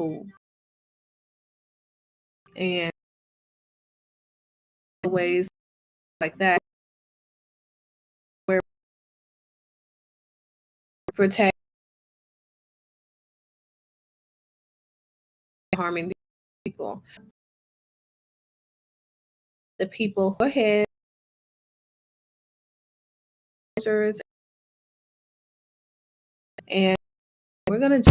who, and ways like that where we protect harming people. The people who ahead and we're gonna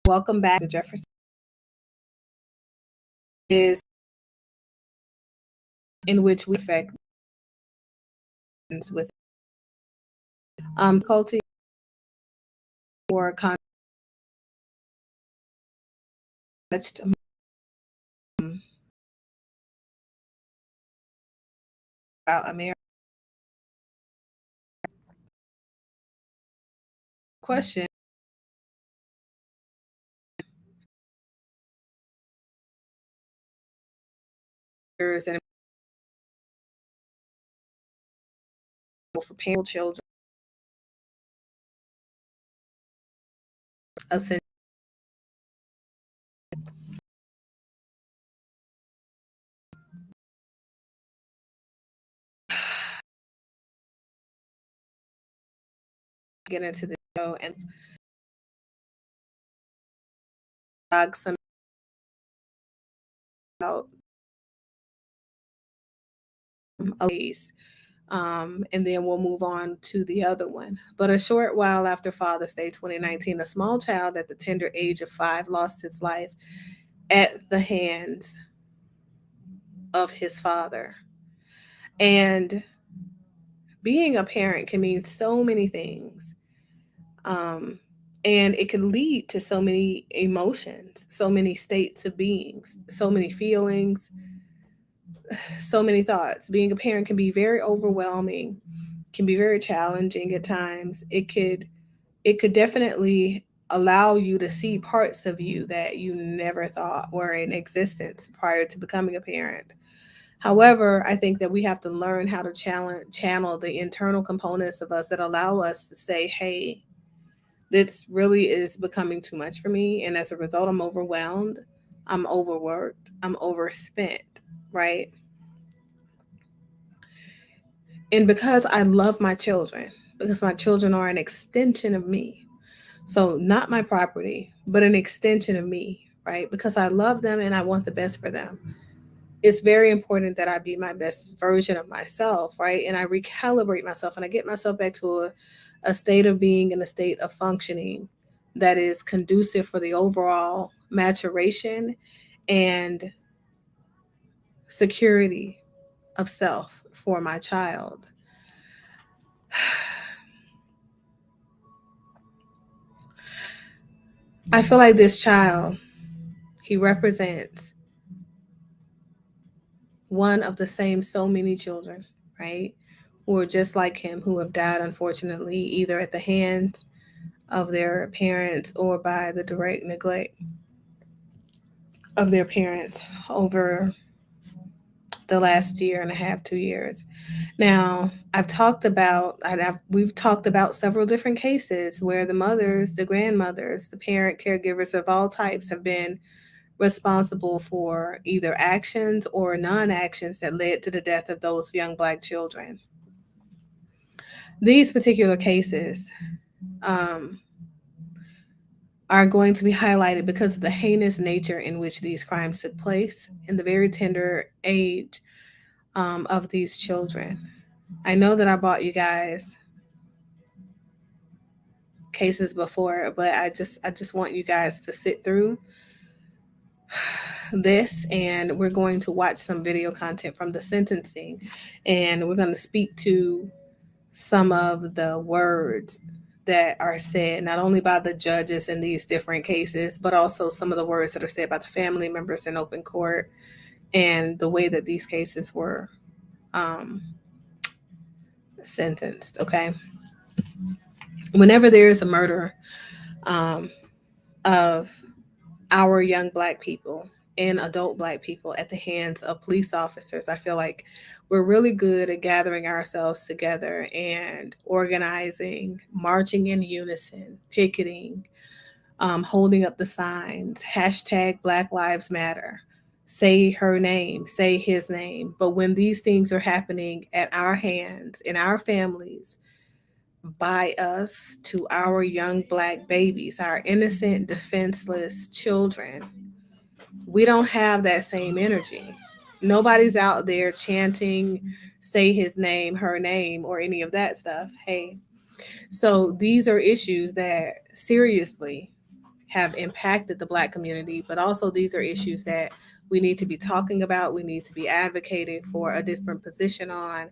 welcome back to Jefferson. Is in which we affect with culture or context about America. Question and for parent children get into the show and talk some about and then we'll move on to the other one. But a short while after Father's Day 2019, a small child at the tender age of 5 lost his life at the hands of his father. And being a parent can mean so many things. And it can lead to so many emotions, so many states of beings, so many feelings, so many thoughts. Being a parent can be very overwhelming, can be very challenging at times. It could definitely allow you to see parts of you that you never thought were in existence prior to becoming a parent. However, I think that we have to learn how to channel the internal components of us that allow us to say, hey, this really is becoming too much for me. And as a result, I'm overwhelmed, I'm overworked, I'm overspent, right? And because I love my children, because my children are an extension of me. So, not my property, but an extension of me, right? Because I love them and I want the best for them. It's very important that I be my best version of myself, right? And I recalibrate myself and I get myself back to a state of being and a state of functioning that is conducive for the overall maturation and security of self for my child. I feel like this child, he represents one of the same so many children, right? Who are just like him, who have died, unfortunately, either at the hands of their parents or by the direct neglect of their parents over the last year and a half, 2 years. Now, we've talked about several different cases where the mothers, the grandmothers, the parent caregivers of all types have been responsible for either actions or non-actions that led to the death of those young Black children. These particular cases um, are going to be highlighted because of the heinous nature in which these crimes took place and the very tender age of these children. I know that I brought you guys cases before, but I just want you guys to sit through this, and we're going to watch some video content from the sentencing, and we're going to speak to some of the words that are said not only by the judges in these different cases, but also some of the words that are said by the family members in open court, and the way that these cases were um, sentenced. Okay, whenever there is a murder um, of our young Black people and adult Black people at the hands of police officers, I feel like we're really good at gathering ourselves together and organizing, marching in unison, picketing, holding up the signs, hashtag Black Lives Matter, say her name, say his name. But when these things are happening at our hands, in our families, by us, to our young Black babies, our innocent, defenseless children, we don't have that same energy. Nobody's out there chanting, say his name, her name, or any of that stuff. Hey, so these are issues that seriously have impacted the Black community, but also these are issues that we need to be talking about, we need to be advocating for a different position on,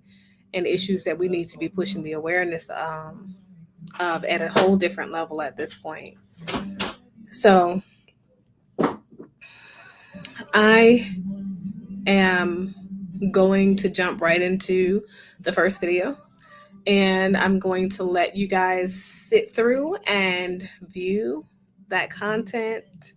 and issues that we need to be pushing the awareness of at a whole different level at this point. So I am going to jump right into the first video, and I'm going to let you guys sit through and view that content.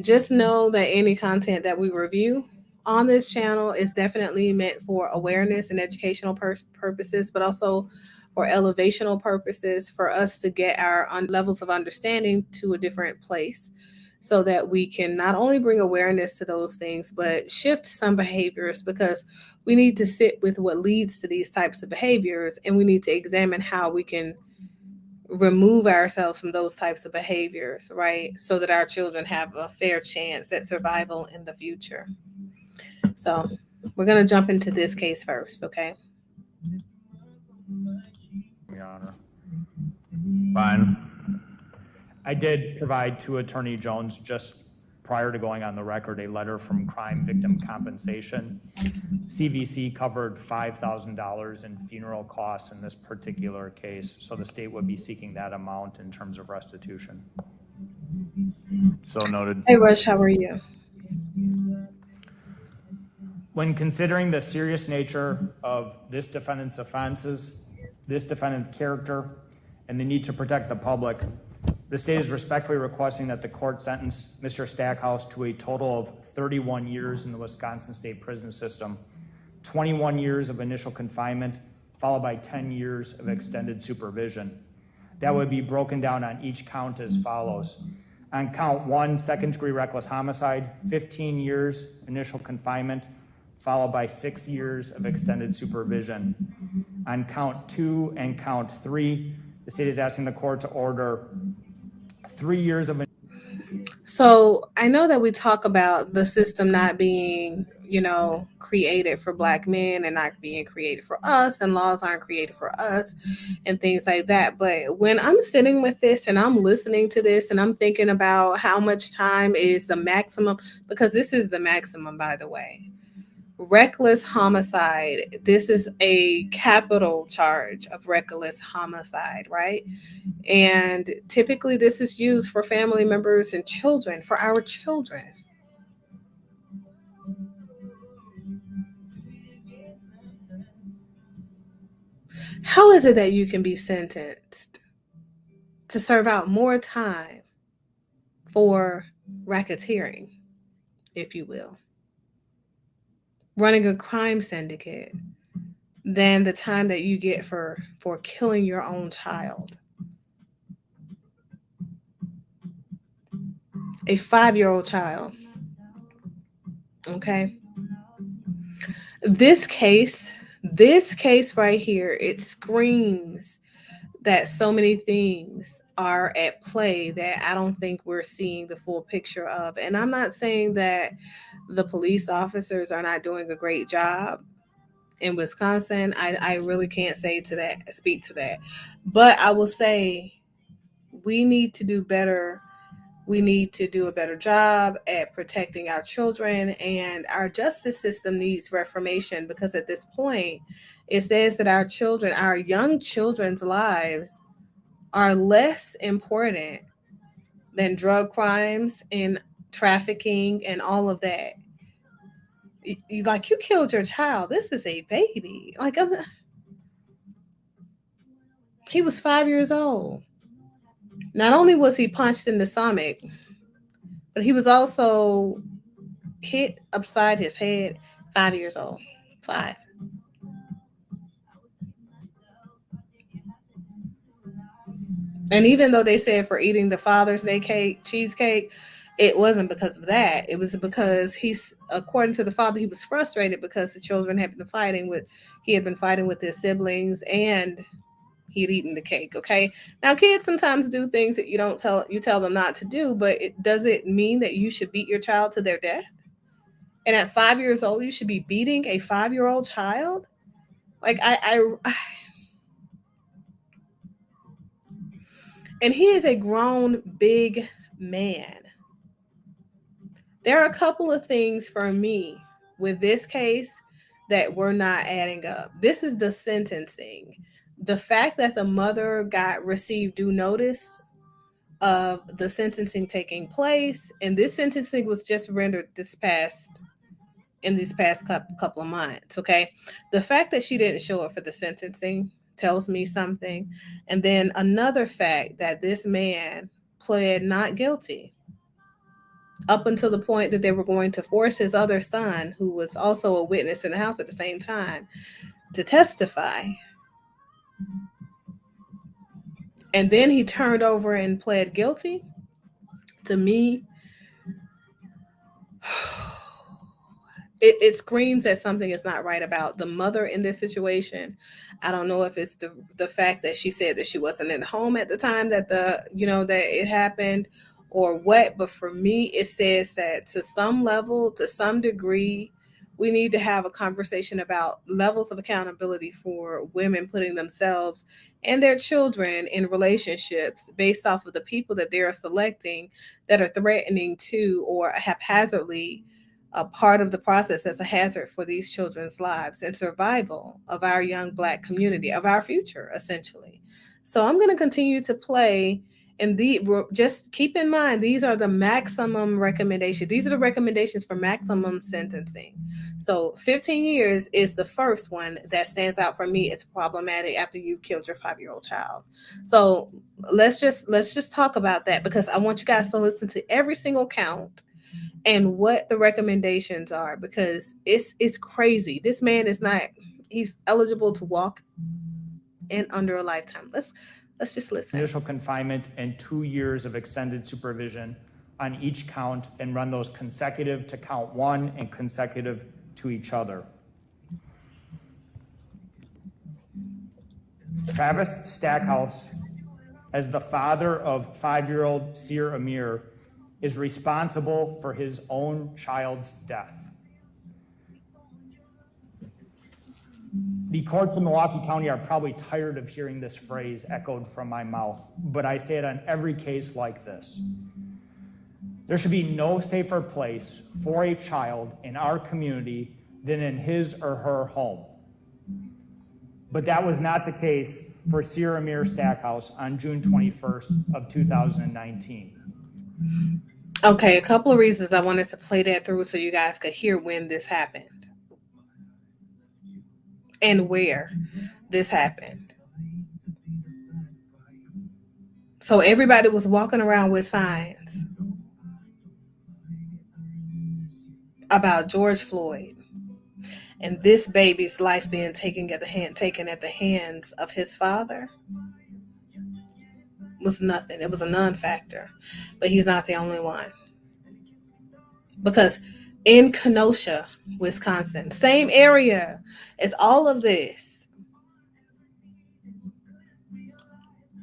Just know that any content that we review on this channel is definitely meant for awareness and educational purposes, but also for elevational purposes, for us to get our levels of understanding to a different place, so that we can not only bring awareness to those things, but shift some behaviors, because we need to sit with what leads to these types of behaviors, and we need to examine how we can remove ourselves from those types of behaviors, right? So that our children have a fair chance at survival in the future. So we're going to jump into this case first, okay? Your Honor. Fine. I did provide to Attorney Jones, just prior to going on the record, a letter from Crime Victim Compensation. CVC covered $5,000 in funeral costs in this particular case, so the state would be seeking that amount in terms of restitution. So noted. Hey, Rush, how are you? When considering the serious nature of this defendant's offenses, this defendant's character, and the need to protect the public, the state is respectfully requesting that the court sentence Mr. Stackhouse to a total of 31 years in the Wisconsin State Prison System, 21 years of initial confinement, followed by 10 years of extended supervision. That would be broken down on each count as follows. On count 1, second-degree reckless homicide, 15 years initial confinement, followed by 6 years of extended supervision. On count 2 and count 3, the state is asking the court to order 3 years of. So I know that we talk about the system not being, created for Black men and not being created for us, and laws aren't created for us and things like that. But when I'm sitting with this and I'm listening to this and I'm thinking about how much time is the maximum, because this is the maximum, by the way. Reckless homicide. This is a capital charge of reckless homicide, right? And typically this is used for family members and children, for our children. How is it that you can be sentenced to serve out more time for racketeering if you will, running a crime syndicate, than the time that you get for killing your own child. A 5-year-old child. Okay. This case, this case right here, it screams that so many things are at play that I don't think we're seeing the full picture of. And I'm not saying that the police officers are not doing a great job in Wisconsin. I really can't speak to that. But I will say we need to do better. We need to do a better job at protecting our children, and our justice system needs reformation, because at this point, it says that our children, our young children's lives, are less important than drug crimes and trafficking and all of that. Like, you killed your child. This is a baby. Like, he was 5 years old. Not only was he punched in the stomach, but he was also hit upside his head. 5 years old. 5. And even though they said for eating the Father's Day cheesecake, it wasn't because of that. It was because according to the father, he was frustrated because the children he had been fighting with his siblings, and he had eaten the cake. Okay. Now, kids sometimes do things that you tell them not to do, but does it mean that you should beat your child to their death? And at 5 years old, you should be beating a 5-year-old child? Like, and he is a grown, big man. There are a couple of things for me with this case that were not adding up. This is the sentencing. The fact that the mother received due notice of the sentencing taking place, and this sentencing was just rendered in these past couple of months. Okay. The fact that she didn't show up for the sentencing tells me something. And then another fact, that this man pled not guilty up until the point that they were going to force his other son, who was also a witness in the house at the same time, to testify. And then he turned over and pled guilty. To me, it screams that something is not right about the mother in this situation. I don't know if it's the fact that she said that she wasn't in the home at the time that that it happened, or what. But for me, it says that to some level, to some degree, we need to have a conversation about levels of accountability for women putting themselves and their children in relationships based off of the people that they are selecting, that are threatening to or haphazardly a part of the process as a hazard for these children's lives and survival of our young Black community, of our future, essentially. So I'm going to continue to play. And just keep in mind, these are the maximum recommendations. These are the recommendations for maximum sentencing. So 15 years is the first one that stands out for me. It's problematic after you've killed your 5-year-old child. So let's just talk about that, because I want you guys to listen to every single count and what the recommendations are, because it's crazy. This man he's eligible to walk in under a lifetime. Let's just listen. Initial confinement and 2 years of extended supervision on each count, and run those consecutive to count one and consecutive to each other. Travis Stackhouse, as the father of 5-year-old Seer Amir, is responsible for his own child's death. The courts in Milwaukee County are probably tired of hearing this phrase echoed from my mouth, but I say it on every case like this. There should be no safer place for a child in our community than in his or her home. But that was not the case for Seer Amir Stackhouse on June 21st of 2019. Okay, a couple of reasons I wanted to play that through so you guys could hear when this happened and where this happened. So everybody was walking around with signs. about George Floyd and this baby's life being taken at the hands of his father was nothing. It was a non-factor. But he's not the only one. Because in Kenosha, Wisconsin, same area as all of this,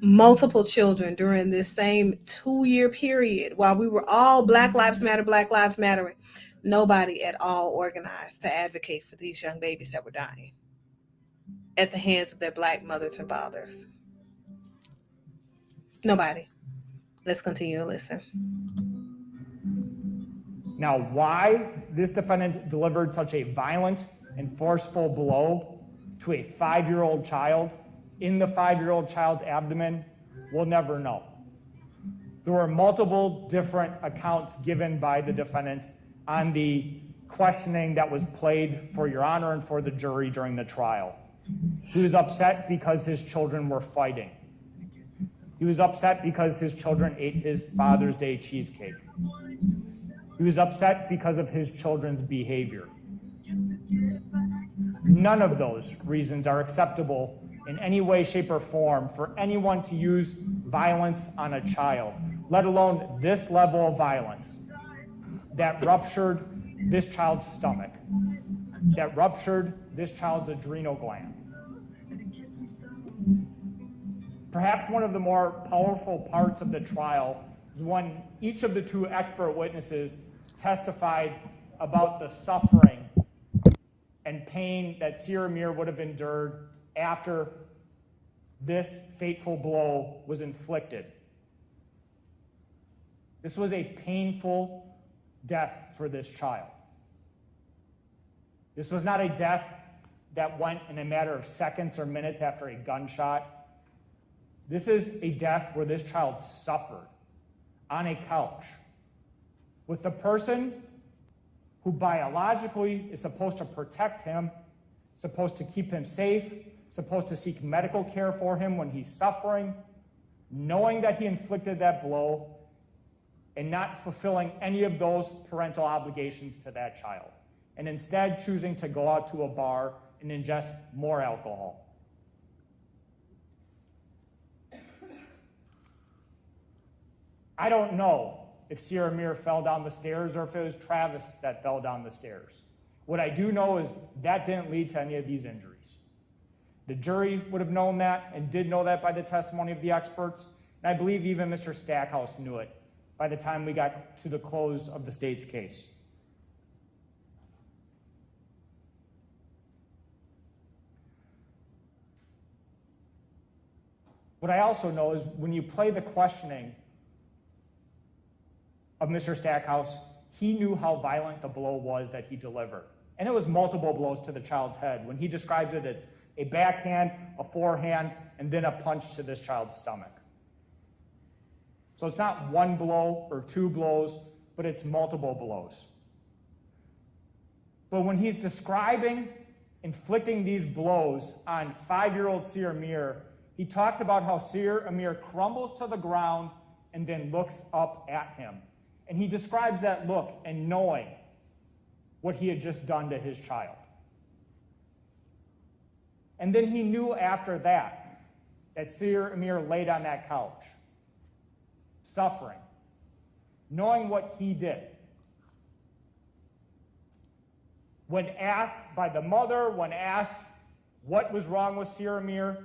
multiple children during this same 2-year period, while we were all Black Lives Matter, nobody at all organized to advocate for these young babies that were dying at the hands of their Black mothers and fathers. Nobody. Let's continue to listen. Now, why this defendant delivered such a violent and forceful blow to a 5-year-old child in the 5-year-old child's abdomen, we'll never know. There were multiple different accounts given by the defendant on the questioning that was played for Your Honor and for the jury during the trial. He was upset because his children were fighting. He was upset because his children ate his Father's Day cheesecake. He was upset because of his children's behavior. None of those reasons are acceptable in any way, shape, or form for anyone to use violence on a child, let alone this level of violence that ruptured this child's stomach, that ruptured this child's adrenal gland. Perhaps one of the more powerful parts of the trial is when each of the 2 expert witnesses testified about the suffering and pain that Sierra Mir would have endured after this fateful blow was inflicted. This was a painful death for this child. This was not a death that went in a matter of seconds or minutes after a gunshot. This is a death where this child suffered on a couch with the person who biologically is supposed to protect him, supposed to keep him safe, supposed to seek medical care for him when he's suffering, knowing that he inflicted that blow and not fulfilling any of those parental obligations to that child, and instead choosing to go out to a bar and ingest more alcohol. I don't know if Sierra Mir fell down the stairs or if it was Travis that fell down the stairs. What I do know is that didn't lead to any of these injuries. The jury would have known that and did know that by the testimony of the experts, and I believe even Mr. Stackhouse knew it by the time we got to the close of the state's case. What I also know is when you play the questioning of Mr. Stackhouse, he knew how violent the blow was that he delivered. And it was multiple blows to the child's head. When he describes it, it's a backhand, a forehand, and then a punch to this child's stomach. So it's not one blow or 2 blows, but it's multiple blows. But when he's describing inflicting these blows on 5-year-old Sierra Mir, he talks about how Sierra Mir crumbles to the ground and then looks up at him. And he describes that look and knowing what he had just done to his child. And then he knew after that Sierra Mir laid on that couch, suffering, knowing what he did. When asked by the mother, when asked what was wrong with Sierra Mir,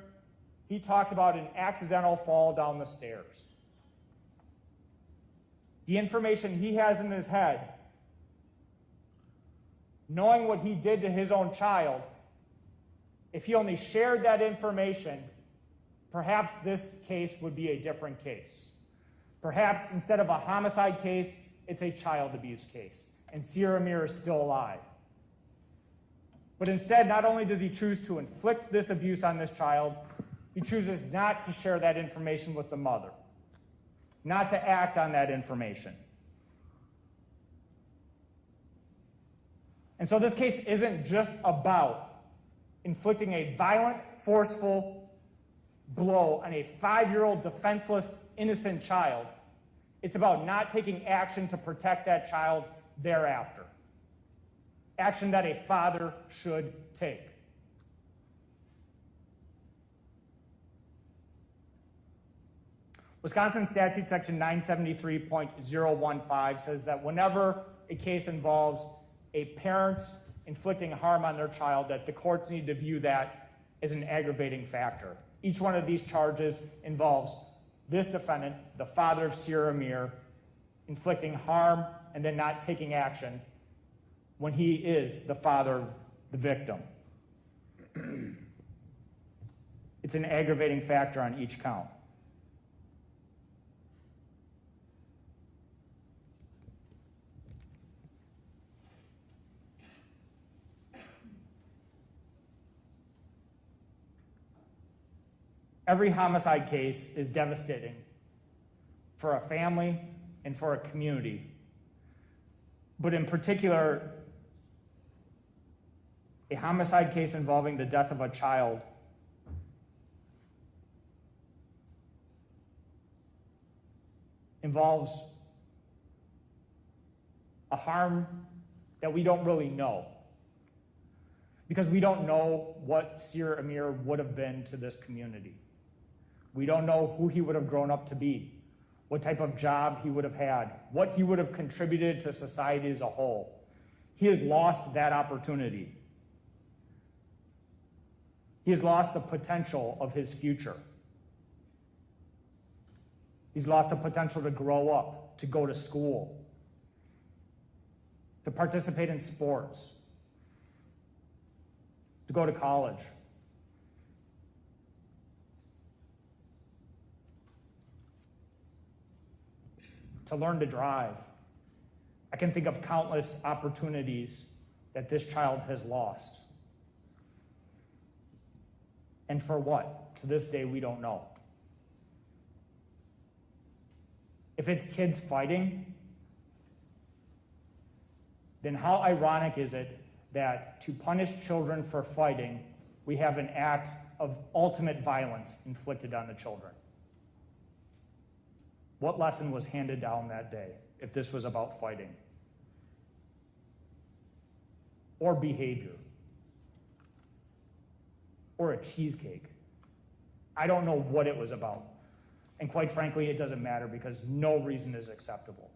he talks about an accidental fall down the stairs. The information he has in his head, knowing what he did to his own child, if he only shared that information, perhaps this case would be a different case. Perhaps instead of a homicide case, it's a child abuse case, and Sierra Mir is still alive. But instead, not only does he choose to inflict this abuse on this child, he chooses not to share that information with the mother, not to act on that information. And so this case isn't just about inflicting a violent, forceful blow on a 5-year-old defenseless, innocent child. It's about not taking action to protect that child thereafter. action that a father should take. Wisconsin statute section 973.015 says that whenever a case involves a parent inflicting harm on their child, that the courts need to view that as an aggravating factor. Each one of these charges involves this defendant, the father of Sierra Mir, inflicting harm and then not taking action when he is the father of the victim. It's an aggravating factor on each count. Every homicide case is devastating for a family and for a community. But in particular, a homicide case involving the death of a child involves a harm that we don't really know, because we don't know what Sierra Amir would have been to this community. We don't know who he would have grown up to be, what type of job he would have had, what he would have contributed to society as a whole. He has lost that opportunity. He has lost the potential of his future. He's lost the potential to grow up, to go to school, to participate in sports, to go to college. To learn to drive. I can think of countless opportunities that this child has lost. And for what? To this day, we don't know. If it's kids fighting, then how ironic is it that to punish children for fighting, we have an act of ultimate violence inflicted on the children? What lesson was handed down that day if this was about fighting or behavior or a cheesecake? I don't know what it was about. And quite frankly, it doesn't matter, because no reason is acceptable.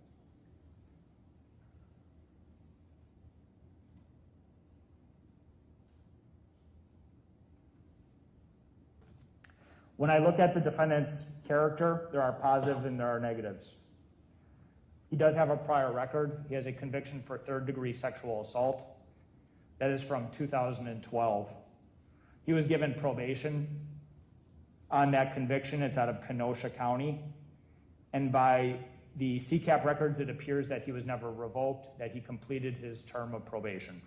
When I look at the defendant's character, there are positives and there are negatives. He does have a prior record. He has a conviction for third-degree sexual assault. That is from 2012. He was given probation on that conviction. It's out of Kenosha County. And by the CCAP records, it appears that he was never revoked, that he completed his term of probation.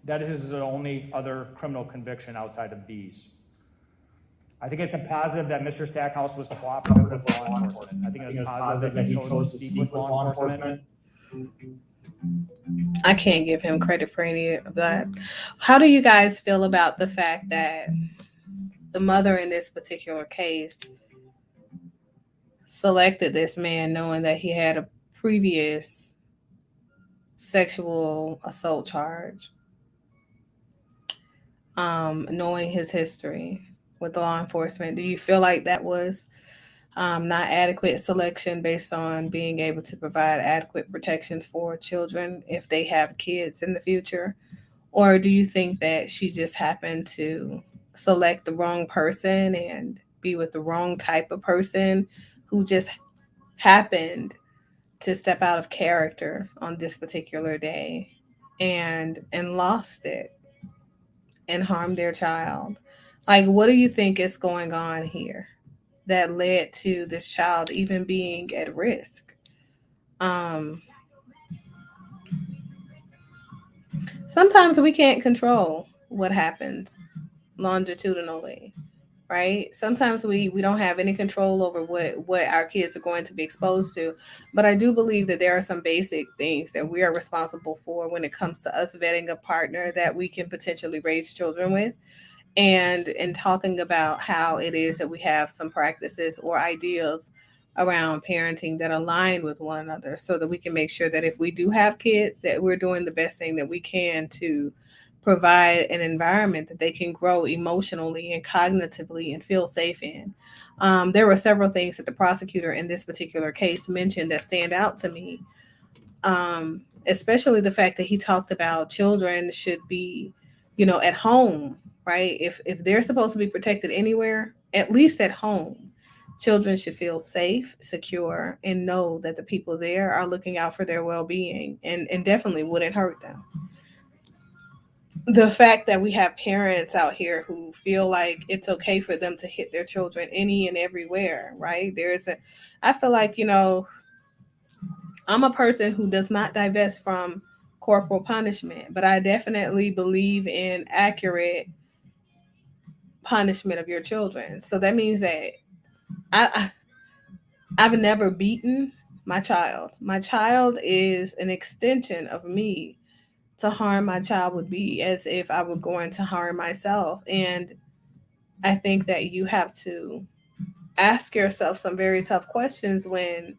That is his only other criminal conviction outside of these. I think it's a positive that Mr. Stackhouse was cooperative with law enforcement. I think it was positive that he chose to speak with law enforcement. I can't give him credit for any of that. How do you guys feel about the fact that the mother in this particular case selected this man knowing that he had a previous sexual assault charge, knowing his history with law enforcement? Do you feel like that was not adequate selection based on being able to provide adequate protections for children if they have kids in the future? Or do you think that she just happened to select the wrong person and be with the wrong type of person who just happened to step out of character on this particular day and lost it and harmed their child? Like, what do you think is going on here that led to this child even being at risk? Sometimes we can't control what happens longitudinally, right? Sometimes we don't have any control over what our kids are going to be exposed to. But I do believe that there are some basic things that we are responsible for when it comes to us vetting a partner that we can potentially raise children with, and talking about how it is that we have some practices or ideals around parenting that align with one another so that we can make sure that if we do have kids that we're doing the best thing that we can to provide an environment that they can grow emotionally and cognitively and feel safe in. There were several things that the prosecutor in this particular case mentioned that stand out to me, especially the fact that he talked about children should be, at home, right? If they're supposed to be protected anywhere, at least at home, children should feel safe, secure, and know that the people there are looking out for their well-being and definitely wouldn't hurt them. The fact that we have parents out here who feel like it's okay for them to hit their children any and everywhere, right? I feel like, I'm a person who does not divest from corporal punishment, but I definitely believe in accurate punishment of your children. So that means that I I've never beaten my child. My child is an extension of me. To harm my child would be as if I were going to harm myself. And I think that you have to ask yourself some very tough questions when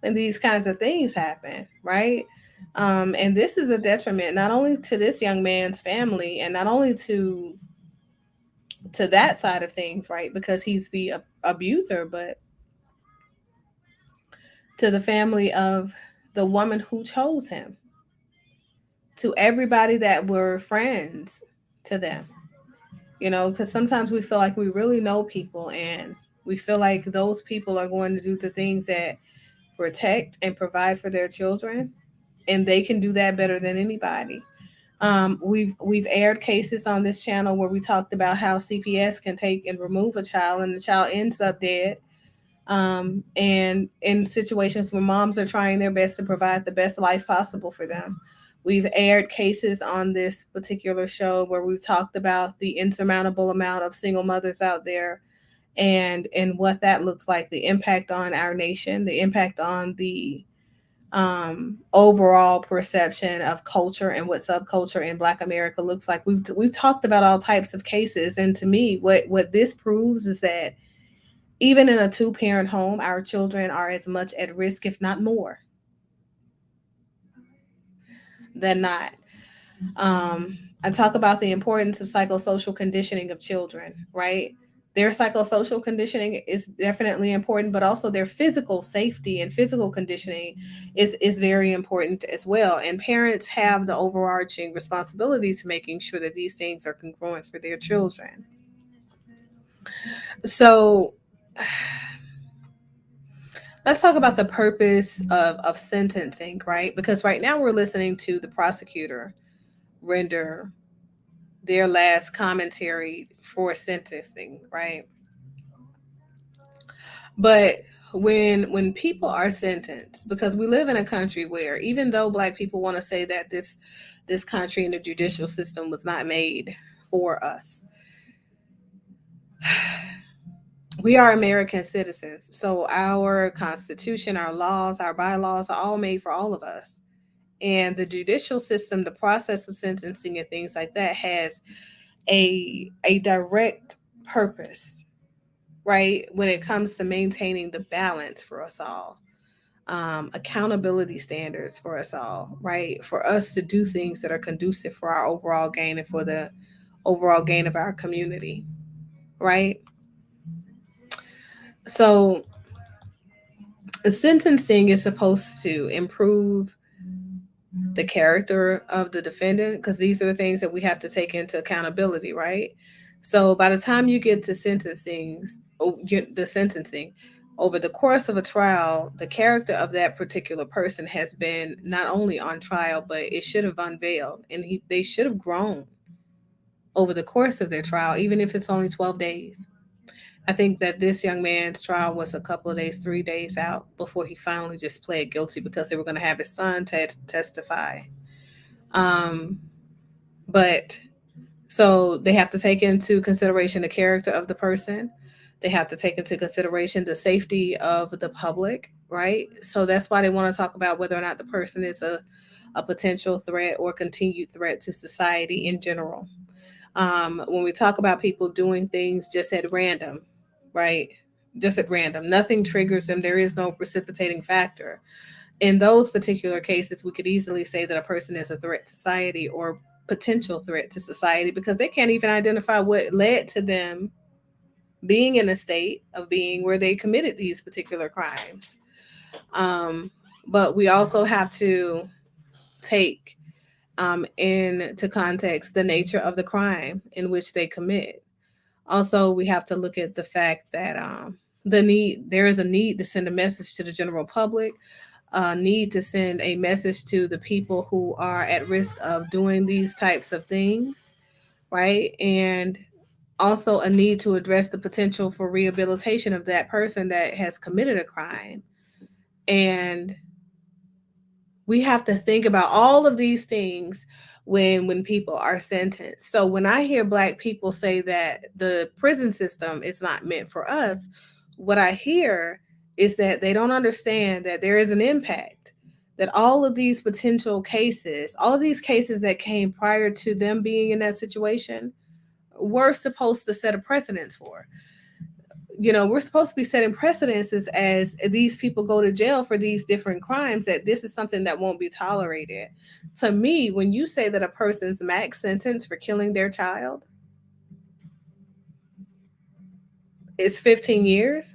these kinds of things happen, right? And this is a detriment not only to this young man's family and not only to that side of things, right? Because he's the abuser, but to the family of the woman who chose him, to everybody that were friends to them, because sometimes we feel like we really know people and we feel like those people are going to do the things that protect and provide for their children, and they can do that better than anybody. We've aired cases on this channel where we talked about how CPS can take and remove a child, and the child ends up dead. And in situations where moms are trying their best to provide the best life possible for them. We've aired cases on this particular show where we've talked about the insurmountable amount of single mothers out there and what that looks like, the impact on our nation, the impact on the overall perception of culture and what subculture in Black America looks like. We've talked about all types of cases, and to me, what this proves is that even in a two-parent home, our children are as much at risk, if not more, than not. I talk about the importance of psychosocial conditioning of children, right? Their psychosocial conditioning is definitely important, but also their physical safety and physical conditioning is very important as well. And parents have the overarching responsibility to making sure that these things are congruent for their children. So let's talk about the purpose of sentencing, right? Because right now we're listening to the prosecutor render their last commentary for sentencing, right? But when people are sentenced, because we live in a country where even though Black people want to say that this country and the judicial system was not made for us, we are American citizens. So our constitution, our laws, our bylaws are all made for all of us. And the judicial system, the process of sentencing and things like that has a direct purpose, right? When it comes to maintaining the balance for us all, accountability standards for us all, right? For us to do things that are conducive for our overall gain and for the overall gain of our community, right? So sentencing is supposed to improve the character of the defendant because these are the things that we have to take into accountability, right? So by the time you get to the sentencing, over the course of a trial, the character of that particular person has been not only on trial, but it should have unveiled, and they should have grown over the course of their trial, even if it's only 12 days. I think that this young man's trial was a couple of days, 3 days out before he finally just pled guilty because they were going to have his son testify. Um, but so they have to take into consideration the character of the person. They have to take into consideration the safety of the public, right? So that's why they want to talk about whether or not the person is a potential threat or continued threat to society in general. When we talk about people doing things just at random, right? just at random. Nothing triggers them. There is no precipitating factor. In those particular cases, we could easily say that a person is a threat to society or potential threat to society because they can't even identify what led to them being in a state of being where they committed these particular crimes. But we also have to take into context the nature of the crime in which they commit. Also, we have to look at the fact that there is a need to send a message to the general public, need to send a message to the people who are at risk of doing these types of things, right? And also a need to address the potential for rehabilitation of that person that has committed a crime. And we have to think about all of these things when people are sentenced. So when I hear Black people say that the prison system is not meant for us, what I hear is that they don't understand that there is an impact, that all of these potential cases, all of these cases that came prior to them being in that situation, we're supposed to set a precedence for. We're supposed to be setting precedences as these people go to jail for these different crimes, that this is something that won't be tolerated. To me, when you say that a person's max sentence for killing their child is 15 years,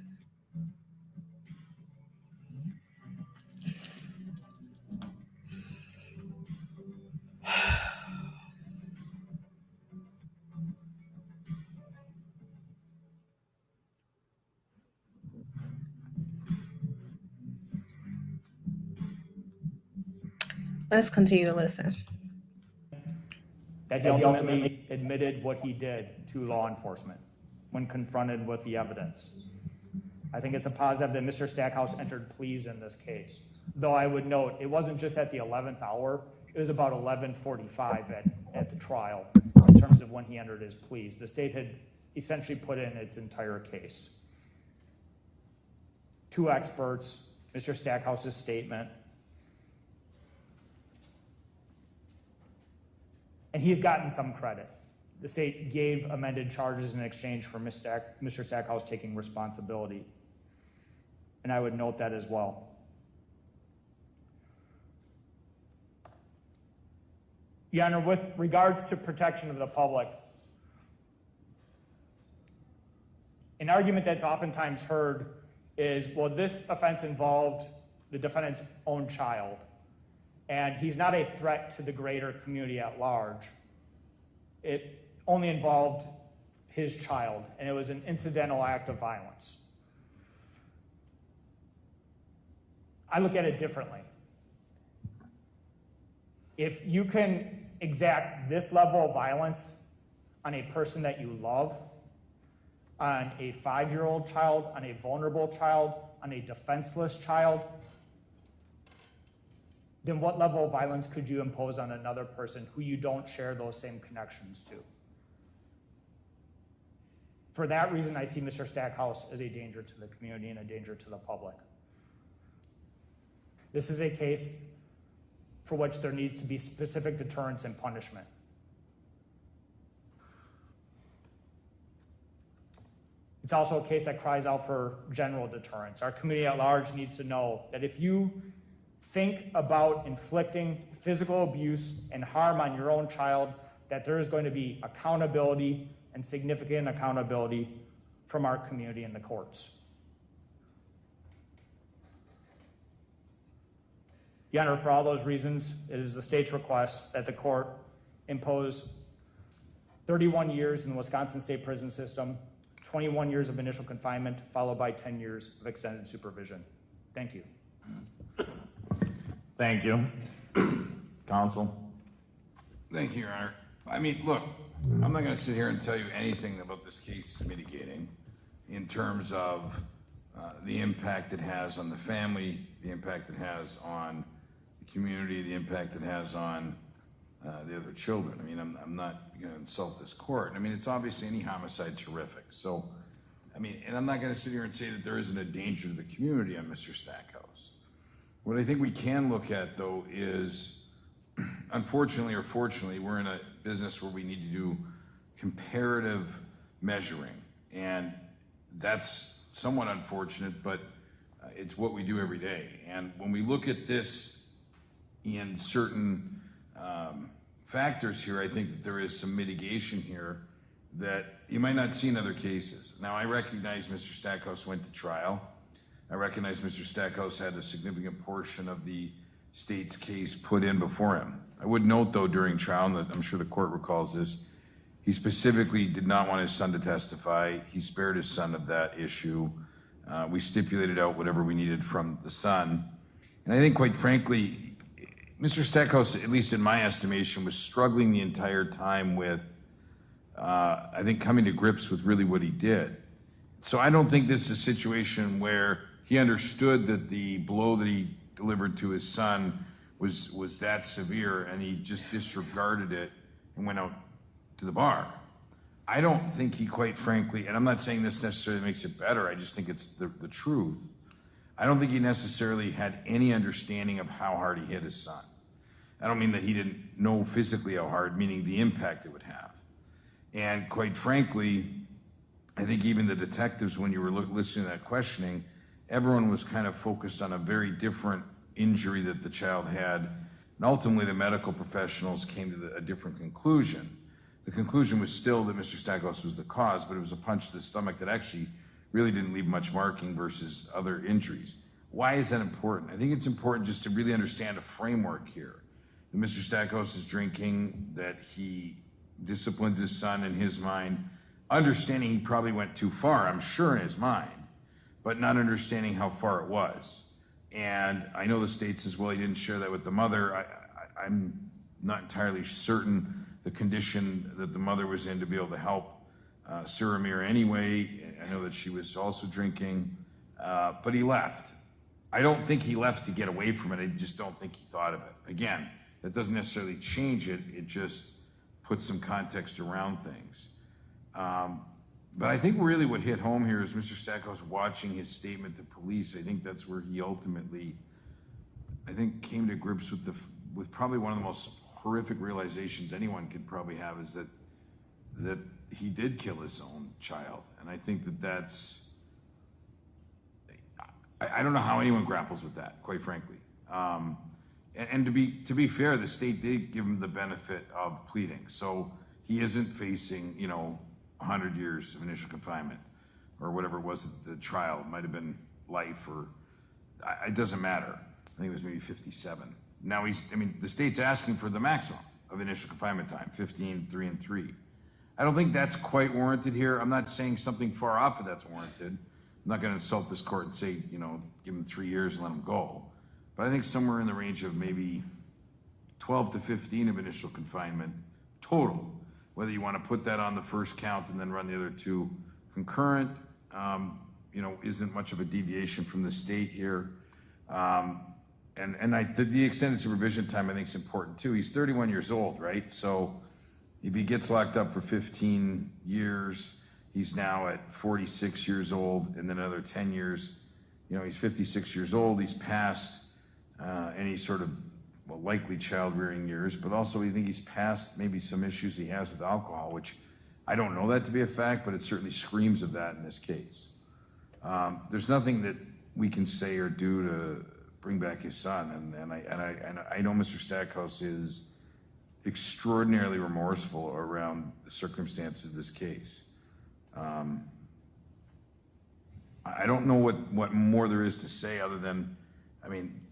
let's continue to listen. That he ultimately admitted what he did to law enforcement when confronted with the evidence. I think it's a positive that Mr. Stackhouse entered pleas in this case. Though I would note, it wasn't just at the 11th hour, it was about 11:45 at the trial in terms of when he entered his pleas. The state had essentially put in its entire case. 2 experts, Mr. Stackhouse's statement, and he's gotten some credit. The state gave amended charges in exchange for Mr. Stackhouse taking responsibility. And I would note that as well. Your Honor, with regards to protection of the public, an argument that's oftentimes heard is, well, this offense involved the defendant's own child, and he's not a threat to the greater community at large. It only involved his child, and it was an incidental act of violence. I look at it differently. If you can exact this level of violence on a person that you love, on a 5-year-old child, on a vulnerable child, on a defenseless child, then what level of violence could you impose on another person who you don't share those same connections to? For that reason, I see Mr. Stackhouse as a danger to the community and a danger to the public. This is a case for which there needs to be specific deterrence and punishment. It's also a case that cries out for general deterrence. Our community at large needs to know that if you think about inflicting physical abuse and harm on your own child, that there is going to be accountability and significant accountability from our community and the courts. Your Honor, for all those reasons, it is the state's request that the court impose 31 years in the Wisconsin state prison system, 21 years of initial confinement, followed by 10 years of extended supervision. Thank you. Thank you. Counsel. Thank you, Your Honor. I mean, look, I'm not going to sit here and tell you anything about this case mitigating in terms of the impact it has on the family, the impact it has on the community, the impact it has on the other children. I mean, I'm not going to insult this court. I mean, it's obviously any homicide's horrific. So, I mean, and I'm not going to sit here and say that there isn't a danger to the community on Mr. Stackhouse. What I think we can look at, though, is unfortunately or fortunately, we're in a business where we need to do comparative measuring. And that's somewhat unfortunate, but it's what we do every day. And when we look at this in certain factors here, I think that there is some mitigation here that you might not see in other cases. Now, I recognize Mr. Stackhouse went to trial. I recognize Mr. Stackhouse had a significant portion of the state's case put in before him. I would note, though, during trial, and I'm sure the court recalls this, he specifically did not want his son to testify. He spared his son of that issue. We stipulated out whatever we needed from the son. And I think, quite frankly, Mr. Stackhouse, at least in my estimation, was struggling the entire time with, I think, coming to grips with really what he did. So I don't think this is a situation where he understood that the blow that he delivered to his son was that severe, and he just disregarded it and went out to the bar. I don't think he, quite frankly, and I'm not saying this necessarily makes it better, I just think it's the truth. I don't think he necessarily had any understanding of how hard he hit his son. I don't mean that he didn't know physically how hard, meaning the impact it would have. And quite frankly, I think even the detectives, when you were listening to that questioning, everyone was kind of focused on a very different injury that the child had. And ultimately, the medical professionals came to a different conclusion. The conclusion was still that Mr. Stackhouse was the cause, but it was a punch to the stomach that actually really didn't leave much marking versus other injuries. Why is that important? I think it's important just to really understand a framework here. That Mr. Stackhouse is drinking, that he disciplines his son in his mind, understanding he probably went too far, I'm sure, in his mind, but not understanding how far it was. And I know the state says, well, he didn't share that with the mother. I'm not entirely certain the condition that the mother was in to be able to help Sir Amir anyway. I know that she was also drinking, but he left. I don't think he left to get away from it. I just don't think he thought of it. Again, that doesn't necessarily change it. It just puts some context around things. But I think really what hit home here is Mr. Stackhouse watching his statement to police. I think that's where he ultimately, I think, came to grips with probably one of the most horrific realizations anyone could probably have, is that he did kill his own child. And I think that's, I don't know how anyone grapples with that, quite frankly. And to be fair, the state did give him the benefit of pleading. So he isn't facing, 100 years of initial confinement or whatever it was at the trial. It might have been life, or it doesn't matter. I think it was maybe 57. Now the state's asking for the maximum of initial confinement time, 15, 3, and 3. I don't think that's quite warranted here. I'm not saying something far off of that's warranted. I'm not going to insult this court and say, give him 3 years and let him go. But I think somewhere in the range of maybe 12 to 15 of initial confinement total. Whether you want to put that on the first count and then run the other two concurrent, isn't much of a deviation from the state here. The extended supervision time, I think, is important too. He's 31 years old, right? So if he gets locked up for 15 years, he's now at 46 years old, and then another 10 years, he's 56 years old. He's past any sort of likely child rearing years, but also I think he's past maybe some issues he has with alcohol, which I don't know that to be a fact, but it certainly screams of that in this case. There's nothing that we can say or do to bring back his son, and I know Mr. Stackhouse is extraordinarily remorseful around the circumstances of this case. I don't know what more there is to say other than,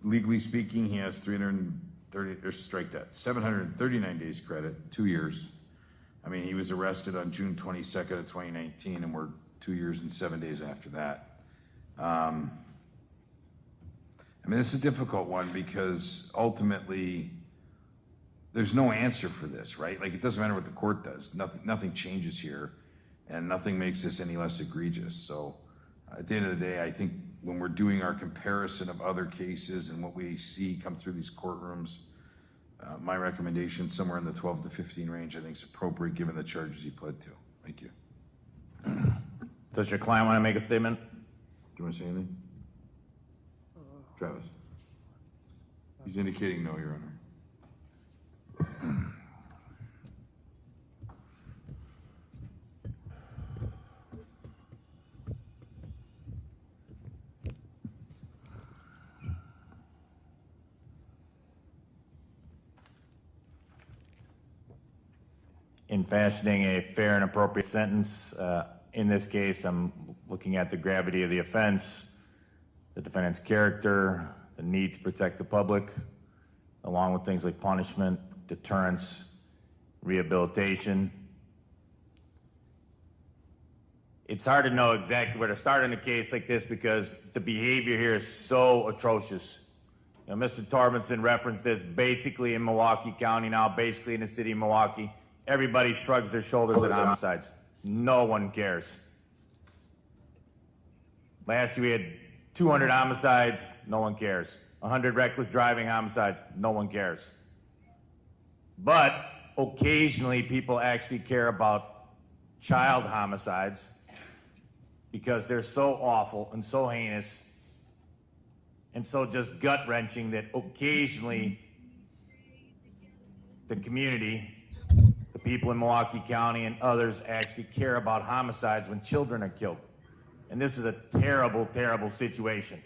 legally speaking, he has 739 days credit, 2 years. He was arrested on June 22nd of 2019, and we're 2 years and 7 days after that. This is a difficult one because ultimately there's no answer for this, right? Like, it doesn't matter what the court does. Nothing changes here, and nothing makes this any less egregious. So at the end of the day, I think when we're doing our comparison of other cases and what we see come through these courtrooms, my recommendation somewhere in the 12 to 15 range, I think, is appropriate given the charges he pled to. Thank you. Does your client want to make a statement? Do you want to say anything? Travis? He's indicating no, Your Honor. in fashioning a fair and appropriate sentence. In this case, I'm looking at the gravity of the offense, the defendant's character, the need to protect the public, along with things like punishment, deterrence, rehabilitation. It's hard to know exactly where to start in a case like this because the behavior here is so atrocious. You know, Mr. Torbenson referenced this basically in Milwaukee County now, basically in the city of Milwaukee. Everybody shrugs their shoulders at homicides. No one cares. Last year we had 200 homicides, no one cares. 100 reckless driving homicides, no one cares. But occasionally people actually care about child homicides because they're so awful and so heinous and so just gut-wrenching that occasionally the community, the people in Milwaukee County and others actually care about homicides when children are killed. And this is a terrible, terrible situation.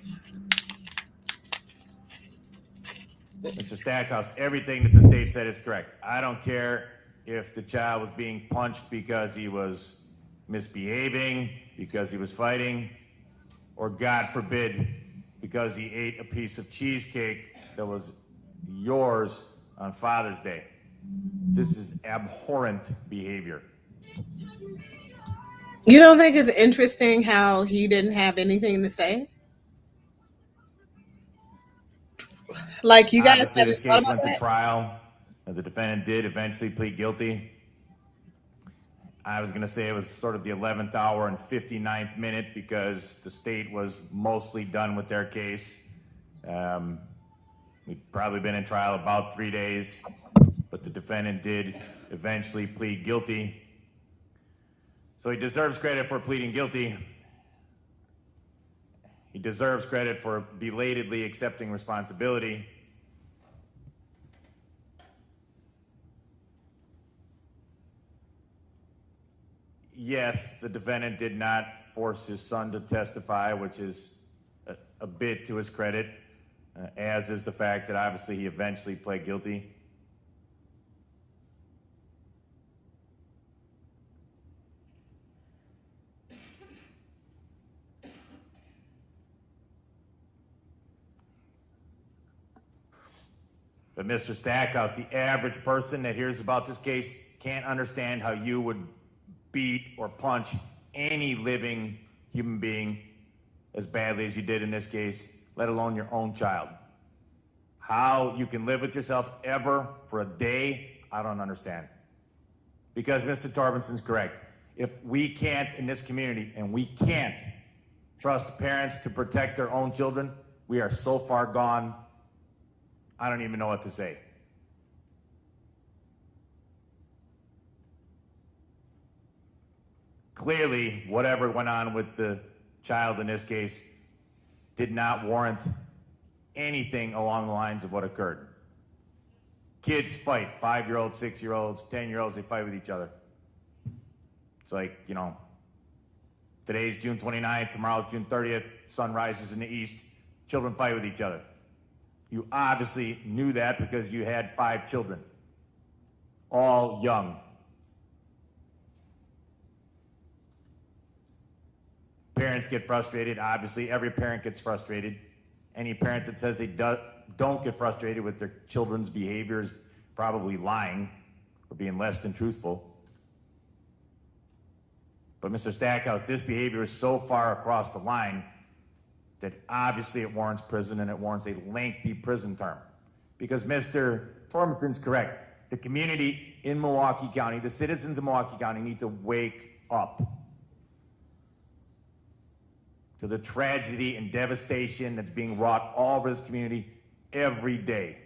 Mr. Stackhouse, everything that the state said is correct. I don't care if the child was being punched because he was misbehaving, because he was fighting, or God forbid, because he ate a piece of cheesecake that was yours on Father's Day. This is abhorrent behavior. You don't think it's interesting how he didn't have anything to say? Like, you guys Obviously, haven't this thought case about went to that? trial. The defendant did eventually plead guilty. I was going to say it was sort of the 11th hour and 59th minute because the state was mostly done with their case. We'd probably been in trial about 3 days, but the defendant did eventually plead guilty. So he deserves credit for pleading guilty. He deserves credit for belatedly accepting responsibility. Yes, the defendant did not force his son to testify, which is a bit to his credit, as is the fact that obviously he eventually pled guilty. But Mr. Stackhouse, the average person that hears about this case can't understand how you would beat or punch any living human being as badly as you did in this case, let alone your own child. How you can live with yourself ever for a day, I don't understand. Because Mr. Torbenson's correct. If we can't in this community, and we can't trust parents to protect their own children, we are so far gone, I don't even know what to say. Clearly, whatever went on with the child in this case did not warrant anything along the lines of what occurred. Kids fight, 5-year-olds, 6-year-olds, 10-year-olds, they fight with each other. It's like, you know, today's June 29th, tomorrow's June 30th, sun rises in the east, children fight with each other. You obviously knew that because you had 5 children, all young. Parents get frustrated. Obviously, every parent gets frustrated. Any parent that says they don't get frustrated with their children's behavior is probably lying or being less than truthful. But Mr. Stackhouse, this behavior is so far across the line that obviously it warrants prison, and it warrants a lengthy prison term. Because Mr. Torbenson's correct. The community in Milwaukee County, the citizens of Milwaukee County need to wake up to the tragedy and devastation that's being wrought all over this community every day.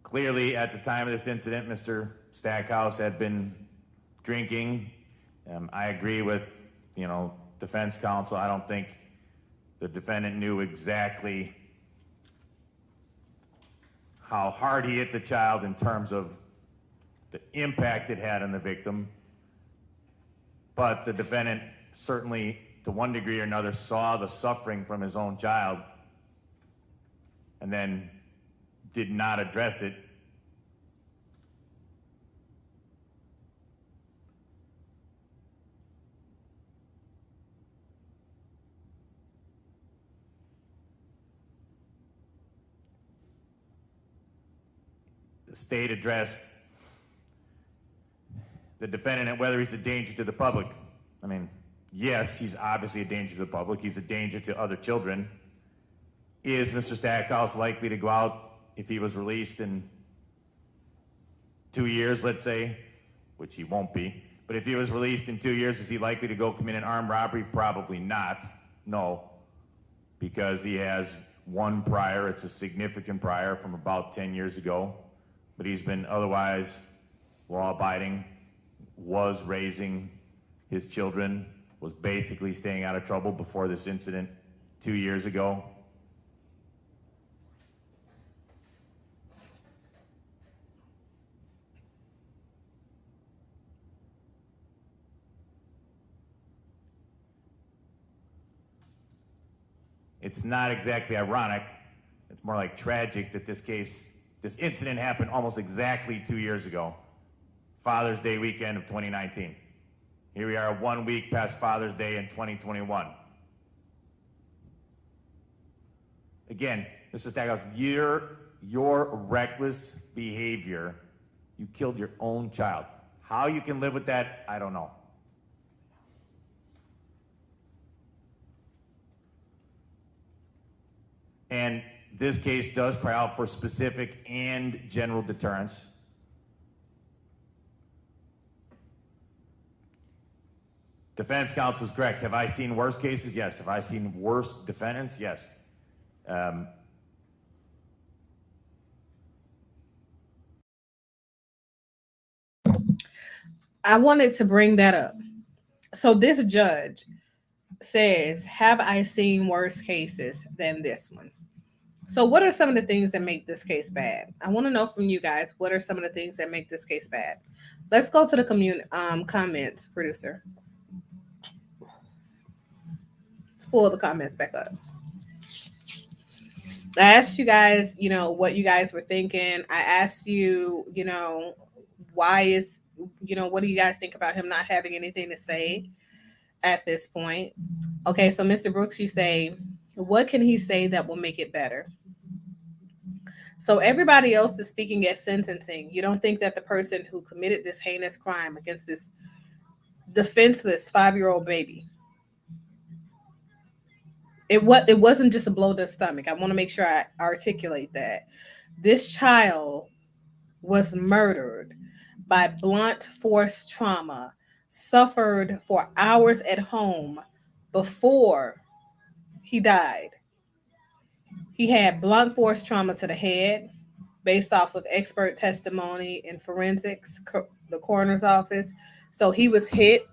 Clearly, at the time of this incident, Mr. Stackhouse had been drinking. I agree with, defense counsel. I don't think the defendant knew exactly how hard he hit the child in terms of the impact it had on the victim. But the defendant certainly to one degree or another, saw the suffering from his own child and then did not address it, the state addressed the defendant and whether he's a danger to the public. I mean, yes, he's obviously a danger to the public. He's a danger to other children. Is Mr. Stackhouse likely to go out if he was released in 2 years, let's say, which he won't be, but if he was released in 2 years, is he likely to go commit an armed robbery? Probably not. No, because he has one prior. It's a significant prior from about 10 years ago, but he's been otherwise law-abiding, was raising his children, was basically staying out of trouble before this incident 2 years ago. It's not exactly ironic. It's more like tragic that this incident happened almost exactly 2 years ago, Father's Day weekend of 2019. Here we are 1 week past Father's Day in 2021. Again, Mr. Stackhouse, your reckless behavior, you killed your own child. How you can live with that, I don't know. And this case does cry out for specific and general deterrence. Defense counsel is correct. Have I seen worse cases? Yes. Have I seen worse defendants? Yes. I wanted to bring that up. So this judge says, have I seen worse cases than this one? So what are some of the things that make this case bad? I want to know from you guys, what are some of the things that make this case bad? Let's go to the comments, producer. Let's pull the comments back up. I asked you guys, what you guys were thinking. I asked you, what do you guys think about him not having anything to say at this point? Okay, so Mr. Brooks, you say, what can he say that will make it better? So everybody else is speaking at sentencing. You don't think that the person who committed this heinous crime against this defenseless 5-year-old baby, it wasn't just a blow to the stomach. I want to make sure I articulate that. This child was murdered by blunt force trauma, suffered for hours at home before he died. He had blunt force trauma to the head based off of expert testimony in forensics, the coroner's office. So he was hit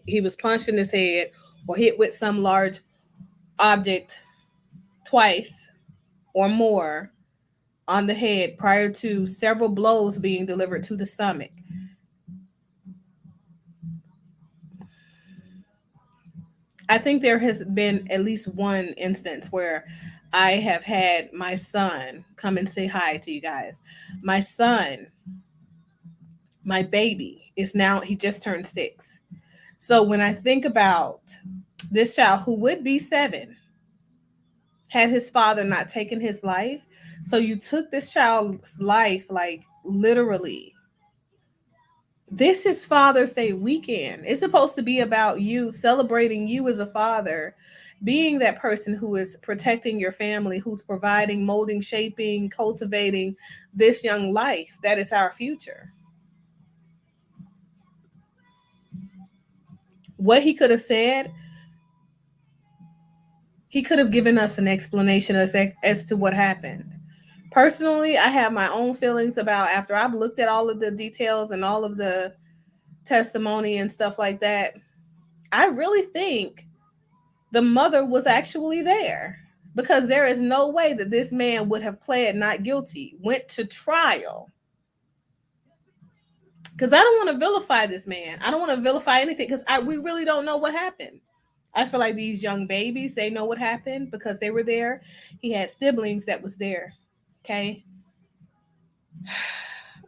he was punched in his head or hit with some large object twice or more on the head prior to several blows being delivered to the stomach. I think there has been at least one instance where I have had my son come and say hi to you guys. My son, my baby, he just turned 6. So when I think about this child who would be 7, had his father not taken his life, so you took this child's life, like literally. This is Father's Day weekend. It's supposed to be about you, celebrating you as a father, being that person who is protecting your family, who's providing, molding, shaping, cultivating this young life. That is our future. What he could have said, he could have given us an explanation as to what happened. Personally, I have my own feelings about, after I've looked at all of the details and all of the testimony and stuff like that, I really think the mother was actually there, because there is no way that this man would have pled not guilty, went to trial, Because I don't want to vilify this man. I don't want to vilify anything because we really don't know what happened. I feel like these young babies, they know what happened because they were there. He had siblings that was there. Okay.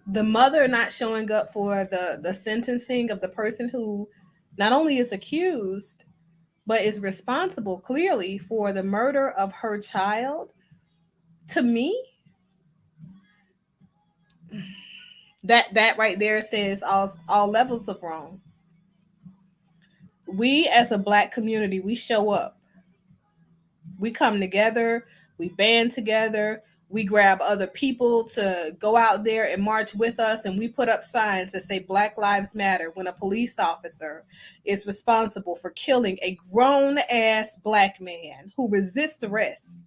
The mother not showing up for the sentencing of the person who not only is accused, but is responsible clearly for the murder of her child. To me, that right there says all levels of wrong. We as a Black community, we show up. We come together, we band together, we grab other people to go out there and march with us, and we put up signs that say Black Lives Matter when a police officer is responsible for killing a grown-ass Black man who resists arrest.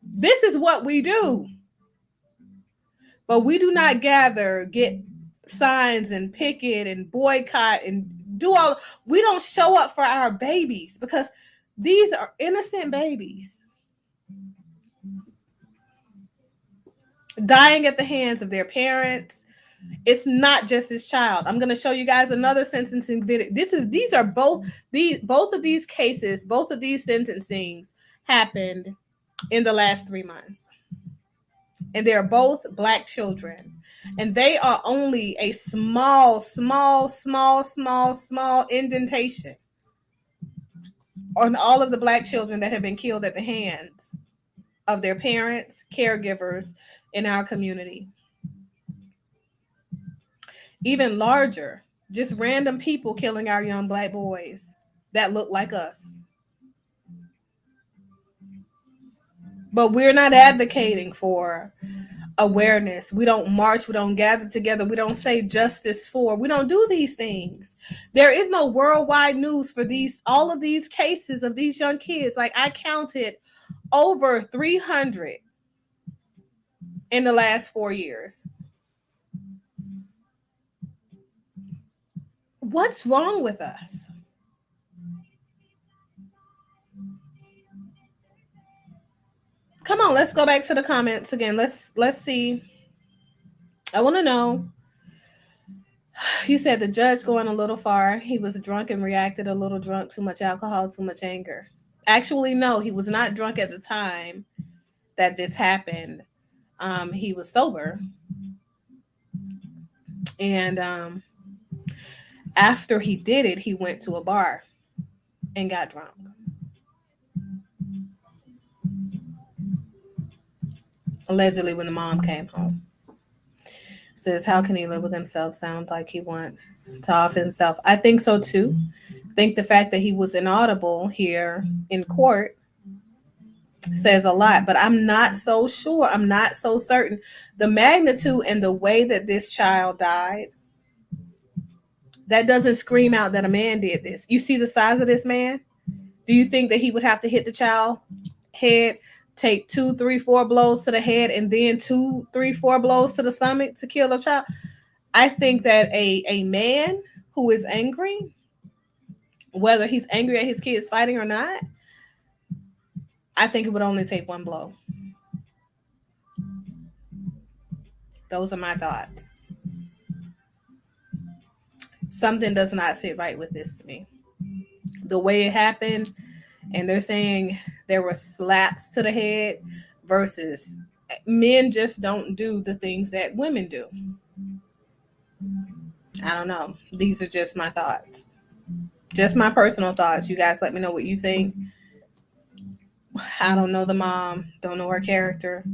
This is what we do. But we do not gather, get signs and picket and boycott and do all. We don't show up for our babies because these are innocent babies dying at the hands of their parents. It's not just this child. I'm going to show you guys another sentencing video. These are both of these cases, both of these sentencings happened in the last 3 months. And they're both Black children. And they are only a small indentation on all of the Black children that have been killed at the hands of their parents, caregivers in our community. Even larger, just random people killing our young Black boys that look like us. But we're not advocating for awareness. We don't march. We don't gather together. We don't say justice for. We don't do these things. There is no worldwide news for all of these cases of these young kids. Like I counted over 300 in the last 4 years. What's wrong with us? Come on, let's go back to the comments again. Let's see. I want to know. You said the judge going a little far. He was drunk and reacted a little drunk, too much alcohol, too much anger. Actually, no, he was not drunk at the time that this happened. He was sober. And after he did it, he went to a bar and got drunk. Allegedly when the mom came home. Says, how can he live with himself? Sounds like he want to off himself. I think so too. I think the fact that he was inaudible here in court says a lot, but I'm not so sure. I'm not so certain. The magnitude and the way that this child died, that doesn't scream out that a man did this. You see the size of this man? Do you think that he would have to hit the child head, take 2, 3, 4 blows to the head, and then 2, 3, 4 blows to the stomach to kill a child? I think that a man who is angry, whether he's angry at his kids fighting or not, I think it would only take 1 blow. Those are my thoughts. Something does not sit right with this to me. The way it happened, and they're saying there were slaps to the head versus men just don't do the things that women do. I don't know. These are just my thoughts. Just my personal thoughts. You guys let me know what you think. I don't know the mom. Don't know her character.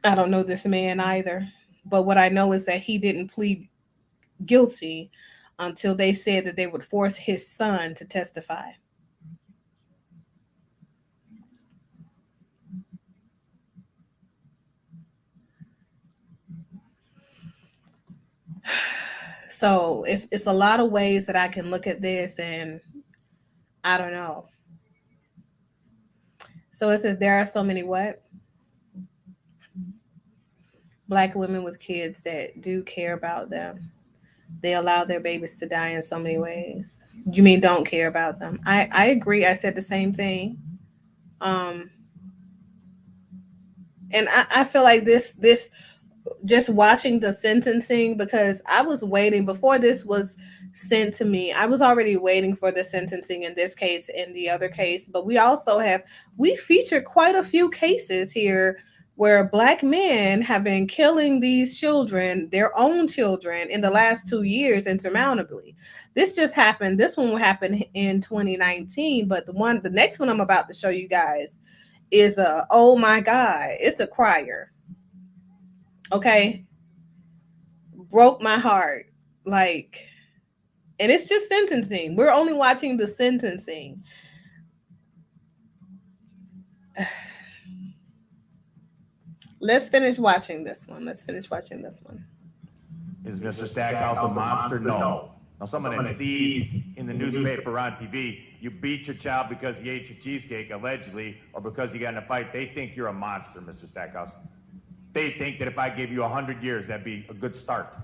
I don't know this man either. But what I know is that he didn't plead guilty until they said that they would force his son to testify. So it's a lot of ways that I can look at this, and I don't know. So it says there are so many what? Black women with kids that do care about them. They allow their babies to die in so many ways. You mean don't care about them? I agree. I said the same thing. And I feel like this just watching the sentencing, because I was waiting before this was sent to me. I was already waiting for the sentencing in this case and the other case, but we feature quite a few cases here where Black men have been killing these children, their own children, in the last 2 years insurmountably. This just happened. This one will happen in 2019, but the next one I'm about to show you guys is oh my God, it's a crier. Okay, broke my heart. Like, and it's just sentencing. We're only watching the sentencing. Let's finish watching this one. Is Mr. Stackhouse a monster? No. Now, someone that sees in the newspaper or on TV, you beat your child because he ate your cheesecake, allegedly, or because you got in a fight, they think you're a monster, Mr. Stackhouse. They think that if I give you 100 years, that'd be a good start.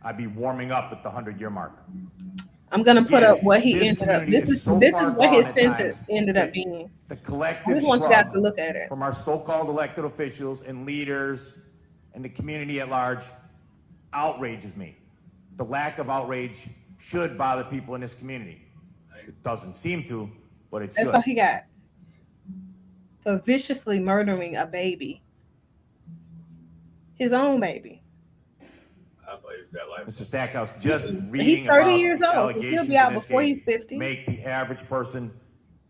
I'd be warming up at the 100-year mark. I'm gonna put up what he this ended up. community This is so this far is what gone his at sentence times ended up that being. The I collective just want you guys to struggle look at it. from our so-called elected officials and leaders and the community at large outrages me. The lack of outrage should bother people in this community. It doesn't seem to, but it should. That's all he got for viciously murdering a baby, his own baby. Mr. Stackhouse, just reading He's 30 about years the old, so he'll allegations be out in this before case he's 50. make the average person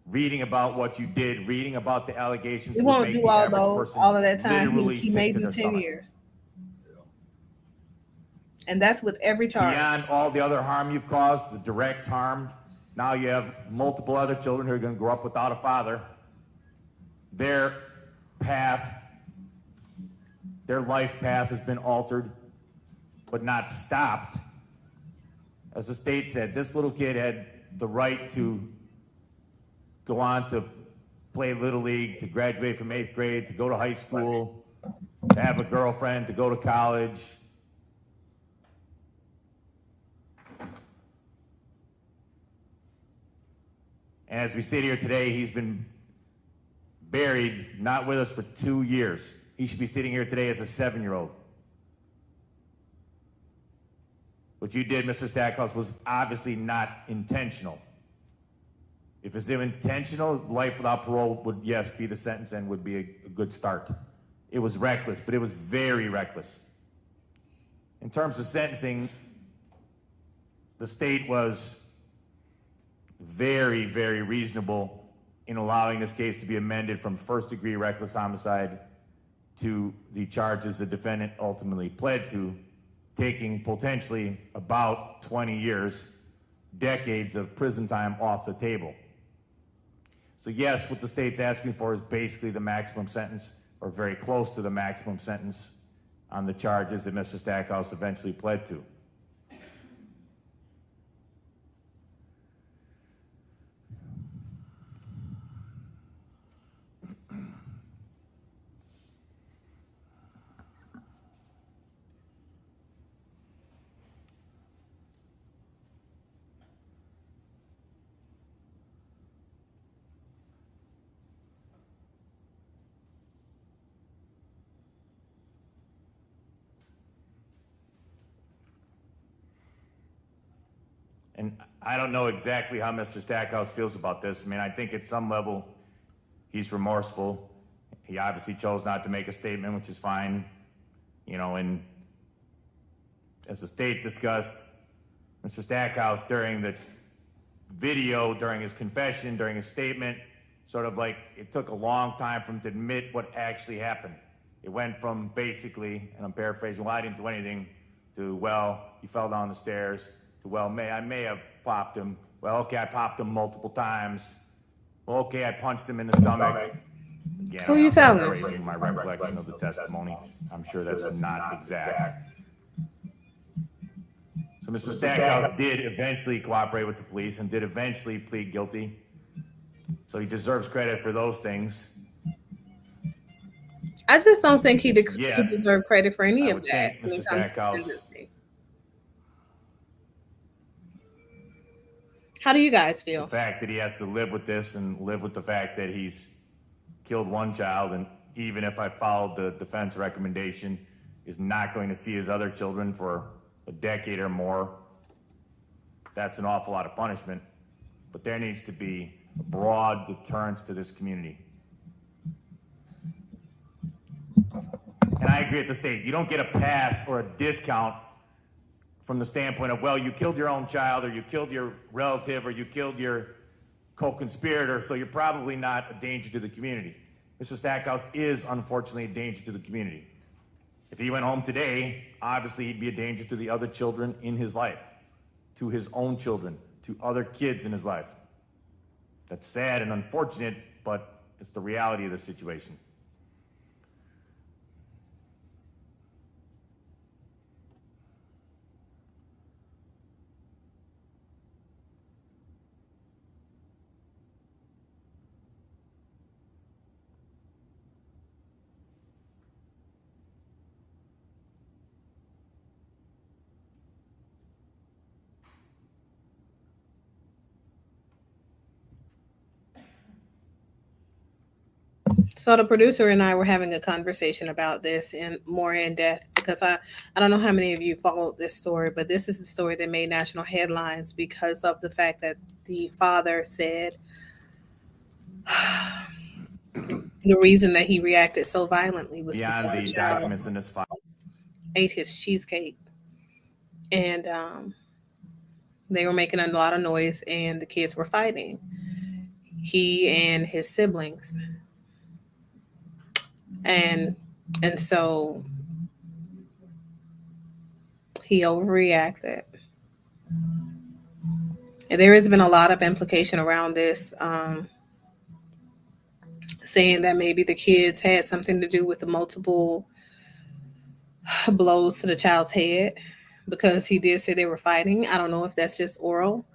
reading about what you did, reading about the allegations. He would won't make do the all average those person all of that time. literally He sick may to do their 10 stomach. years. And that's with every charge. Beyond all the other harm you've caused, the direct harm, now you have multiple other children who are going to grow up without a father. Their path, their life path has been altered, but not stopped. As the state said, this little kid had the right to go on to play Little League, to graduate from 8th grade, to go to high school, to have a girlfriend, to go to college. And as we sit here today, he's been buried, not with us for 2 years. He should be sitting here today as a 7-year-old. What you did, Mr. Stackhouse, was obviously not intentional. If it's intentional, life without parole would, yes, be the sentence and would be a good start. It was reckless, but it was very reckless. In terms of sentencing, the state was very, very reasonable in allowing this case to be amended from first-degree reckless homicide to the charges the defendant ultimately pled to, taking potentially about 20 years, decades of prison time off the table. So yes, what the state's asking for is basically the maximum sentence, or very close to the maximum sentence, on the charges that Mr. Stackhouse eventually pled to. And I don't know exactly how Mr. Stackhouse feels about this. I mean, I think at some level he's remorseful. He obviously chose not to make a statement, which is fine. You know, and as the state discussed, Mr. Stackhouse during the video, during his confession, during his statement, sort of like it took a long time for him to admit what actually happened. It went from basically, and I'm paraphrasing, well, I didn't do anything, to, well, he fell down the stairs, to, well, I may have popped him. Well, okay, I popped him multiple times. Well, okay, I punched him in the stomach. Again, Who are you telling? I'm paraphrasing my recollection of the testimony. I'm sure that's not exact. So Mr. Stackhouse did eventually cooperate with the police and did eventually plead guilty. So he deserves credit for those things. I just don't think he Yes, deserved credit for any I of would that think when Mr. it comes to Stackhouse. sentencing. How do you guys feel? The fact that he has to live with this and live with the fact that he's killed one child and even if I followed the defense recommendation, is not going to see his other children for a decade or more. That's an awful lot of punishment, but there needs to be a broad deterrence to this community. And I agree with the state. You don't get a pass or a discount from the standpoint of, well, you killed your own child, or you killed your relative, or you killed your co-conspirator, so you're probably not a danger to the community. Mr. Stackhouse is unfortunately a danger to the community. If he went home today, obviously he'd be a danger to the other children in his life, to his own children, to other kids in his life. That's sad and unfortunate, but it's the reality of the situation. So the producer and I were having a conversation about this in more in depth because I don't know how many of you followed this story, but this is the story that made national headlines because of the fact that the father said the reason that he reacted so violently was Beyond because the the child documents in this file. ate his cheesecake, and they were making a lot of noise, and the kids were fighting. He and his siblings, and so he overreacted. And there has been a lot of implication around this, saying that maybe the kids had something to do with the multiple blows to the child's head because he did say they were fighting. I don't know if that's just oral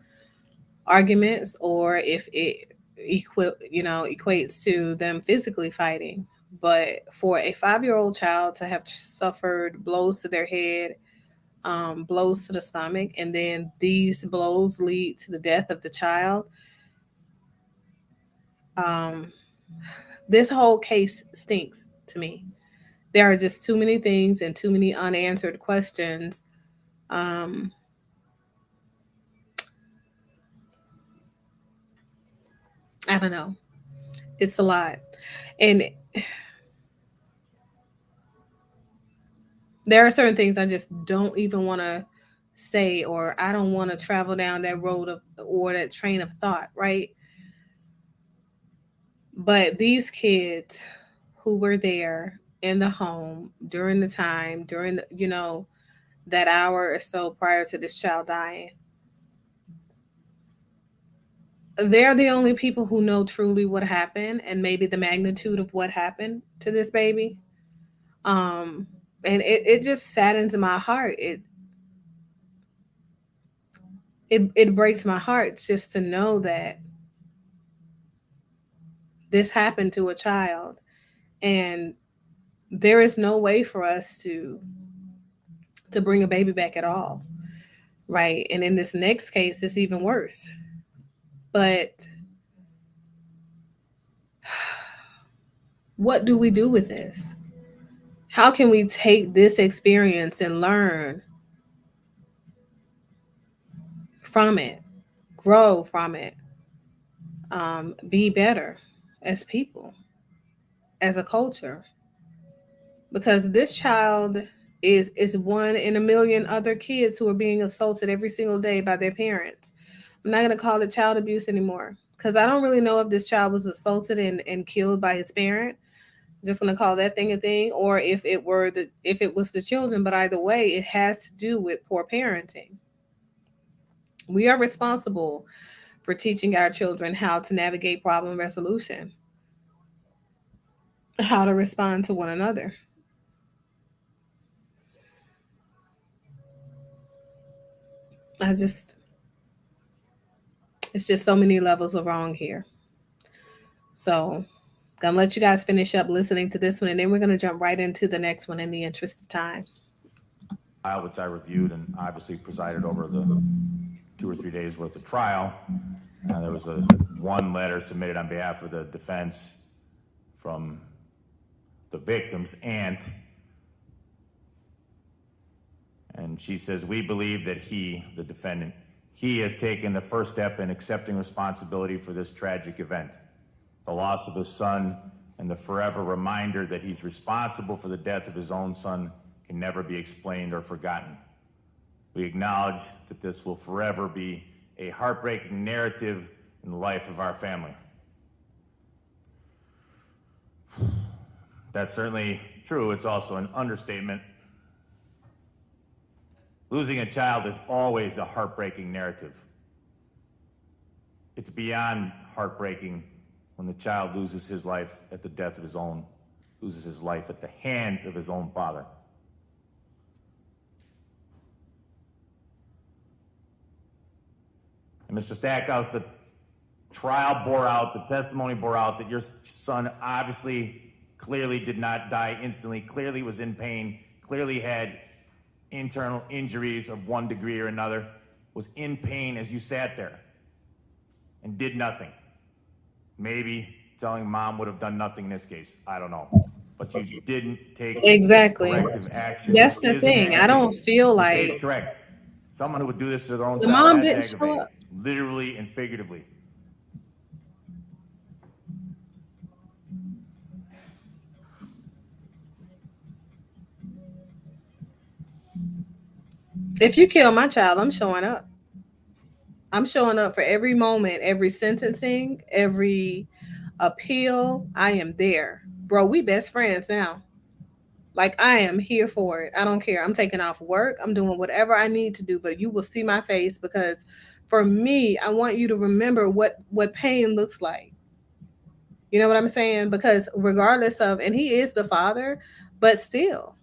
arguments or if it equates to them physically fighting. But for a 5-year-old child to have suffered blows to their head, blows to the stomach, and then these blows lead to the death of the child, this whole case stinks to me. There are just too many things and too many unanswered questions. I don't know. It's a lot. And there are certain things I just don't even want to say, or I don't want to travel down that road or that train of thought, right? But these kids who were there in the home during the time, during that hour or so prior to this child dying, they're the only people who know truly what happened and maybe the magnitude of what happened to this baby. And it just saddens my heart. It breaks my heart just to know that this happened to a child, and there is no way for us to bring a baby back at all, right? And in this next case, it's even worse. But what do we do with this? How can we take this experience and learn from it, grow from it, be better as people, as a culture? Because this child is one in a million other kids who are being assaulted every single day by their parents. I'm not going to call it child abuse anymore because I don't really know if this child was assaulted and killed by his parent. I'm just going to call that thing a thing, or if it was the children. But either way, it has to do with poor parenting. We are responsible for teaching our children how to navigate problem resolution, how to respond to one another. It's just so many levels of wrong here. So, gonna let you guys finish up listening to this one, and then we're gonna jump right into the next one in the interest of time. Which I reviewed and obviously presided over the 2 or 3 days worth of trial. There was one letter submitted on behalf of the defense from the victim's aunt. And she says, we believe that he, the defendant, he has taken the first step in accepting responsibility for this tragic event. The loss of his son and the forever reminder that he's responsible for the death of his own son can never be explained or forgotten. We acknowledge that this will forever be a heartbreaking narrative in the life of our family. That's certainly true. It's also an understatement. Losing a child is always a heartbreaking narrative. It's beyond heartbreaking when the child loses his life at the death of his own, loses his life at the hands of his own father. And Mr. Stackhouse, the trial bore out, the testimony bore out that your son obviously, clearly did not die instantly, clearly was in pain, clearly had internal injuries of one degree or another, was in pain as you sat there and did nothing. Maybe telling mom would have done nothing in this case. I don't know. But you didn't take Exactly. corrective action. That's the thing. I don't feel The state's like correct. Someone who would do this to their own the child, mom that's didn't show aggravating, up. literally and figuratively. If you kill my child, I'm showing up. I'm showing up for every moment, every sentencing, every appeal. I am there. Bro, we best friends now. Like, I am here for it. I don't care. I'm taking off work. I'm doing whatever I need to do, but you will see my face, because for me, I want you to remember what pain looks like. You know what I'm saying? Because regardless of, and he is the father, but still,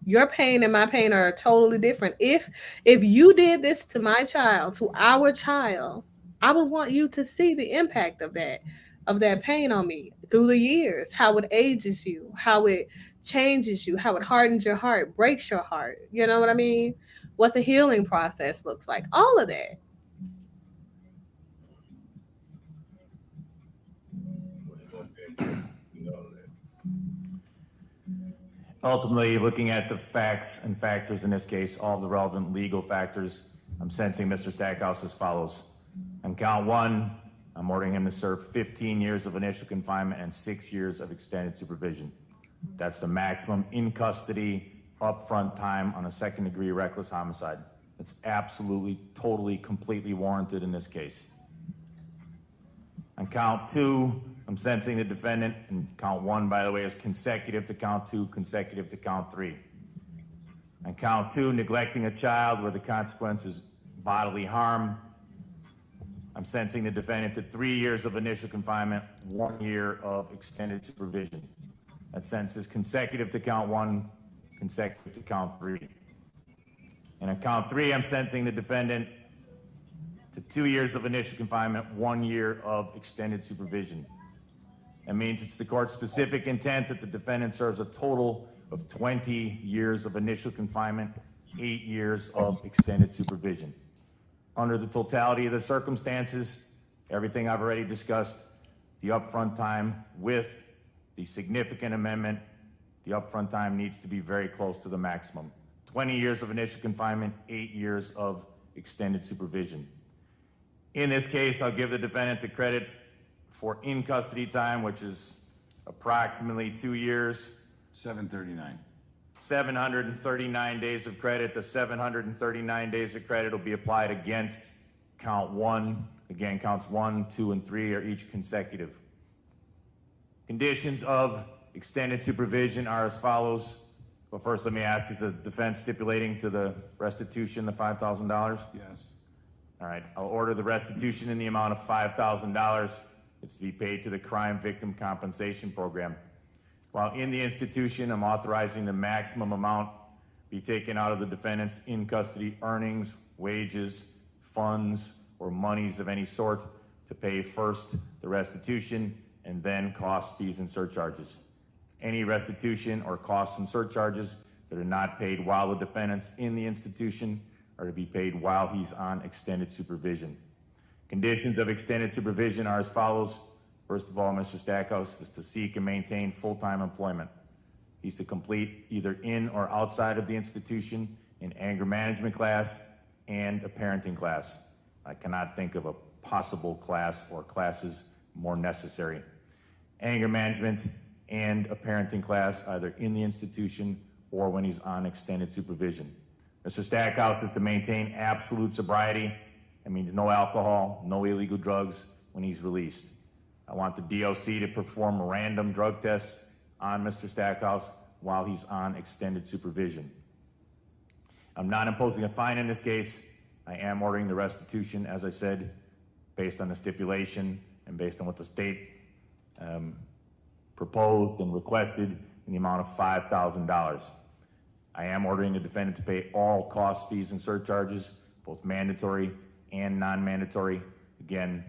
your pain and my pain are totally different. If you did this to my child, to our child, I would want you to see the impact of that pain on me through the years, how it ages you, how it changes you, how it hardens your heart, breaks your heart. You know what I mean? What the healing process looks like, all of that. Ultimately, looking at the facts and factors in this case, all the relevant legal factors, I'm sentencing Mr. Stackhouse as follows. On count one, I'm ordering him to serve 15 years of initial confinement and 6 years of extended supervision. That's the maximum in custody, upfront time on a second-degree reckless homicide. It's absolutely, totally, completely warranted in this case. On count two, I'm sentencing the defendant, and count one, by the way, is consecutive to count two, consecutive to count three. On count two, neglecting a child where the consequence is bodily harm, I'm sentencing the defendant to 3 years of initial confinement, 1 year of extended supervision. That sentence is consecutive to count one, consecutive to count three. And on count three, I'm sentencing the defendant to 2 years of initial confinement, 1 year of extended supervision. That means it's the court's specific intent that the defendant serves a total of 20 years of initial confinement, 8 years of extended supervision. Under the totality of the circumstances, everything I've already discussed, the upfront time with the significant amendment, the upfront time needs to be very close to the maximum. 20 years of initial confinement, 8 years of extended supervision. In this case, I'll give the defendant the credit for in custody time, which is approximately 2 years. 739. 739 days of credit. The 739 days of credit will be applied against count one. Again, counts 1, 2, and 3 are each consecutive. Conditions of extended supervision are as follows. Well, first, let me ask, is the defense stipulating to the restitution the $5,000? Yes. All right, I'll order the restitution in the amount of $5,000. It's to be paid to the Crime Victim Compensation Program. While in the institution, I'm authorizing the maximum amount be taken out of the defendant's in-custody earnings, wages, funds, or monies of any sort to pay first the restitution and then costs, fees, and surcharges. Any restitution or costs and surcharges that are not paid while the defendant's in the institution are to be paid while he's on extended supervision. Conditions of extended supervision are as follows. First of all, Mr. Stackhouse is to seek and maintain full-time employment. He's to complete either in or outside of the institution an anger management class and a parenting class. I cannot think of a possible class or classes more necessary. Anger management and a parenting class either in the institution or when he's on extended supervision. Mr. Stackhouse is to maintain absolute sobriety. That means no alcohol, no illegal drugs when he's released. I want the DOC to perform random drug tests on Mr. Stackhouse while he's on extended supervision. I'm not imposing a fine in this case. I am ordering the restitution, as I said, based on the stipulation and based on what the state proposed and requested in the amount of $5,000. I am ordering the defendant to pay all costs, fees, and surcharges, both mandatory and non-mandatory. Again,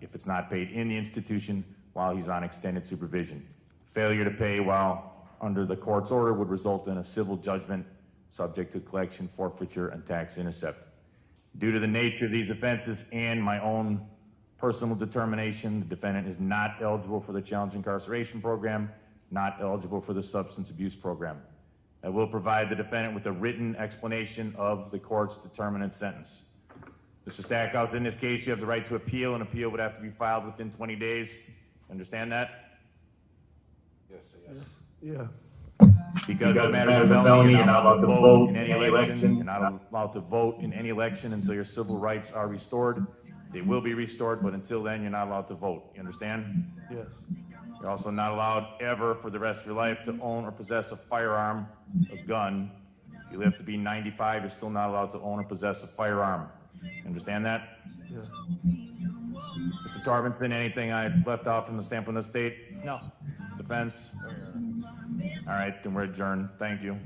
if it's not paid in the institution while he's on extended supervision. Failure to pay while under the court's order would result in a civil judgment subject to collection, forfeiture, and tax intercept. Due to the nature of these offenses and my own personal determination, the defendant is not eligible for the challenge incarceration program, not eligible for the substance abuse program. I will provide the defendant with a written explanation of the court's determinant sentence. Mr. Stackhouse, in this case, you have the right to appeal. An appeal would have to be filed within 20 days. Understand that? Yes, yes. Yeah. Because of matter of felony, you're not allowed to vote in any election. You're not allowed to vote in any election until your civil rights are restored. They will be restored, but until then, you're not allowed to vote. You understand? Yes. You're also not allowed ever for the rest of your life to own or possess a firearm, a gun. If you live to be 95, you're still not allowed to own or possess a firearm. You understand that? Yes. Mr. Tarvinson, anything I left out from the standpoint of the state? No. Defense? All right, then we're adjourned. Thank you.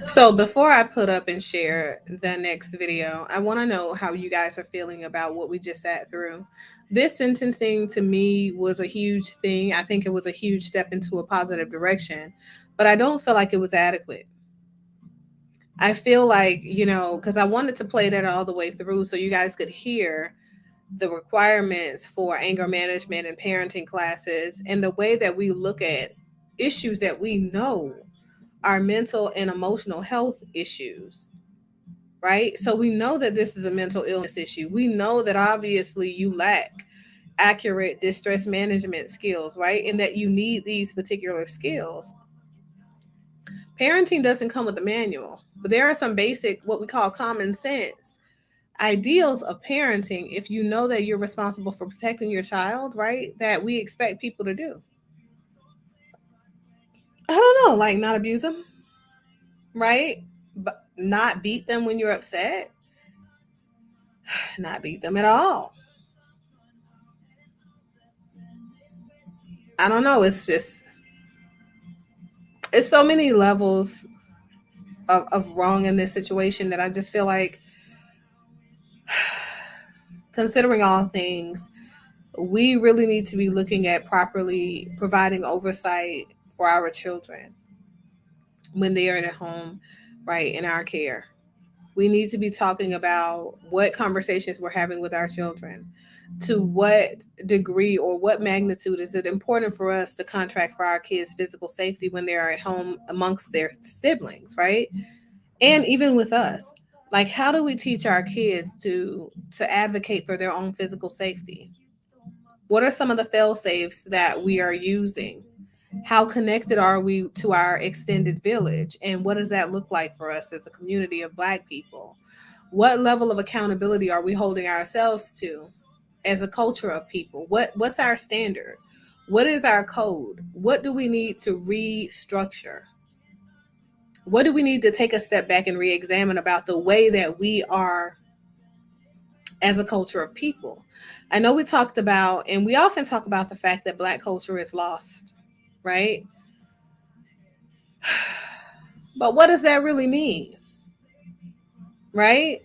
So before I put up and share the next video, I want to know how you guys are feeling about what we just sat through. This sentencing to me was a huge thing. I think it was a huge step into a positive direction, but I don't feel like it was adequate. I feel like, because I wanted to play that all the way through so you guys could hear the requirements for anger management and parenting classes and the way that we look at issues that we know are mental and emotional health issues, right? So we know that this is a mental illness issue. We know that obviously you lack accurate distress management skills, right? And that you need these particular skills. Parenting doesn't come with a manual, but there are some basic, what we call common sense ideals of parenting if you know that you're responsible for protecting your child, right? That we expect people to do. I don't know, like not abuse them, right? But not beat them when you're upset. Not beat them at all. I don't know. It's so many levels of wrong in this situation that I just feel like, considering all things, we really need to be looking at properly providing oversight for our children when they are at home, right, in our care. We need to be talking about what conversations we're having with our children. To what degree or what magnitude is it important for us to contract for our kids' physical safety when they're at home amongst their siblings, right? And even with us. Like, how do we teach our kids to advocate for their own physical safety? What are some of the fail-safes that we are using? How connected are we to our extended village? And what does that look like for us as a community of Black people? What level of accountability are we holding ourselves to as a culture of people? What's our standard? What is our code? What do we need to restructure? What do we need to take a step back and re-examine about the way that we are as a culture of people? I know we talked about, and we often talk about the fact that Black culture is lost, right? But what does that really mean? Right?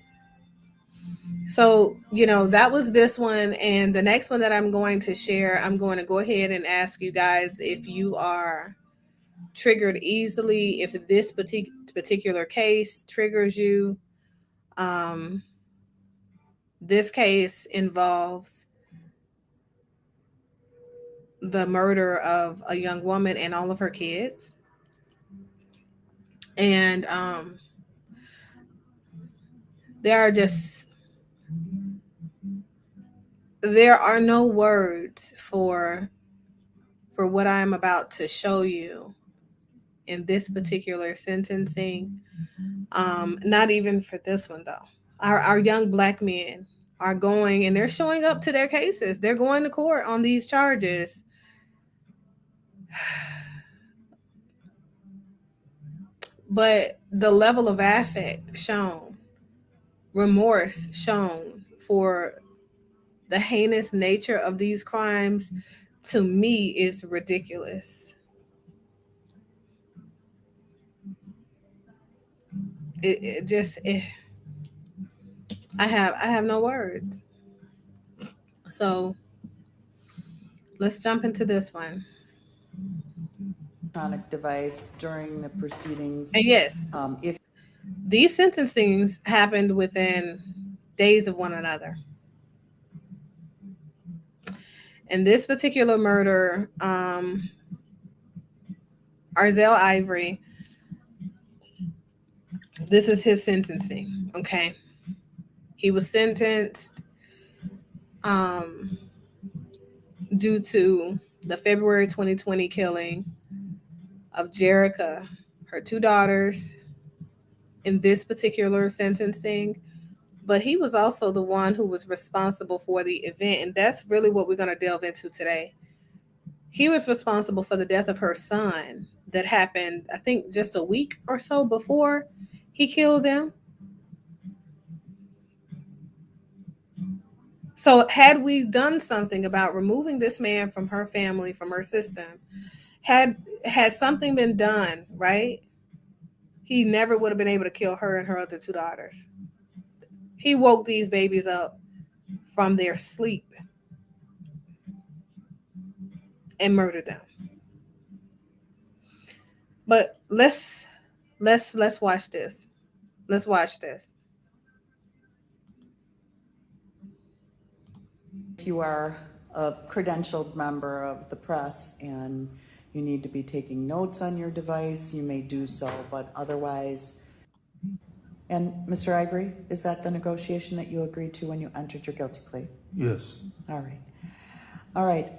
So, that was this one. And the next one that I'm going to share, I'm going to go ahead and ask you guys if you are triggered easily, if this particular case triggers you. This case involves the murder of a young woman and all of her kids. And there are just there are no words for what I'm about to show you in this particular sentencing. Not even for this one though. Our young black men are going and they're showing up to their cases. They're going to court on these charges. But the level of affect shown, remorse shown for the heinous nature of these crimes, to me is ridiculous. It just I have no words. So let's jump into this one. Electronic device during the proceedings. And yes, If these sentencings happened within days of one another. In this particular murder, Arzell Ivory, this is his sentencing. Okay, he was sentenced due to the February 2020 killing of Jerica, her two daughters, in this particular sentencing. But he was also the one who was responsible for the event. And that's really what we're going to delve into today. He was responsible for the death of her son that happened, I think, just a week or so before he killed them. So had we done something about removing this man from her family, from her system, had something been done, right? He never would have been able to kill her and her other two daughters. He woke these babies up from their sleep and murdered them. But let's watch this. Let's watch this. if you are a credentialed member of the press and you need to be taking notes on your device, you may do so, but otherwise. And Mr. Ivory, is that the negotiation that you agreed to when you entered your guilty plea? Yes. All right. All right.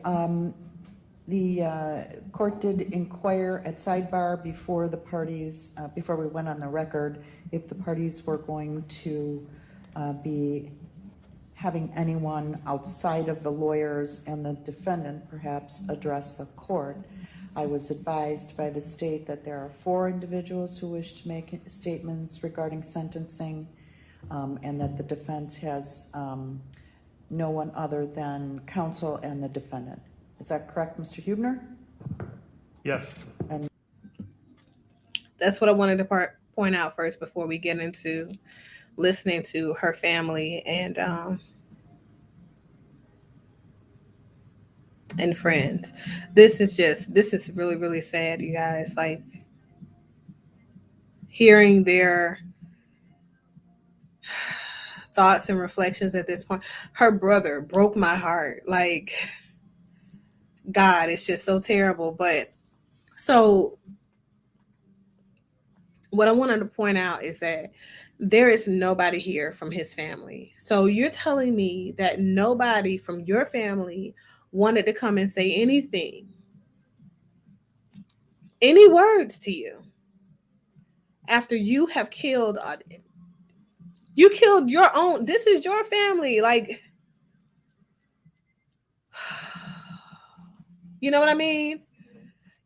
The court did inquire at sidebar before the parties, before we went on the record, if the parties were going to be having anyone outside of the lawyers and the defendant perhaps address the court. I was advised by the state that there are 4 individuals who wish to make statements regarding sentencing, and that the defense has no one other than counsel and the defendant. Is that correct, Mr. Hubner? Yes. And That's what I wanted to point out first before we get into listening to her family and friends. This is really, really sad, you guys. Like, hearing their thoughts and reflections at this point. Her brother broke my heart. Like, God, it's just so terrible. But so what I wanted to point out is that there is nobody here from his family. So you're telling me that nobody from your family wanted to come and say anything, any words to you after you have killed you killed your own, this is your family. Like, you know what I mean?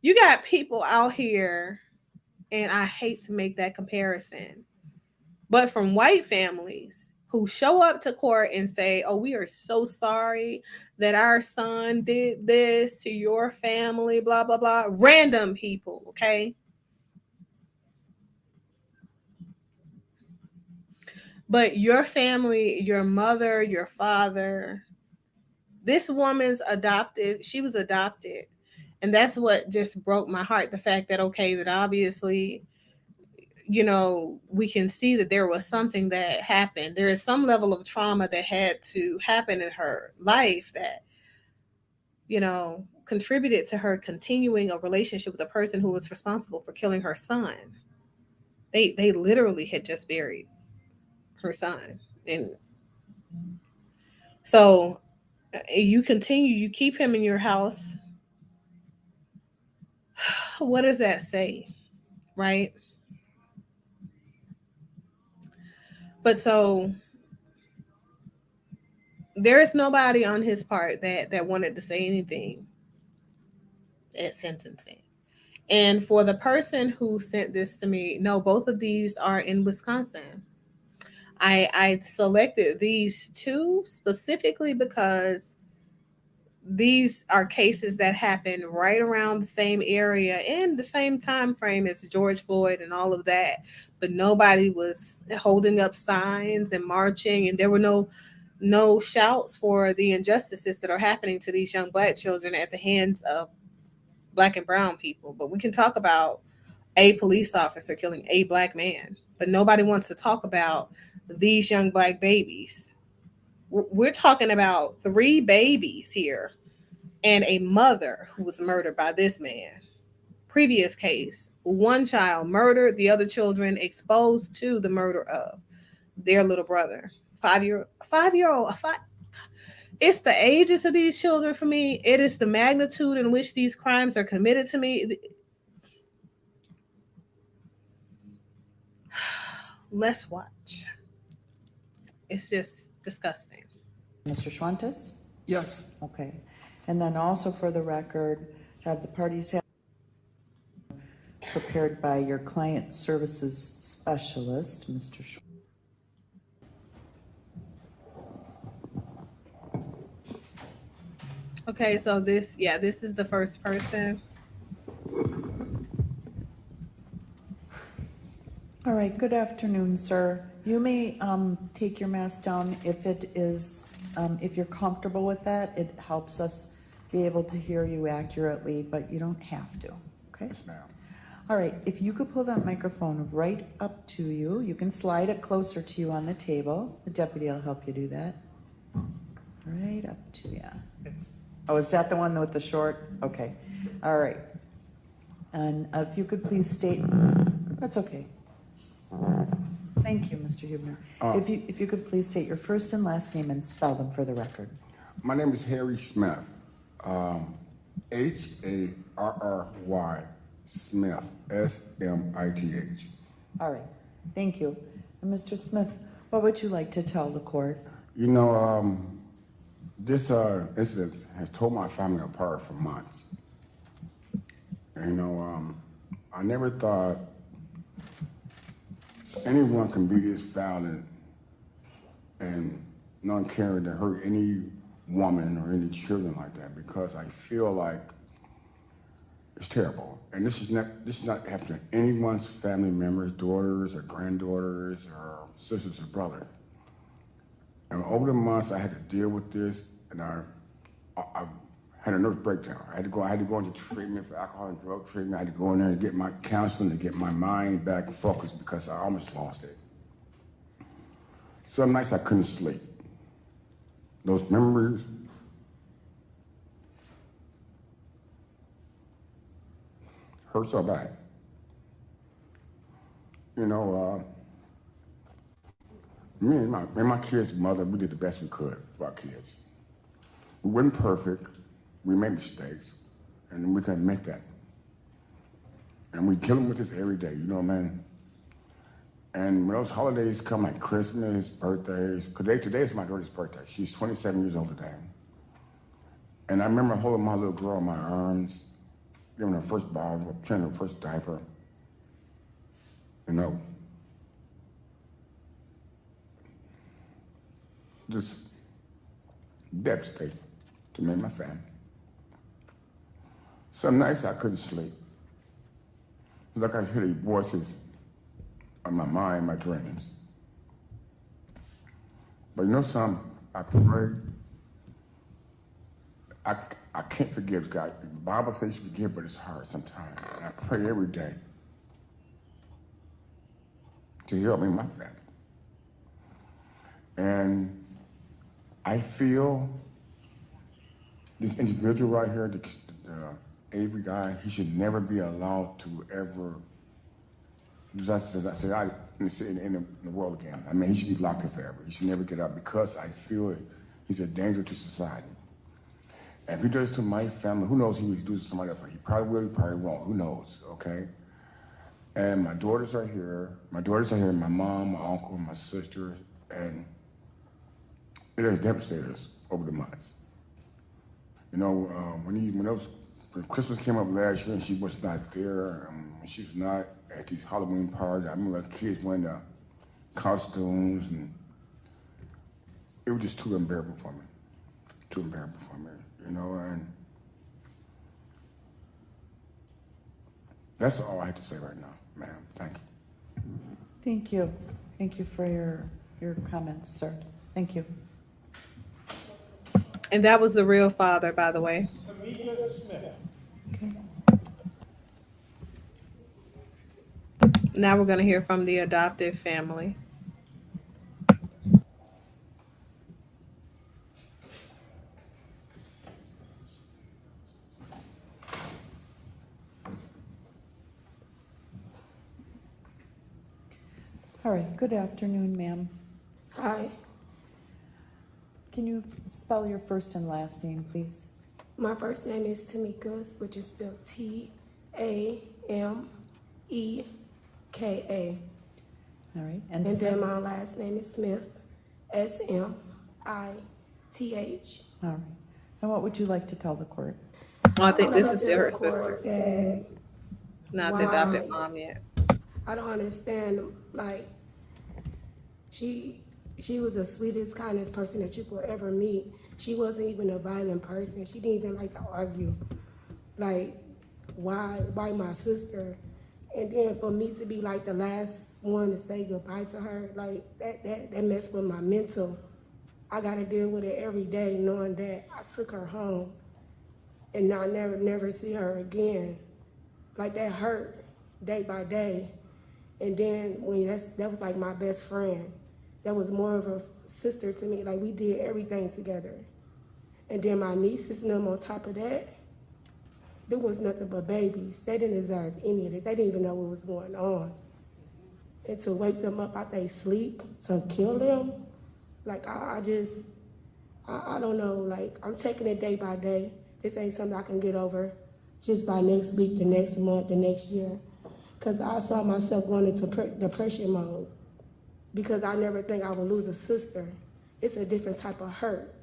You got people out here, and I hate to make that comparison, but from white families who show up to court and say, oh, we are so sorry that our son did this to your family, blah, blah, blah. Random people, okay? But your family, your mother, your father, this woman's adopted, she was adopted. And that's what just broke my heart. The fact that, okay, that obviously we can see that there was something that happened. There is some level of trauma that had to happen in her life that, contributed to her continuing a relationship with the person who was responsible for killing her son. They literally had just buried her son. And so you continue, you keep him in your house. What does that say? Right? But so there is nobody on his part that wanted to say anything at sentencing. And for the person who sent this to me, no, both of these are in Wisconsin. I selected these two specifically because these are cases that happen right around the same area and the same time frame as George Floyd and all of that. But nobody was holding up signs and marching, and there were no shouts for the injustices that are happening to these young Black children at the hands of Black and brown people. But we can talk about a police officer killing a Black man, but nobody wants to talk about these young Black babies. We're talking about 3 babies here and a mother who was murdered by this man. Previous case, 1 child murdered, the other children exposed to the murder of their little brother. 5-year-old. It's the ages of these children for me. It is the magnitude in which these crimes are committed to me. Let's watch. It's just disgusting. Mr. Schwantes? Yes. Okay. And then also for the record, have the parties had prepared by your client services specialist, Mr. Schwantes. Okay, so this is the first person. All right, good afternoon, sir. You may take your mask down if it is, if you're comfortable with that. It helps us be able to hear you accurately, but you don't have to, okay? Yes, ma'am. All right, if you could pull that microphone right up to you, you can slide it closer to you on the table. The deputy will help you do that. Right up to you. Oh, is that the one with the short? Okay, all right. And if you could please state, that's okay. Thank you, Mr. Hubner. If you could please state your first and last name and spell them for the record. My name is Harry Smith. Harry Smith, Smith. All right, thank you. And Mr. Smith, what would you like to tell the court? You know, this incident has torn my family apart for months. And, you know, I never thought anyone can be this violent and non-caring to hurt any woman or any children like that, because I feel like it's terrible. And this is not happening to anyone's family members, daughters or granddaughters or sisters or brothers. And over the months, I had to deal with this, and I had a nervous breakdown. I had to go into treatment for alcohol and drug treatment. I had to go in there and get my counseling to get my mind back focused, because I almost lost it. Some nights I couldn't sleep. Those memories hurt so bad. You know, me and my kids' mother, we did the best we could for our kids. We weren't perfect. We made mistakes, and we can admit that. And we dealing with this every day, you know, man. And when those holidays come, like Christmas, birthdays, because today is my daughter's birthday. She's 27 years old today. And I remember holding my little girl in my arms, giving her first bottle, changing her first diaper. You know, just devastating to me and my family. Some nights I couldn't sleep. It's like I hear these voices in my mind, my dreams. But you know something? I pray. I can't forgive God. The Bible says you forgive, but it's hard sometimes. And I pray every day to help me and my family. And I feel this individual right here, the Avery guy, he should never be allowed to ever, as I said, in the world again. I mean, he should be locked up forever. He should never get out because I feel he's a danger to society. And if he does this to my family, who knows who he does to somebody else. He probably will, he probably won't. Who knows, okay? And my daughters are here. My mom, my uncle, my sister, and it has devastated us over the months. You know, when Christmas came up last year and she was not there, when she was not at these Halloween parties, I remember kids wearing costumes, and it was just too unbearable for me. Too unbearable for me, you know, and that's all I have to say right now, ma'am. Thank you. Thank you. Thank you for your comments, sir. Thank you. And that was the real father, by the way. Okay. Now we're going to hear from the adoptive family. All right. Good afternoon, ma'am. Hi, Can you spell your first and last name, please? my first name is Tamika, which is spelled Tameka. All right. And then my last name is Smith, Smith. All right. And what would you like to tell the court? I think this is to still her the court sister, that not the adopted mom yet. I don't understand, like, she was the sweetest, kindest person that you could ever meet. She wasn't even a violent person. She didn't even like to argue. Like, why my sister? And then for me to be like the last one to say goodbye to her, like that messed with my mental. I gotta deal with it every day knowing that I took her home and I'll never see her again. Like that hurt day by day. And then when that was like my best friend. That was more of a sister to me. Like we did everything together. And then my nieces and them on top of that, there was nothing but babies. They didn't deserve any of it. They didn't even know what was going on. And to wake them up out they sleep, to kill them, like I don't know, like I'm taking it day by day. This ain't something I can get over just by next week, the next month, the next year. Cause I saw myself going into depression mode because I never think I would lose a sister. It's a different type of hurt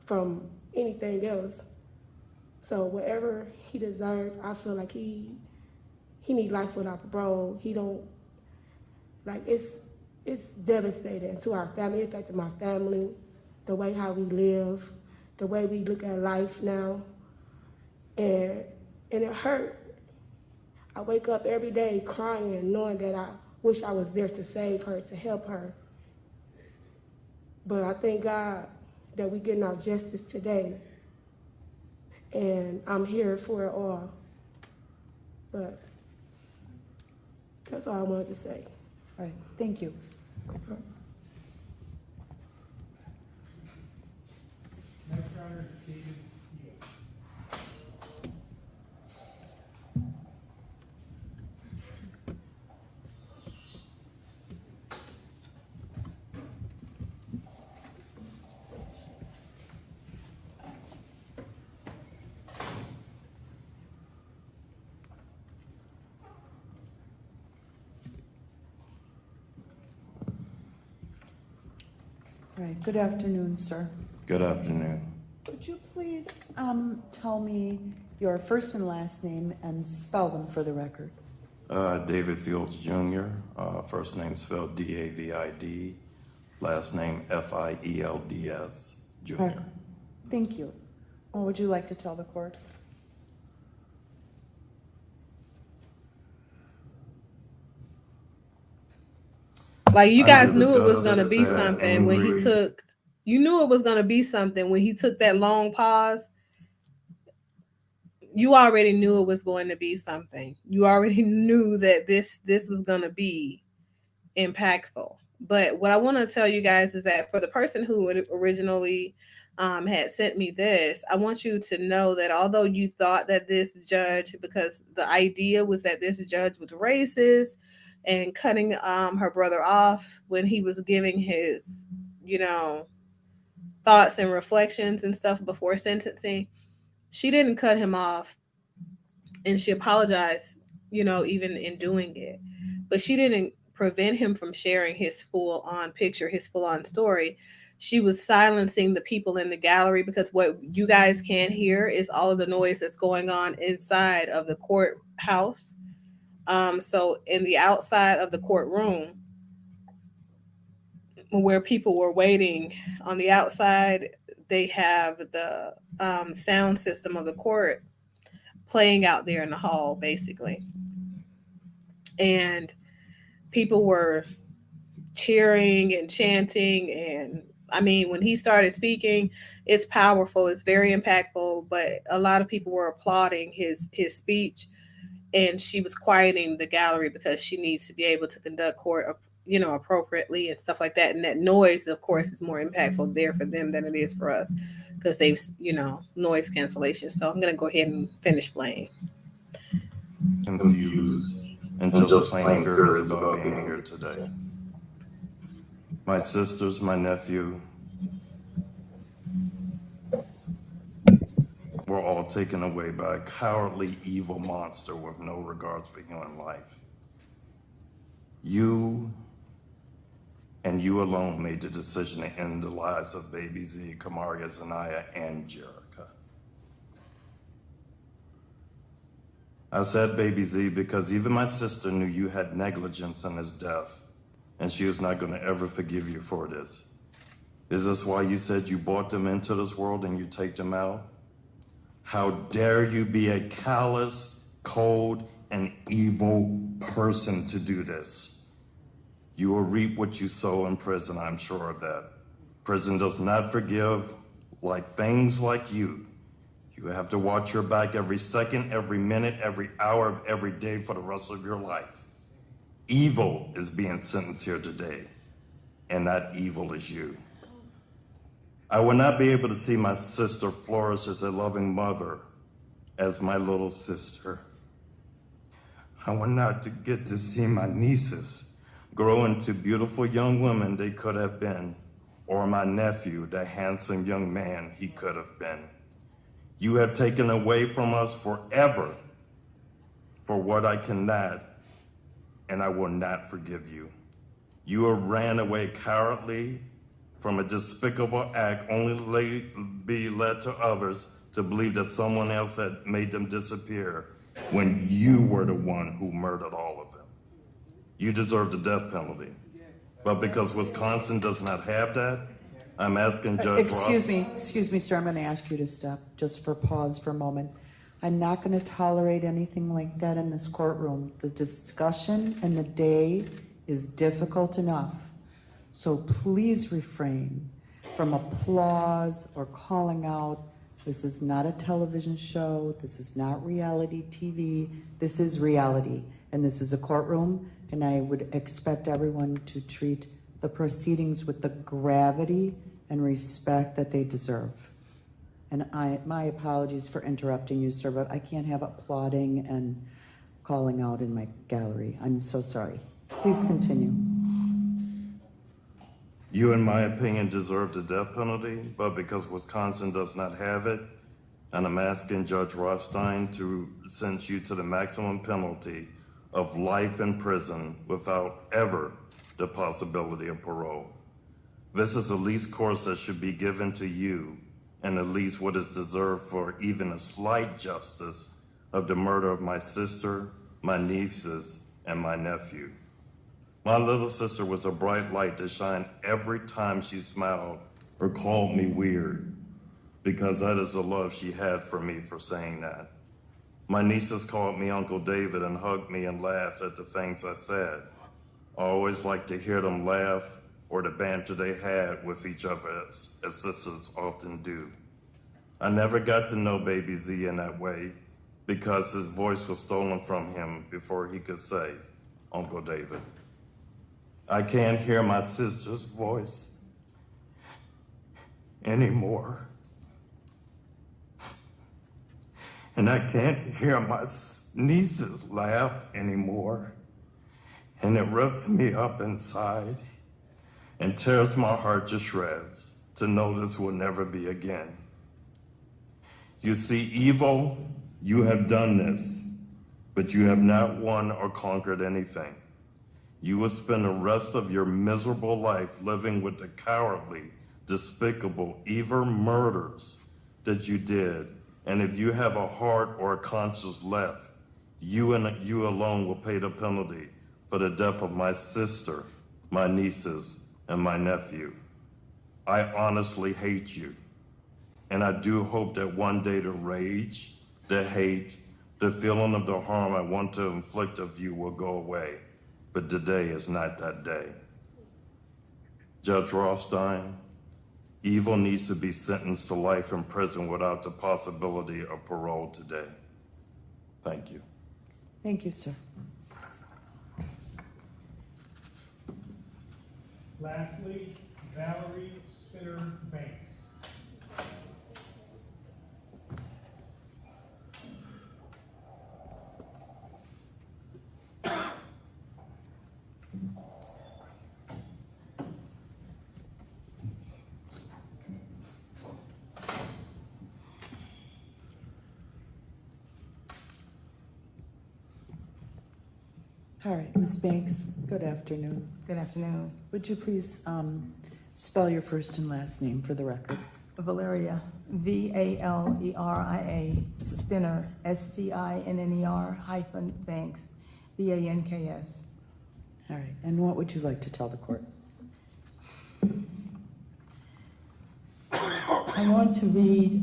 from anything else. So whatever he deserves, I feel like he need life without parole. He don't, like it's devastating to our family. It affected my family, the way how we live, the way we look at life now. And it hurt. I wake up every day crying, knowing that I wish I was there to save her, to help her. But I thank God that we're getting our justice today. And I'm here for it all. But that's all I wanted to say. All right. Thank you. All right. Good afternoon, sir. Good afternoon. Would you please tell me your first and last name and spell them for the record? David Fields Jr., first name spelled D-A-V-I-D, last name F-I-E-L-D-S, Jr. All right. Thank you. What would you like to tell the court? Like you guys I knew it was discussed going to be sad, something when he angry. took. You knew it was going to be something when he took that long pause. You already knew it was going to be something. You already knew that this was going to be impactful. But what I want to tell you guys is that for the person who originally had sent me this, I want you to know that although you thought that this judge, because the idea was that this judge was racist and cutting her brother off when he was giving his, thoughts and reflections and stuff before sentencing, she didn't cut him off, and she apologized, even in doing it. But she didn't prevent him from sharing his full on picture, his full on story. She was silencing the people in the gallery, because what you guys can't hear is all of the noise that's going on inside of the courthouse. So in the outside of the courtroom, where people were waiting on the outside, they have the sound system of the court playing out there in the hall, basically. And people were cheering and chanting. And I mean, when he started speaking, it's powerful, it's very impactful, but a lot of people were applauding his speech. And she was quieting the gallery because she needs to be able to conduct court, appropriately and stuff like that. And that noise, of course, is more impactful there for them than it is for us, because they've, noise cancellation. So I'm going to go ahead and finish playing. Confused and just plain furious about being here today. My sisters, my nephew, were all taken away by a cowardly, evil monster with no regards for human life. You and you alone made the decision to end the lives of Baby Z, Kamaria, Zanaya, and Jerica. I said Baby Z because even my sister knew you had negligence in his death, and she was not going to ever forgive you for this. Is this why you said you brought them into this world and you take them out? How dare you be a callous, cold, and evil person to do this? You will reap what you sow in prison, I'm sure of that. Prison does not forgive like things like you. You have to watch your back every second, every minute, every hour of every day for the rest of your life. Evil is being sentenced here today, and that evil is you. I will not be able to see my sister flourish as a loving mother, as my little sister. I will not get to see my nieces grow into beautiful young women they could have been, or my nephew, the handsome young man he could have been. You have taken away from us forever for what I cannot, and I will not forgive you. You have ran away cowardly from a despicable act only to be led to others to believe that someone else had made them disappear when you were the one who murdered all of them. You deserve the death penalty. But because Wisconsin does not have that, I'm asking Judge Excuse me, sir, I'm going to ask you to stop just for pause for a moment. I'm not going to tolerate anything like that in this courtroom. The discussion and the day is difficult enough. So please refrain from applause or calling out. This is not a television show. This is not reality TV. This is reality, and this is a courtroom, and I would expect everyone to treat the proceedings with the gravity and respect that they deserve. And my apologies for interrupting you, sir, but I can't have applauding and calling out in my gallery. I'm so sorry. Please continue. You, in my opinion, deserve the death penalty, but because Wisconsin does not have it, and I'm asking Judge Rothstein to sentence you to the maximum penalty of life in prison without ever the possibility of parole. This is the least course that should be given to you, and at least what is deserved for even a slight justice of the murder of my sister, my nieces, and my nephew. My little sister was a bright light to shine every time she smiled or called me weird, because that is the love she had for me for saying that. My nieces called me Uncle David and hugged me and laughed at the things I said. I always liked to hear them laugh or the banter they had with each other, as sisters often do. I never got to know Baby Z in that way because his voice was stolen from him before he could say Uncle David. I can't hear my sister's voice anymore. And I can't hear my niece's laugh anymore. And it rips me up inside and tears my heart to shreds to know this will never be again. You see, evil, you have done this, but you have not won or conquered anything. You will spend the rest of your miserable life living with the cowardly, despicable, evil murders that you did. And if you have a heart or a conscience left, you and you alone will pay the penalty for the death of my sister, my nieces, and my nephew. I honestly hate you. And I do hope that one day the rage, the hate, the feeling of the harm I want to inflict of you will go away. But today is not that day. Judge Rothstein, evil needs to be sentenced to life in prison without the possibility of parole today. Thank you. Thank you, sir. Lastly, Valerie Spinner Banks. All right, Ms. Banks, good afternoon. Good afternoon. Would you please spell your first and last name for the record? Valeria, Valeria, Spinner, Spinner hyphen Banks, Banks. All right, and what would you like to tell the court? I want to read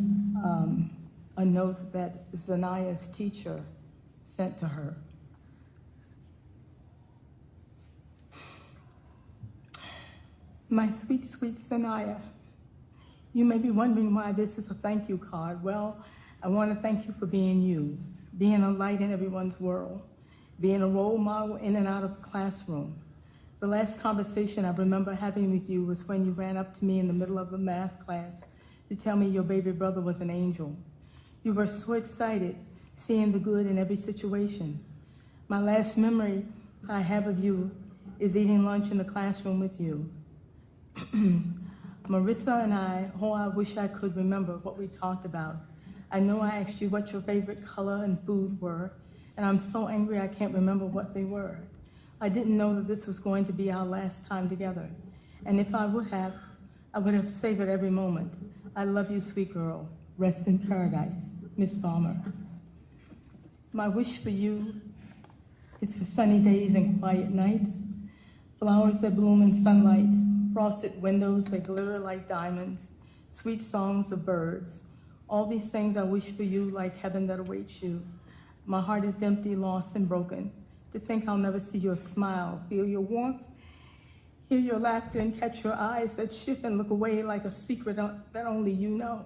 a note that Zanaya's teacher sent to her. My sweet, sweet Zanaya, you may be wondering why this is a thank you card. Well, I want to thank you for being you, being a light in everyone's world, being a role model in and out of the classroom. The last conversation I remember having with you was when you ran up to me in the middle of the math class to tell me your baby brother was an angel. You were so excited, seeing the good in every situation. My last memory I have of you is eating lunch in the classroom with you. Marissa and I wish I could remember what we talked about. I know I asked you what your favorite color and food were, and I'm so angry I can't remember what they were. I didn't know that this was going to be our last time together. And if I would have savored every moment. I love you, sweet girl. Rest in paradise, Miss Palmer. My wish for you is for sunny days and quiet nights, flowers that bloom in sunlight, frosted windows that glitter like diamonds, sweet songs of birds. All these things I wish for you like heaven that awaits you. My heart is empty, lost, and broken. To think I'll never see your smile, feel your warmth, hear your laughter, and catch your eyes that shift and look away like a secret that only you know.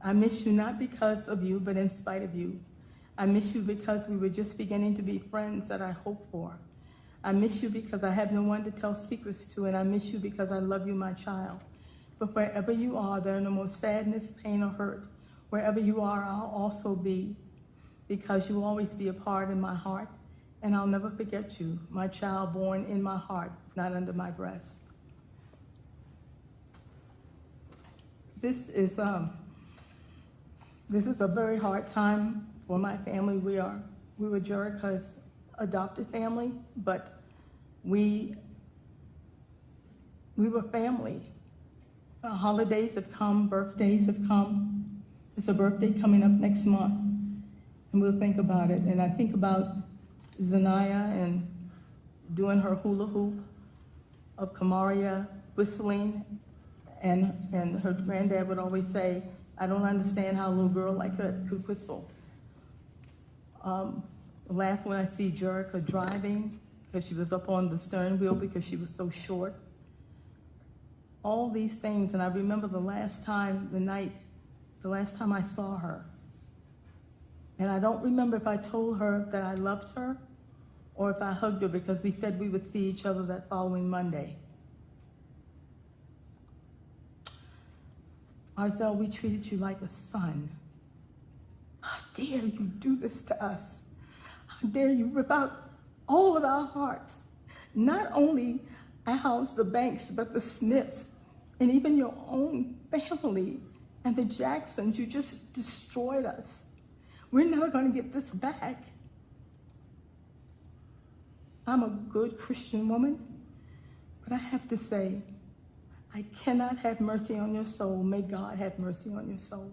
I miss you not because of you, but in spite of you. I miss you because we were just beginning to be friends that I hoped for. I miss you because I have no one to tell secrets to, and I miss you because I love you, my child. But wherever you are, there are no more sadness, pain, or hurt. Wherever you are, I'll also be, because you'll always be a part in my heart, and I'll never forget you, my child born in my heart, not under my breast. This is a very hard time for my family. We were Jerica's adopted family, but we were family. Holidays have come, birthdays have come. There's a birthday coming up next month, and we'll think about it. And I think about Zanaya and doing her hula hoop, of Kamaria whistling, and her granddad would always say, I don't understand how a little girl like her could whistle. Laugh when I see Jerica driving, because she was up on the stern wheel because she was so short. All these things, and I remember the last time I saw her. And I don't remember if I told her that I loved her or if I hugged her because we said we would see each other that following Monday. Arzel, we treated you like a son. How dare you do this to us? How dare you rip out all of our hearts? Not only ours, the Banks, but the Smiths, and even your own family and the Jacksons. You just destroyed us. We're never going to get this back. I'm a good Christian woman, but I have to say, I cannot have mercy on your soul. May God have mercy on your soul.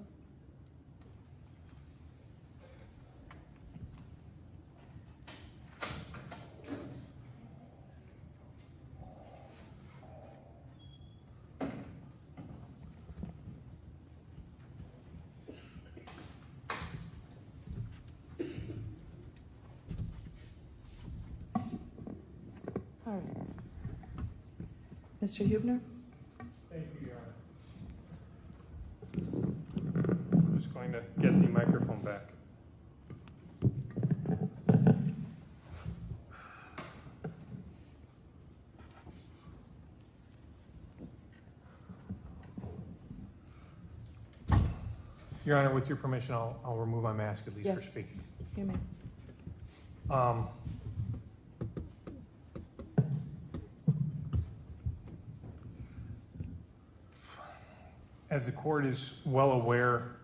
All right. Mr. Hubner? Thank you, Your Honor. I'm just going to get the microphone back. Your Honor, with your permission, I'll remove my mask at least for Yes. speaking. You may. As the court is well aware,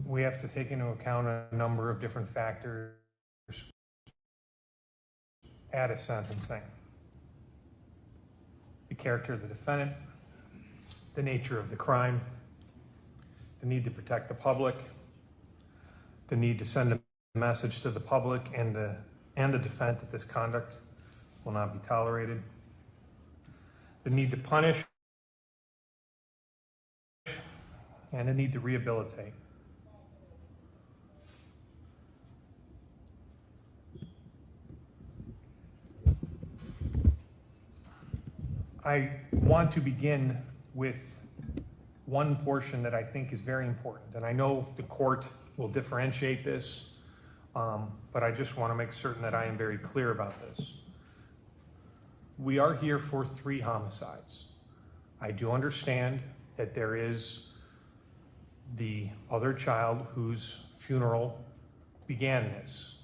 we have to take into account a number of different factors at a sentencing. The character of the defendant, the nature of the crime, the need to protect the public, the need to send a message to the public and the defendant that this conduct will not be tolerated, the need to punish, and the need to rehabilitate. I want to begin with one portion that I think is very important, and I know the court will differentiate this, but I just want to make certain that I am very clear about this. We are here for 3 homicides. I do understand that there is the other child whose funeral began this,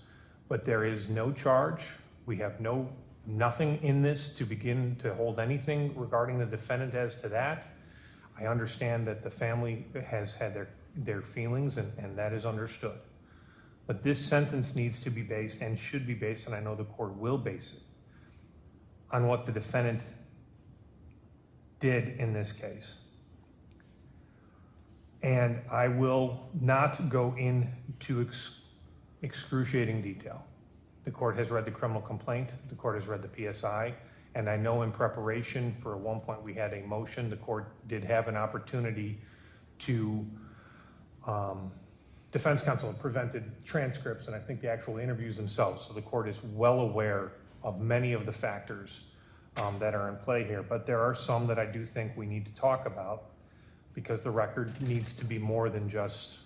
but there is no charge. We have nothing in this to begin to hold anything regarding the defendant as to that. I understand that the family has had their feelings, and that is understood. But this sentence needs to be based and should be based, and I know the court will base it, on what the defendant did in this case. And I will not go into excruciating detail. The court has read the criminal complaint, the court has read the PSI, and I know in preparation for at one point we had a motion, the court did have an opportunity to, defense counsel prevented transcripts and I think the actual interviews themselves, so the court is well aware of many of the factors that are in play here, but there are some that I do think we need to talk about because the record needs to be more than just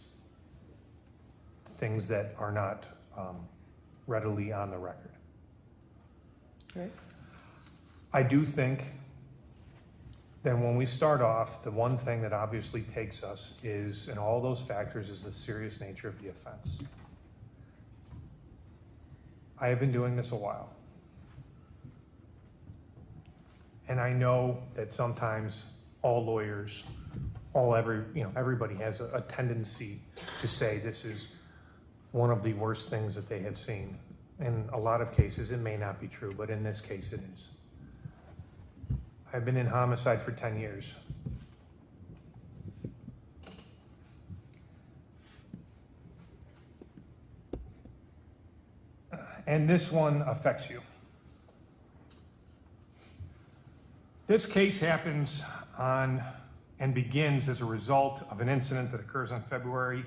things that are not readily on the record. Right. I do think that when we start off, the one thing that obviously takes us is, in all those factors, is the serious nature of the offense. I have been doing this a while. And I know that sometimes all lawyers, everybody has a tendency to say this is one of the worst things that they have seen. In a lot of cases, it may not be true, but in this case, it is. I've been in homicide for 10 years. And this one affects you. This case happens on and begins as a result of an incident that occurs on February,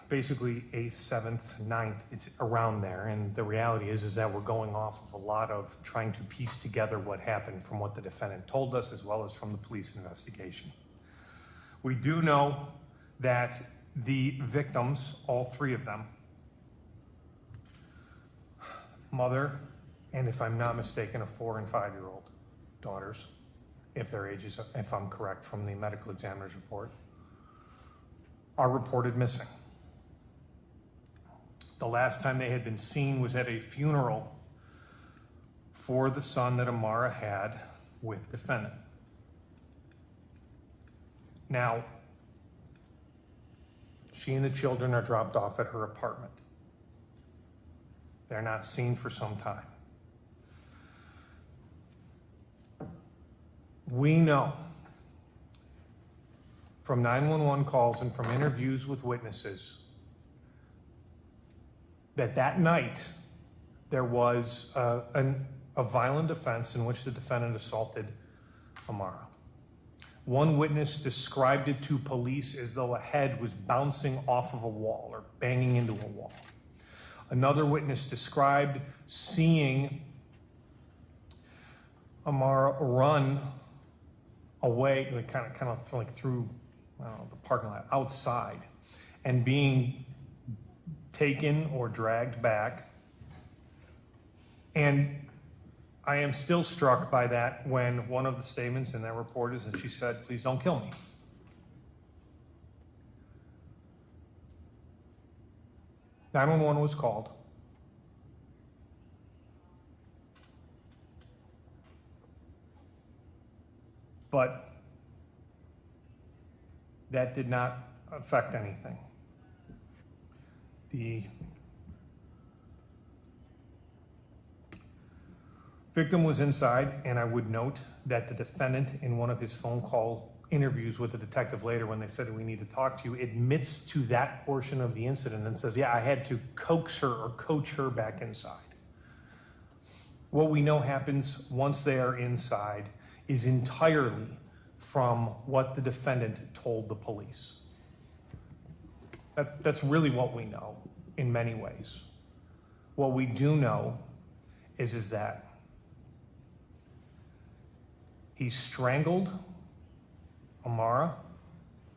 basically 8th, 7th, 9th, it's around there. And the reality is that we're going off of a lot of trying to piece together what happened from what the defendant told us, as well as from the police investigation. We do know that the victims, all 3 of them, mother, and if I'm not mistaken, a 4- and 5-year-old daughters, if their ages, if I'm correct from the medical examiner's report, are reported missing. The last time they had been seen was at a funeral for the son that Amara had with defendant. Now, she and the children are dropped off at her apartment. They're not seen for some time. We know from 911 calls and from interviews with witnesses that that night there was a violent offense in which the defendant assaulted Amara. One witness described it to police as though a head was bouncing off of a wall or banging into a wall. Another witness described seeing Amara run away, like kind of like through the parking lot outside, and being taken or dragged back. And I am still struck by that when one of the statements in that report is that she said, "Please don't kill me." "911 was called. But that did not affect anything. The victim was inside, and I would note that the defendant, in one of his phone call interviews with the detective later when they said, "We need to talk to you," admits to that portion of the incident and says, "Yeah, I had to coax her or coach her back inside." What we know happens once they are inside is entirely from what the defendant told the police. That's really what we know in many ways. What we do know is that he strangled Amara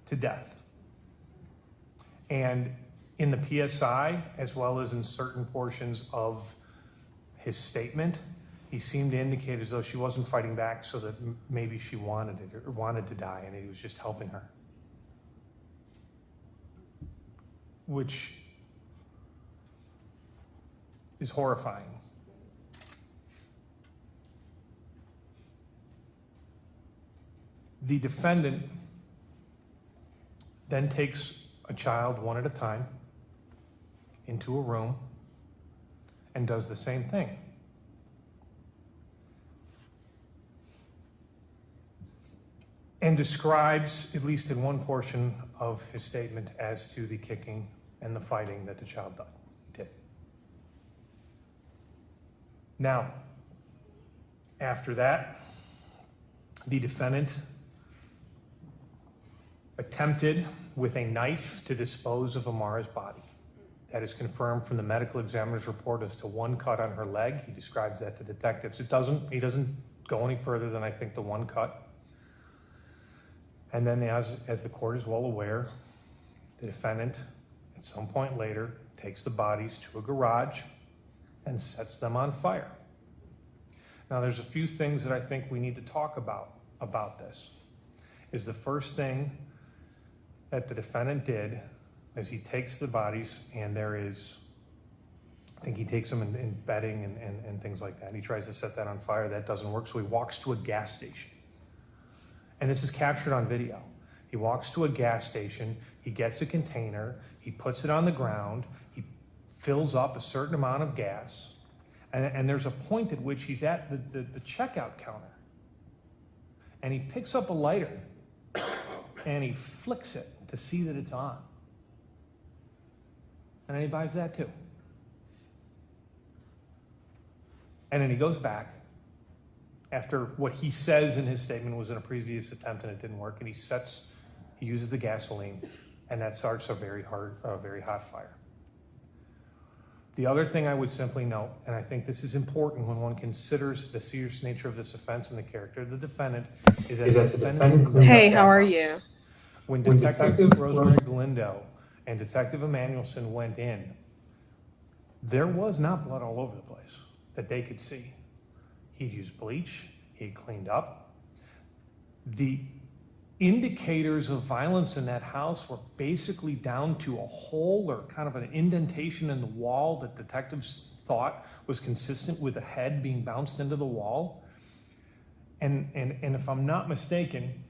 to death. And in the PSI, as well as in certain portions of his statement, he seemed to indicate as though she wasn't fighting back, so that maybe she wanted it or wanted to die, and he was just helping her. Which is horrifying. The defendant then takes a child one at a time into a room and does the same thing. And describes, at least in one portion of his statement, as to the kicking and the fighting that the child did. Now, after that, the defendant attempted with a knife to dispose of Amara's body. That is confirmed from the medical examiner's report as to one cut on her leg. He describes that to detectives. He doesn't go any further than I think the one cut. And then, as the court is well aware, the defendant, at some point later, takes the bodies to a garage and sets them on fire. Now, there's a few things that I think we need to talk about this. Is the first thing that the defendant did is he takes the bodies, and there is, I think he takes them in bedding and things like that. He tries to set that on fire. That doesn't work, so he walks to a gas station. And this is captured on video. He walks to a gas station, he gets a container, he puts it on the ground, he fills up a certain amount of gas, and there's a point at which he's at the checkout counter. And he picks up a lighter, and he flicks it to see that it's on. And then he buys that too. And then he goes back, after what he says in his statement was in a previous attempt and it didn't work, and he uses the gasoline, and that starts a very hot fire. The other thing I would simply note, and I think this is important when one considers the serious nature of this offense and the character of the defendant, is that the defendant... Hey, how are you? When Detective Rosemary Galindo and Detective Emanuelson went in, There was not blood all over the place that they could see. He'd used bleach, he'd cleaned up. The indicators of violence in that house were basically down to a hole or kind of an indentation in the wall that detectives thought was consistent with a head being bounced into the wall. And if I'm not mistaken,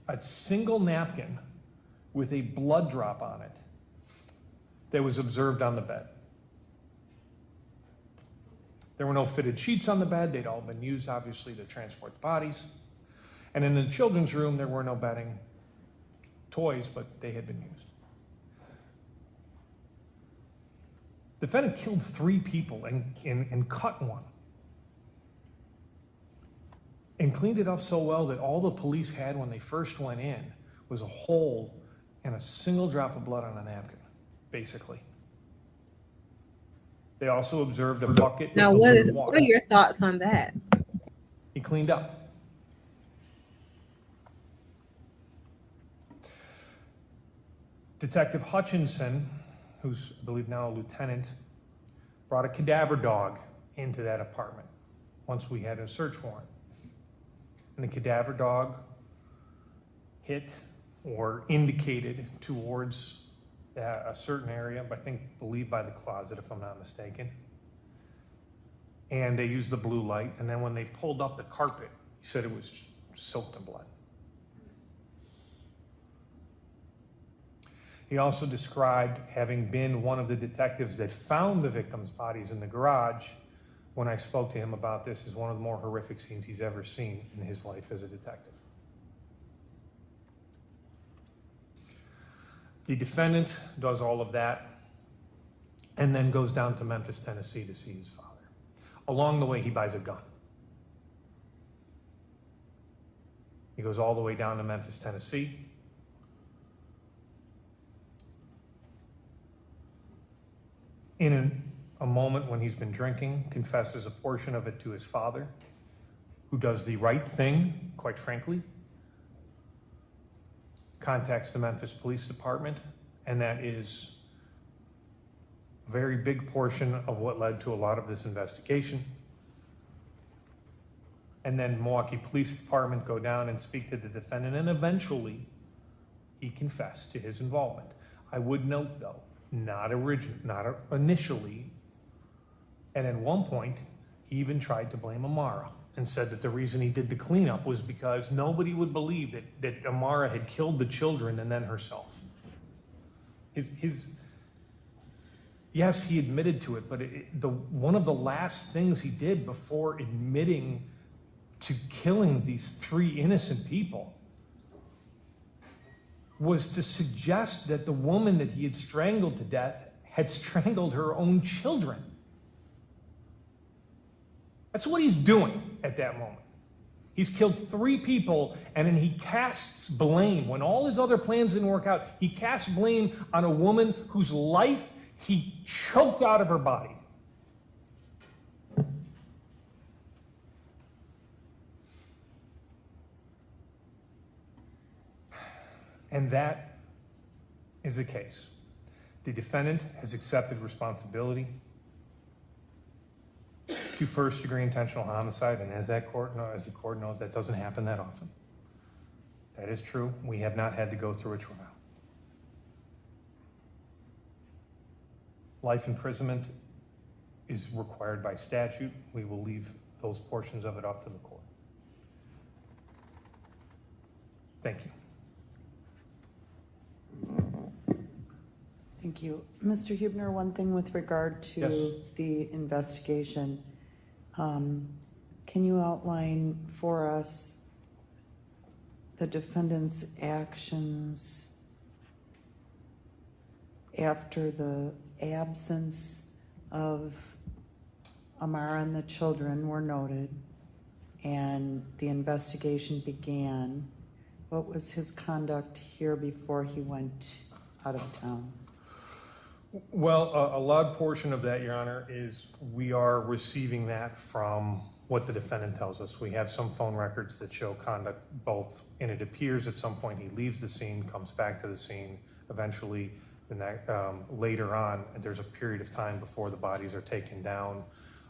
a single napkin with a blood drop on it that was observed on the bed. There were no fitted sheets on the bed. They'd all been used, obviously, to transport the bodies. And in the children's room, there were no bedding, toys, but they had been used. The defendant killed 3 people and cut one. And cleaned it up so well that all the police had when they first went in was a hole and a single drop of blood on a napkin, basically. They also observed a bucket. Now, with what water. are your thoughts on that? He cleaned up. Detective Hutchinson, who's, I believe, now a lieutenant, brought a cadaver dog into that apartment once we had a search warrant. And the cadaver dog hit or indicated towards a certain area, I believe by the closet, if I'm not mistaken. And they used the blue light, and then when they pulled up the carpet, he said it was soaked in blood. He also described having been one of the detectives that found the victims' bodies in the garage. When I spoke to him about this, is one of the more horrific scenes he's ever seen in his life as a detective. The defendant does all of that and then goes down to Memphis, Tennessee to see his father. Along the way, he buys a gun. He goes all the way down to Memphis, Tennessee. In a moment when he's been drinking, confesses a portion of it to his father, who does the right thing, quite frankly, contacts the Memphis Police Department, and that is a very big portion of what led to a lot of this investigation. And then Milwaukee Police Department go down and speak to the defendant, and eventually he confessed to his involvement. I would note, though, not initially, and at one point, he even tried to blame Amara and said that the reason he did the cleanup was because nobody would believe that Amara had killed the children and then herself. Yes, he admitted to it, but one of the last things he did before admitting to killing these 3 innocent people was to suggest that the woman that he had strangled to death had strangled her own children. That's what he's doing at that moment. He's killed 3 people, and then he casts blame. When all his other plans didn't work out, he casts blame on a woman whose life he choked out of her body. And that is the case. The defendant has accepted responsibility to first-degree intentional homicide, and as the court knows, that doesn't happen that often. That is true. We have not had to go through a trial. Life imprisonment is required by statute. We will leave those portions of it up to the court. Thank you. Thank you. Mr. Hubner, one thing with regard to Yes. the investigation. Can you outline for us the defendant's actions after the absence of Amara and the children were noted and the investigation began? What was his conduct here before he went out of town? Well, a large portion of that, Your Honor, is we are receiving that from what the defendant tells us. We have some phone records that show conduct both, and it appears at some point he leaves the scene, comes back to the scene, eventually later on, there's a period of time before the bodies are taken down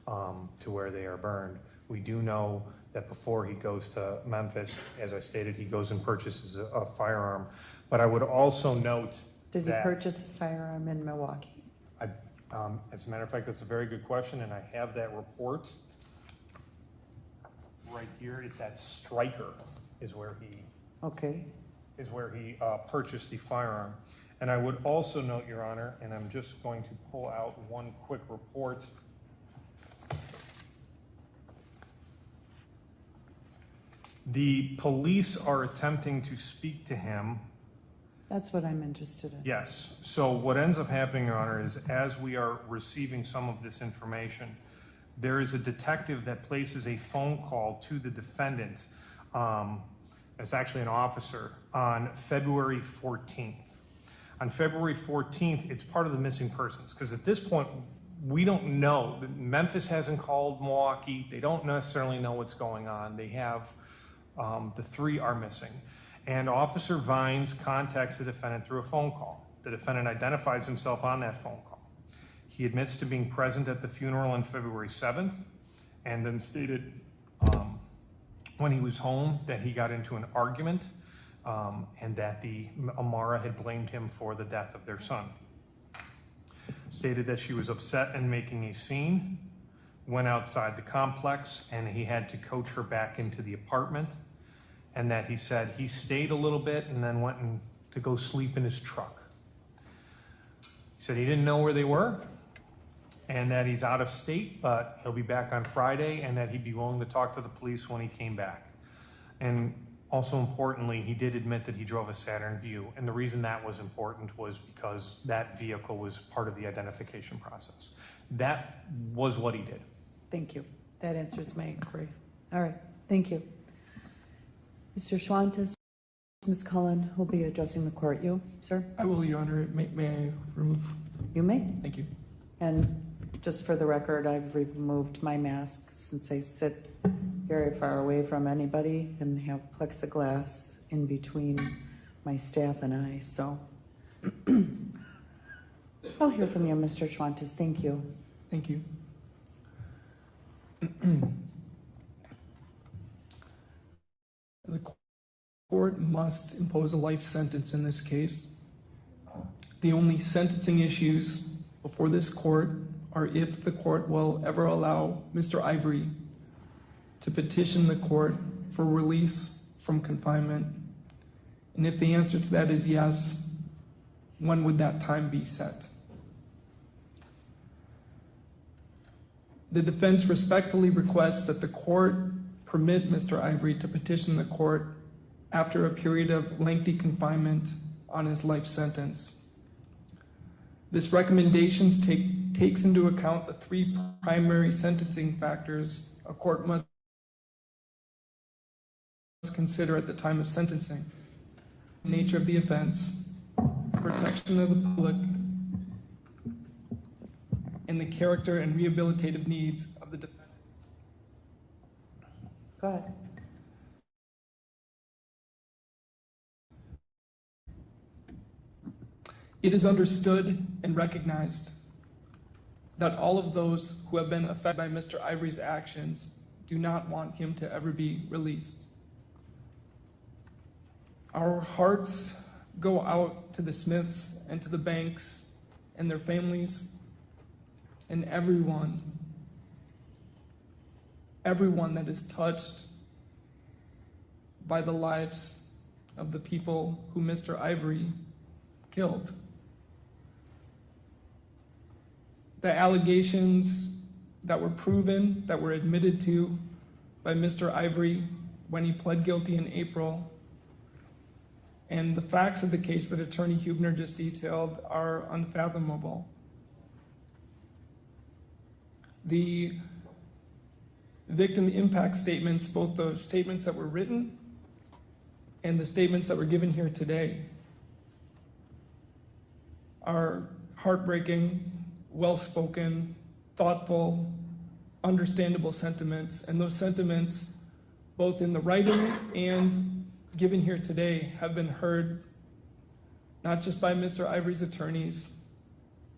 to where they are burned. We do know that before he goes to Memphis, as I stated, he goes and purchases a firearm. But I would also note Did he that, purchase a firearm in Milwaukee? as a matter of fact, that's a very good question, and I have that report right here. It's at Stryker is where he purchased the firearm. And I would also note, Your Honor, and I'm just going to pull out one quick report. The police are attempting to speak to him. That's what I'm interested in. Yes. So what ends up happening, Your Honor, is as we are receiving some of this information, there is a detective that places a phone call to the defendant. It's actually an officer on February 14th. On February 14th, it's part of the missing persons, because at this point, we don't know. Memphis hasn't called Milwaukee. They don't necessarily know what's going on. They have, the three are missing. And Officer Vines contacts the defendant through a phone call. The defendant identifies himself on that phone call. He admits to being present at the funeral on February 7th, and then stated when he was home that he got into an argument and that the Amara had blamed him for the death of their son. Stated that she was upset and making a scene, went outside the complex, and he had to coach her back into the apartment, and that he said he stayed a little bit and then went to go sleep in his truck. He said he didn't know where they were, and that he's out of state, but he'll be back on Friday, and that he'd be willing to talk to the police when he came back. And also importantly, he did admit that he drove a Saturn Vue, and the reason that was important was because that vehicle was part of the identification process. That was what he did. Thank you. That answers my inquiry. All right, thank you. Mr. Schwantes, Ms. Cullen will be addressing the court. You, sir? I will, Your Honor. May I remove? You may. Thank you. And just for the record, I've removed my mask since I sit very far away from anybody and have plexiglass in between my staff and I. So I'll hear from you, Mr. Schwantes. Thank you. Thank you. The court must impose a life sentence in this case. The only sentencing issues before this court are if the court will ever allow Mr. Ivory to petition the court for release from confinement. And if the answer to that is yes, when would that time be set? The defense respectfully requests that the court permit Mr. Ivory to petition the court after a period of lengthy confinement on his life sentence. This recommendation takes into account the three primary sentencing factors a court must consider at the time of sentencing: the nature of the offense, protection of the public, and the character and rehabilitative needs of the defendant. Go ahead. It is understood and recognized that all of those who have been affected by Mr. Ivory's actions do not want him to ever be released. Our hearts go out to the Smiths and to the Banks and their families and everyone that is touched by the lives of the people who Mr. Ivory killed. The allegations that were proven, that were admitted to by Mr. Ivory when he pled guilty in April, and the facts of the case that Attorney Huebner just detailed are unfathomable. The victim impact statements, both the statements that were written and the statements that were given here today, are heartbreaking, well-spoken, thoughtful, understandable sentiments, and those sentiments, both in the writing and given here today, have been heard not just by Mr. Ivory's attorneys,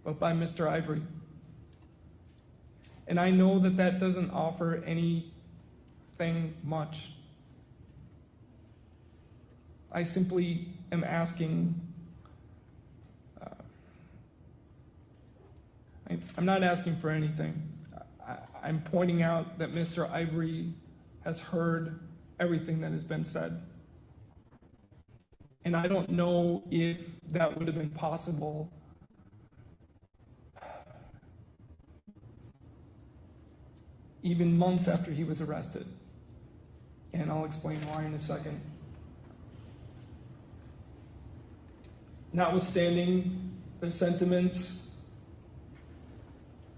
but by Mr. Ivory. And I know that that doesn't offer anything much. I simply am asking, I'm not asking for anything. I'm pointing out that Mr. Ivory has heard everything that has been said. And I don't know if that would have been possible even months after he was arrested. And I'll explain why in a second. Notwithstanding the sentiments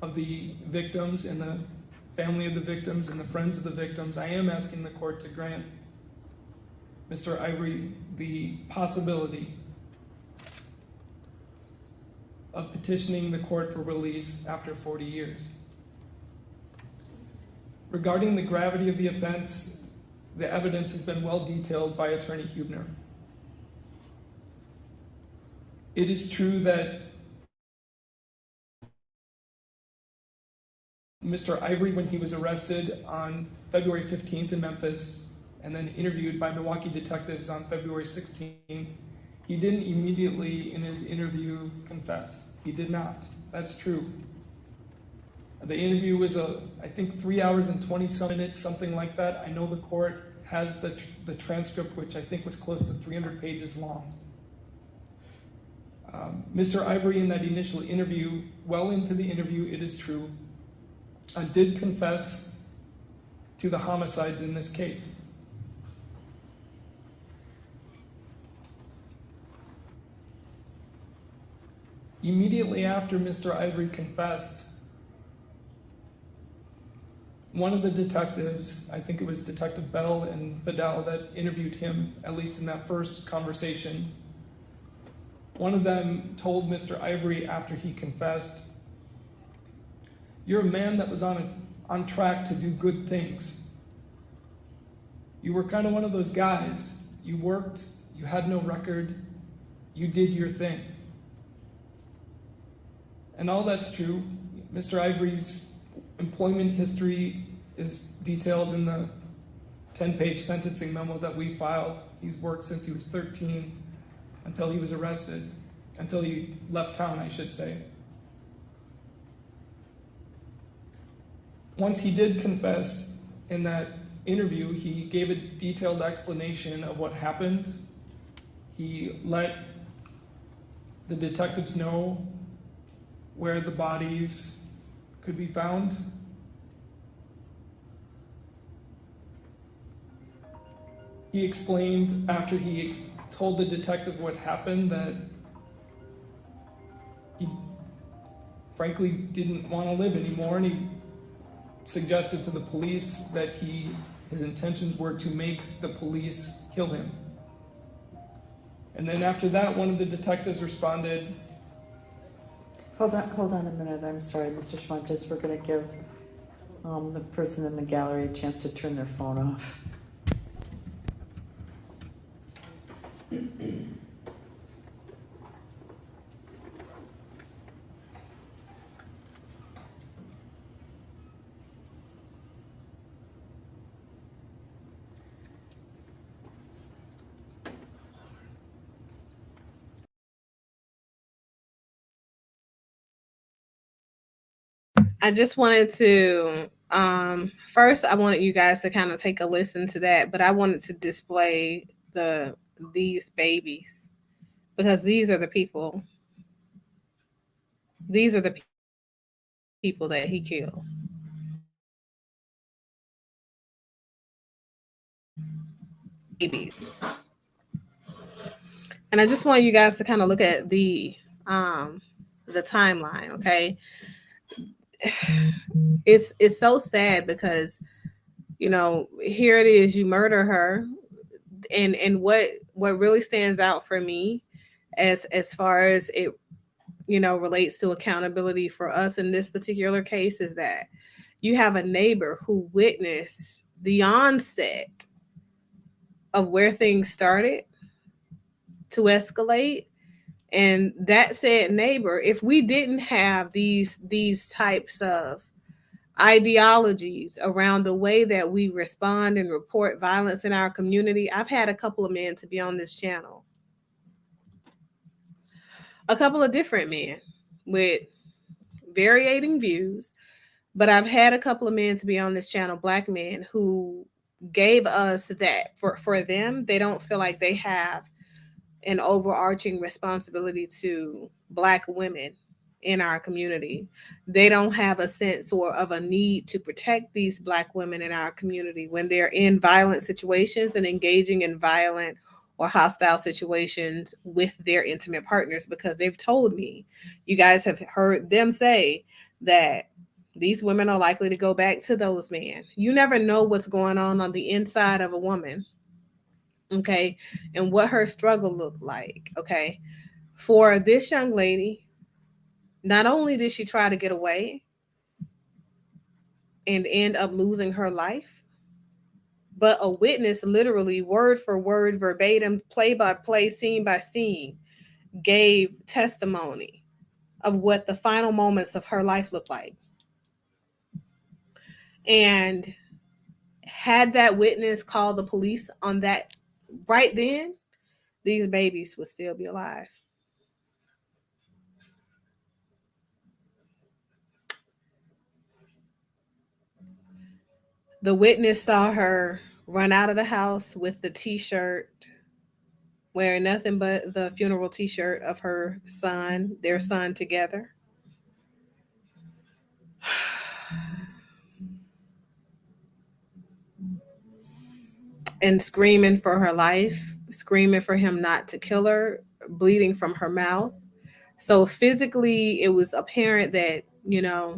of the victims and the family of the victims and the friends of the victims, I am asking the court to grant Mr. Ivory the possibility of petitioning the court for release after 40 years. Regarding the gravity of the offense, the evidence has been well detailed by Attorney Huebner. It is true that Mr. Ivory, when he was arrested on February 15th in Memphis and then interviewed by Milwaukee detectives on February 16th, he didn't immediately in his interview confess. He did not. That's true. The interview was, I think, 3 hours and 20-some minutes, something like that. I know the court has the transcript, which I think was close to 300 pages long. Mr. Ivory, in that initial interview, well into the interview, it is true, did confess to the homicides in this case. Immediately after Mr. Ivory confessed, one of the detectives, I think it was Detective Bell and Fidel that interviewed him, at least in that first conversation, one of them told Mr. Ivory after he confessed, "You're a man that was on track to do good things. You were kind of one of those guys. You worked, you had no record, you did your thing." And all that's true. Mr. Ivory's employment history is detailed in the 10-page sentencing memo that we filed. He's worked since he was 13 until he was arrested, until he left town, I should say. Once he did confess in that interview, he gave a detailed explanation of what happened. He let the detectives know where the bodies could be found. He explained after he told the detective what happened that he frankly didn't want to live anymore, and he suggested to the police that his intentions were to make the police kill him. And then after that, one of the detectives responded. Hold on a minute. I'm sorry, Mr. Schwantes. We're going to give the person in the gallery a chance to turn their phone off. I just wanted to, first, I wanted you guys to kind of take a listen to that, but I wanted to display these babies because these are the people. These are the people that he killed. Babies. And I just want you guys to kind of look at the timeline, okay? It's so sad because, here it is, you murder her, and what really stands out for me as far as it relates to accountability for us in this particular case is that you have a neighbor who witnessed the onset of where things started to escalate And that said neighbor, if we didn't have these types of ideologies around the way that we respond and report violence in our community, I've had a couple of men to be on this channel, a couple of different men with varying views, but I've had a couple of men to be on this channel, black men, who gave us that for them, they don't feel like they have an overarching responsibility to black women in our community. They don't have a sense or of a need to protect these black women in our community when they're in violent situations and engaging in violent or hostile situations with their intimate partners, because they've told me, you guys have heard them say that these women are likely to go back to those men. You never know what's going on the inside of a woman, okay, and what her struggle looked like, okay. For this young lady, not only did she try to get away and end up losing her life, but a witness, literally word for word, verbatim, play by play, scene by scene, gave testimony of what the final moments of her life looked like. And had that witness called the police on that right then, these babies would still be alive. The witness saw her run out of the house with the t-shirt, wearing nothing but the funeral t-shirt of her son, their son together. And screaming for her life, screaming for him not to kill her, bleeding from her mouth. So physically, it was apparent that,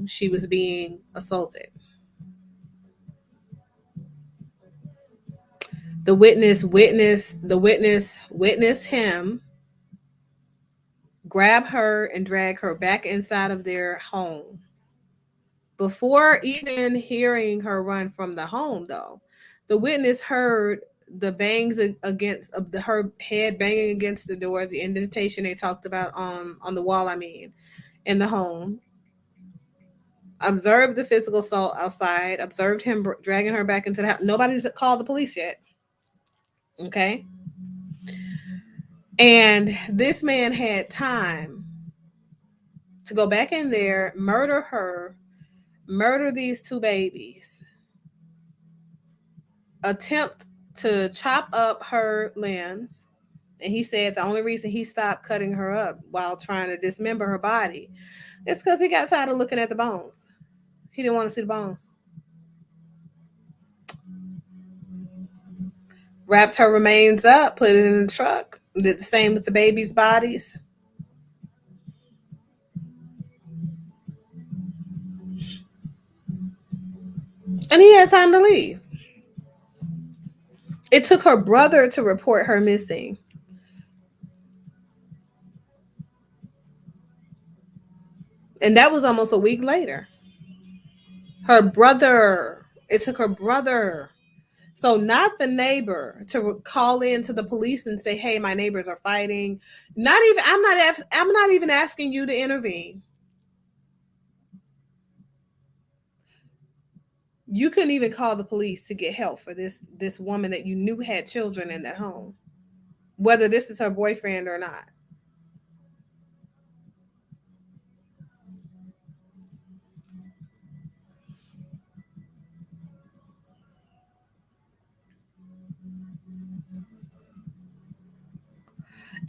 she was being assaulted. The witness witnessed him grab her and drag her back inside of their home. Before even hearing her run from the home, though, the witness heard the bangs against her head banging against the door, the indentation they talked about on the wall, in the home. Observed the physical assault outside, observed him dragging her back into the house. Nobody's called the police yet. Okay. And this man had time to go back in there, murder her, murder these two babies, attempt to chop up her limbs. And he said the only reason he stopped cutting her up while trying to dismember her body is because he got tired of looking at the bones. He didn't want to see the bones. Wrapped her remains up, put it in the truck, did the same with the babies' bodies. And he had time to leave. It took her brother to report her missing. And that was almost a week later. It took her brother. So not the neighbor to call in to the police and say, hey, my neighbors are fighting. I'm not even asking you to intervene. You couldn't even call the police to get help for this woman that you knew had children in that home, whether this is her boyfriend or not.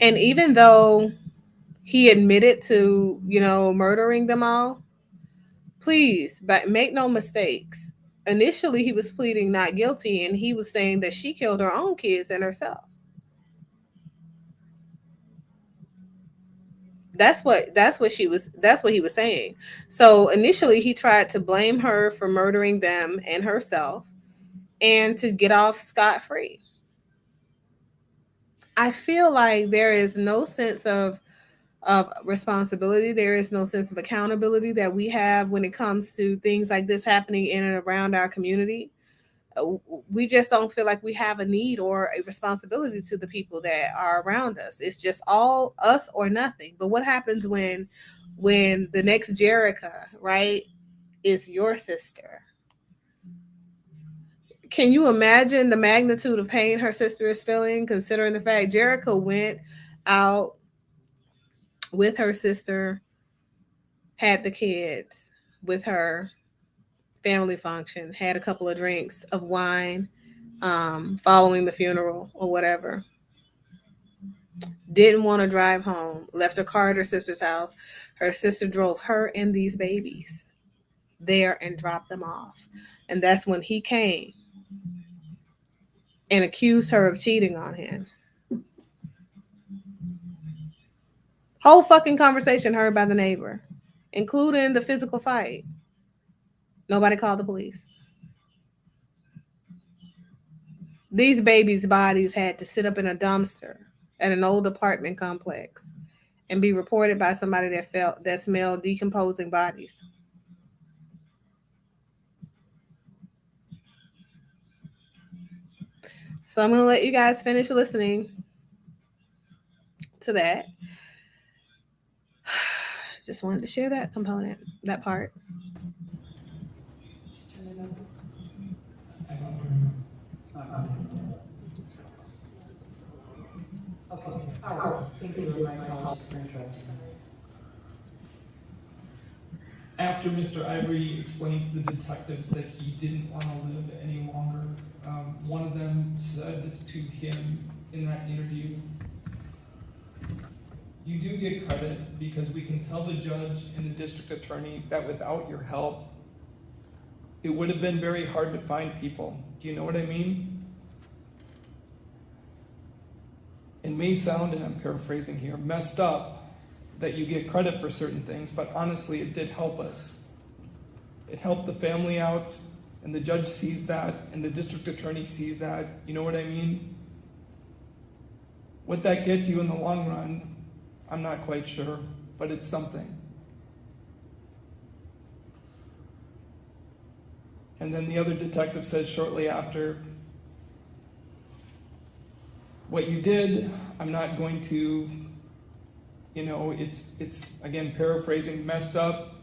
And even though he admitted to, murdering them all, please, but make no mistakes. Initially, he was pleading not guilty, and he was saying that she killed her own kids and herself. That's what he was saying. So initially, he tried to blame her for murdering them and herself, and to get off scot-free. I feel like there is no sense of responsibility. There is no sense of accountability that we have when it comes to things like this happening in and around our community. We just don't feel like we have a need or a responsibility to the people that are around us. It's just all us or nothing. But what happens when the next Jerica, right, is your sister? Can you imagine the magnitude of pain her sister is feeling, considering the fact Jerica went out with her sister, had the kids with her, family function, had a couple of drinks of wine following the funeral or whatever. Didn't want to drive home, left her car at her sister's house. Her sister drove her and these babies there and dropped them off. And that's when he came and accused her of cheating on him. Whole fucking conversation heard by the neighbor, including the physical fight. Nobody called the police. These babies' bodies had to sit up in a dumpster at an old apartment complex and be reported by somebody that smelled decomposing bodies. So I'm going to let you guys finish listening to that. Just wanted to share that component, that part. Okay. All right. Thank you. My apologies for interrupting. After Mr. Ivory explained to the detectives that he didn't want to live any longer, one of them said to him in that interview, "You do get credit because we can tell the judge and the district attorney that without your help, it would have been very hard to find people. Do you know what I mean? It may sound, and I'm paraphrasing here, messed up that you get credit for certain things, but honestly, it did help us. It helped the family out, and the judge sees that, and the district attorney sees that. You know what I mean? What that gets you in the long run, I'm not quite sure, but it's something." And then the other detective says shortly after, "What you did, I'm not going to, it's again paraphrasing, messed up,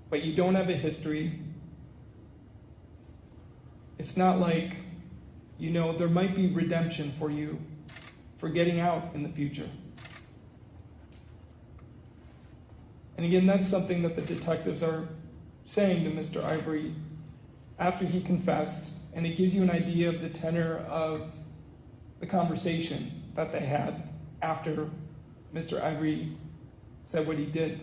but you don't have a history. It's not like, there might be redemption for you for getting out in the future." And again, that's something that the detectives are saying to Mr. Ivory after he confessed, and it gives you an idea of the tenor of the conversation that they had after Mr. Ivory said what he did.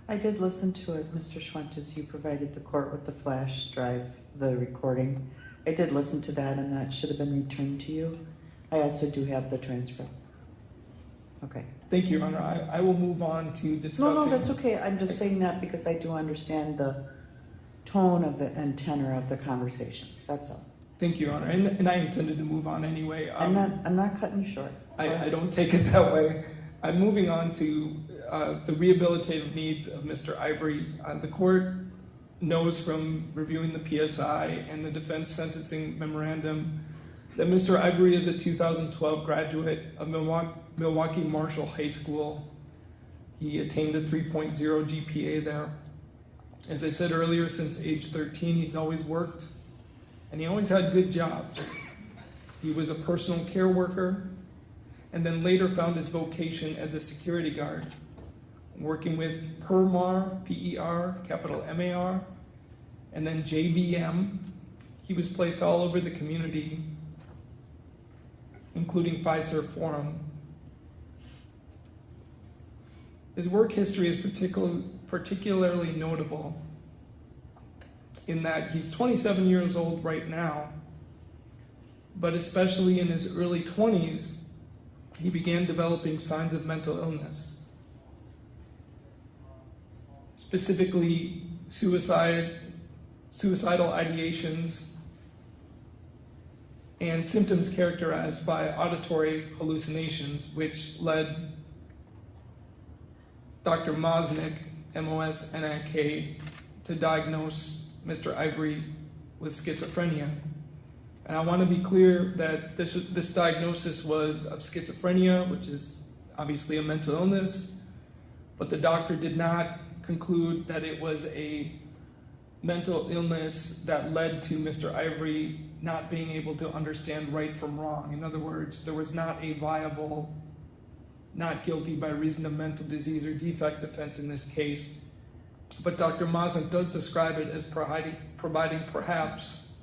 I did listen to it, Mr. Schwentes. You provided the court with the flash drive, the recording. I did listen to that, and that should have been returned to you. I also do have the transcript. Okay. Thank you, Your Honor. I will move on to discussing... No, that's okay. I'm just saying that because I do understand the tone of and tenor of the conversations. That's all. Thank you, Your Honor. And I intended to move on anyway. I'm not cutting you short. I don't take it that way. I'm moving on to the rehabilitative needs of Mr. Ivory. The court knows from reviewing the PSI and the defense sentencing memorandum that Mr. Ivory is a 2012 graduate of Milwaukee Marshall High School. He attained a 3.0 GPA there. As I said earlier, since age 13, he's always worked, and he always had good jobs. He was a personal care worker, and then later found his vocation as a security guard, working with PERMAR, P-E-R, capital M-A-R, and then JVM. He was placed all over the community, including Fiserv Forum. His work history is particularly notable in that he's 27 years old right now, but especially in his early 20s, he began developing signs of mental illness, specifically suicidal ideations and symptoms characterized by auditory hallucinations, which led Dr. Mosnick, M-O-S-N-I-K, to diagnose Mr. Ivory with schizophrenia. And I want to be clear that this diagnosis was of schizophrenia, which is obviously a mental illness, but the doctor did not conclude that it was a mental illness that led to Mr. Ivory not being able to understand right from wrong. In other words, there was not a viable not guilty by reason of mental disease or defect defense in this case. But Dr. Mosnick does describe it as providing perhaps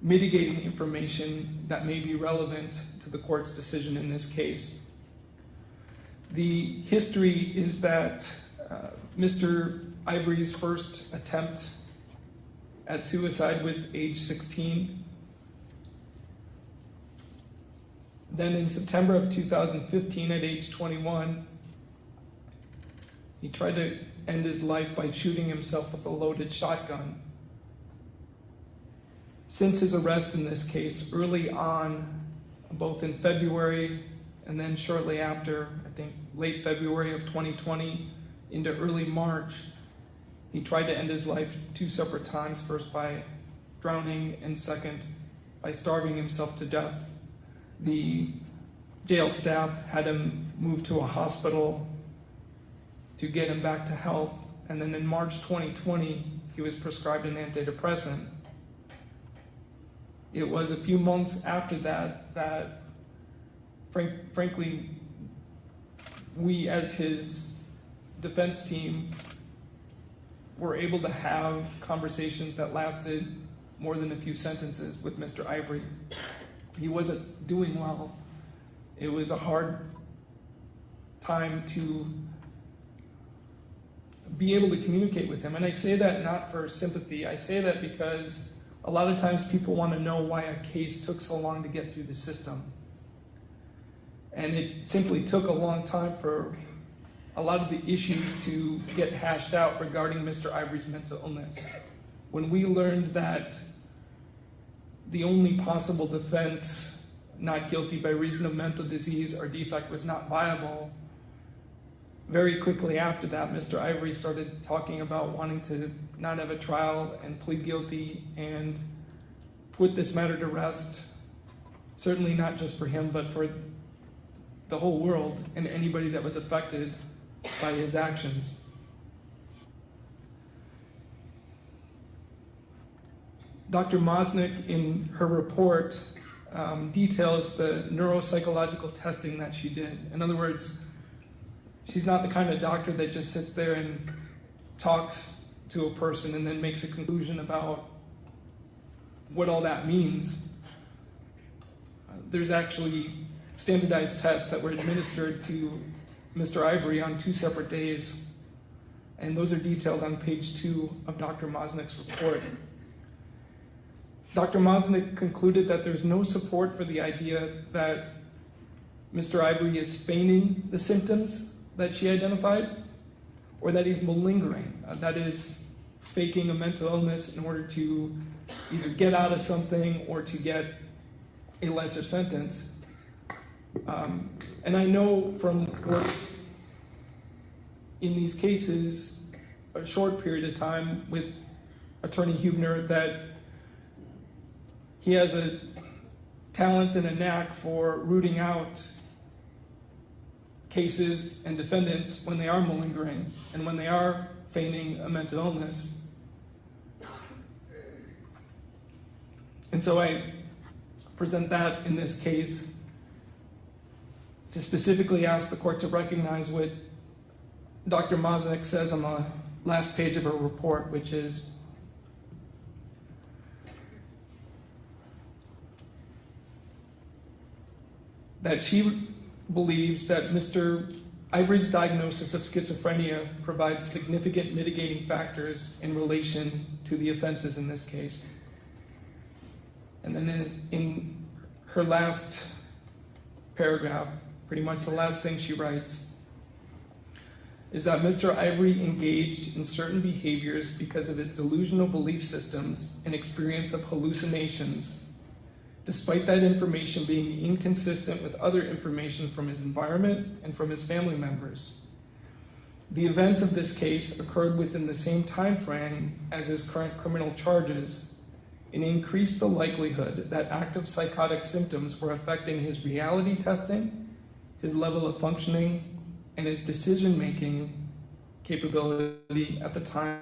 mitigating information that may be relevant to the court's decision in this case. The history is that Mr. Ivory's first attempt at suicide was age 16. Then in September of 2015, at age 21, he tried to end his life by shooting himself with a loaded shotgun. Since his arrest in this case, early on, both in February and then shortly after, I think late February of 2020 into early March, he tried to end his life 2 separate times, first by drowning and second by starving himself to death. The jail staff had him moved to a hospital to get him back to health, and then in March 2020, he was prescribed an antidepressant. It was a few months after that frankly, we as his defense team were able to have conversations that lasted more than a few sentences with Mr. Ivory. He wasn't doing well. It was a hard time to be able to communicate with him. And I say that not for sympathy. I say that because a lot of times people want to know why a case took so long to get through the system. And it simply took a long time for a lot of the issues to get hashed out regarding Mr. Ivory's mental illness. When we learned that the only possible defense, not guilty by reason of mental disease or defect, was not viable, very quickly after that, Mr. Ivory started talking about wanting to not have a trial and plead guilty and put this matter to rest, certainly not just for him, but for the whole world and anybody that was affected by his actions. Dr. Mosnick, in her report, details the neuropsychological testing that she did. In other words, she's not the kind of doctor that just sits there and talks to a person and then makes a conclusion about what all that means. There's actually standardized tests that were administered to Mr. Ivory on 2 separate days, and those are detailed on page 2 of Dr. Mosnick's report. Dr. Mosnick concluded that there's no support for the idea that Mr. Ivory is feigning the symptoms that she identified, or that he's malingering, that is, faking a mental illness in order to either get out of something or to get a lesser sentence. And I know from work in these cases, a short period of time with Attorney Huebner, that he has a talent and a knack for rooting out cases and defendants when they are malingering and when they are feigning a mental illness. And so I present that in this case to specifically ask the court to recognize what Dr. Mosnick says on the last page of her report, which is that she believes that Mr. Ivory's diagnosis of schizophrenia provides significant mitigating factors in relation to the offenses in this case. And then in her last paragraph, pretty much the last thing she writes, is that Mr. Ivory engaged in certain behaviors because of his delusional belief systems and experience of hallucinations, despite that information being inconsistent with other information from his environment and from his family members. The events of this case occurred within the same time frame as his current criminal charges, and increased the likelihood that active psychotic symptoms were affecting his reality testing, his level of functioning, and his decision-making capability at the time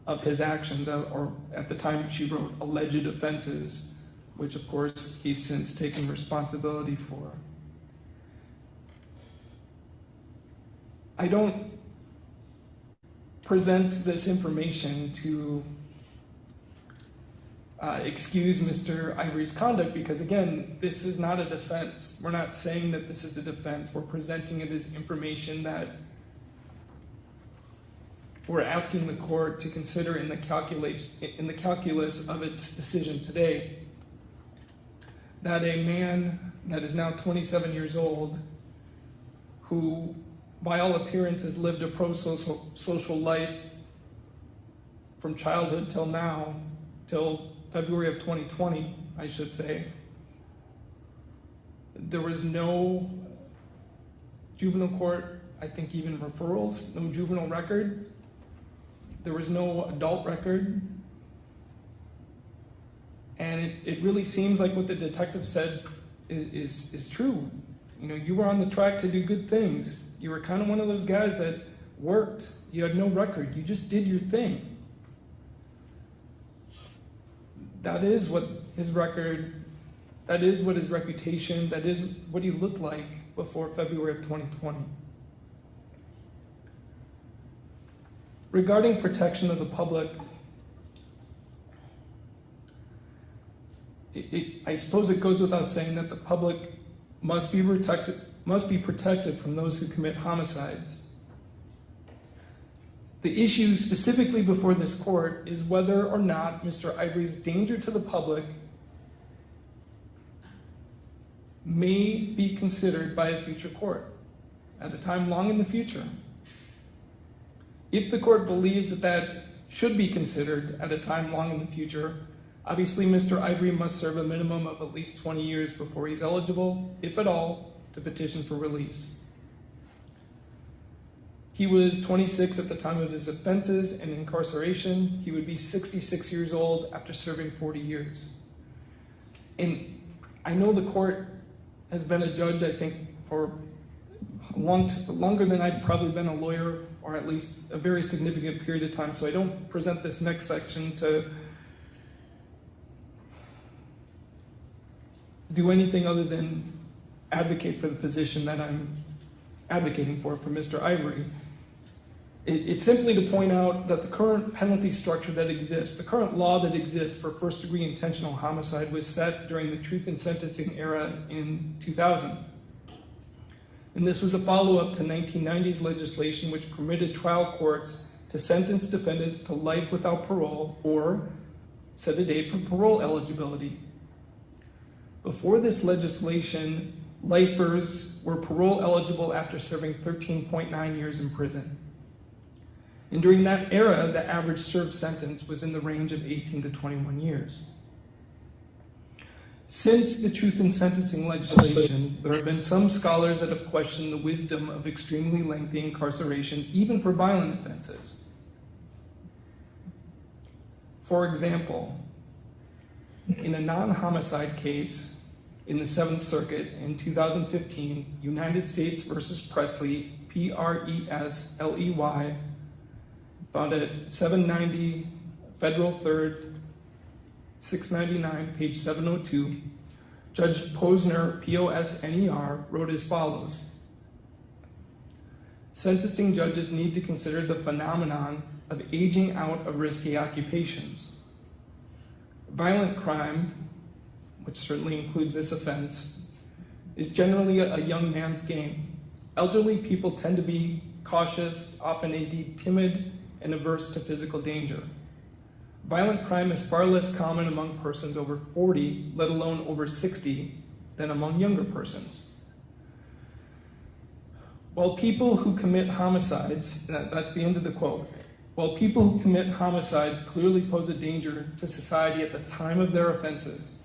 of his actions, or at the time she wrote alleged offenses, which of course he's since taken responsibility for. I don't present this information to excuse Mr. Ivory's conduct, because again, this is not a defense. We're not saying that this is a defense. We're presenting it as information that we're asking the court to consider in the calculus of its decision today. That a man that is now 27 years old, who by all appearances lived a pro-social life from childhood till now, till February of 2020, I should say. There was no juvenile court, I think even referrals, no juvenile record. There was no adult record. And it really seems like what the detective said is true. You know, you were on the track to do good things. You were kind of one of those guys that worked. You had no record. You just did your thing. That is what his record, that is what his reputation, that is what he looked like before February of 2020. Regarding protection of the public, I suppose it goes without saying that the public must be protected from those who commit homicides. The issue specifically before this court is whether or not Mr. Ivory's danger to the public may be considered by a future court at a time long in the future. If the court believes that that should be considered at a time long in the future, obviously Mr. Ivory must serve a minimum of at least 20 years before he's eligible, if at all, to petition for release. He was 26 at the time of his offenses and incarceration. He would be 66 years old after serving 40 years. And I know the court has been a judge, I think, for longer than I've probably been a lawyer, or at least a very significant period of time, so I don't present this next section to do anything other than advocate for the position that I'm advocating for Mr. Ivory. It's simply to point out that the current penalty structure that exists, the current law that exists for first-degree intentional homicide was set during the Truth in Sentencing era in 2000. And this was a follow-up to 1990s legislation which permitted trial courts to sentence defendants to life without parole or set a date for parole eligibility. Before this legislation, lifers were parole eligible after serving 13.9 years in prison. And during that era, the average served sentence was in the range of 18 to 21 years. Since the Truth in Sentencing legislation, there have been some scholars that have questioned the wisdom of extremely lengthy incarceration, even for violent offenses. For example, in a non-homicide case in the Seventh Circuit in 2015, United States versus Presley, Presley, found at 790 Federal 3rd, 699, page 702, Judge Posner, Posner, wrote as follows: sentencing judges need to consider the phenomenon of aging out of risky occupations. Violent crime, which certainly includes this offense, is generally a young man's game. Elderly people tend to be cautious, often indeed timid, and averse to physical danger. Violent crime is far less common among persons over 40, let alone over 60, than among younger persons. While people who commit homicides, that's the end of the quote, while people who commit homicides clearly pose a danger to society at the time of their offenses,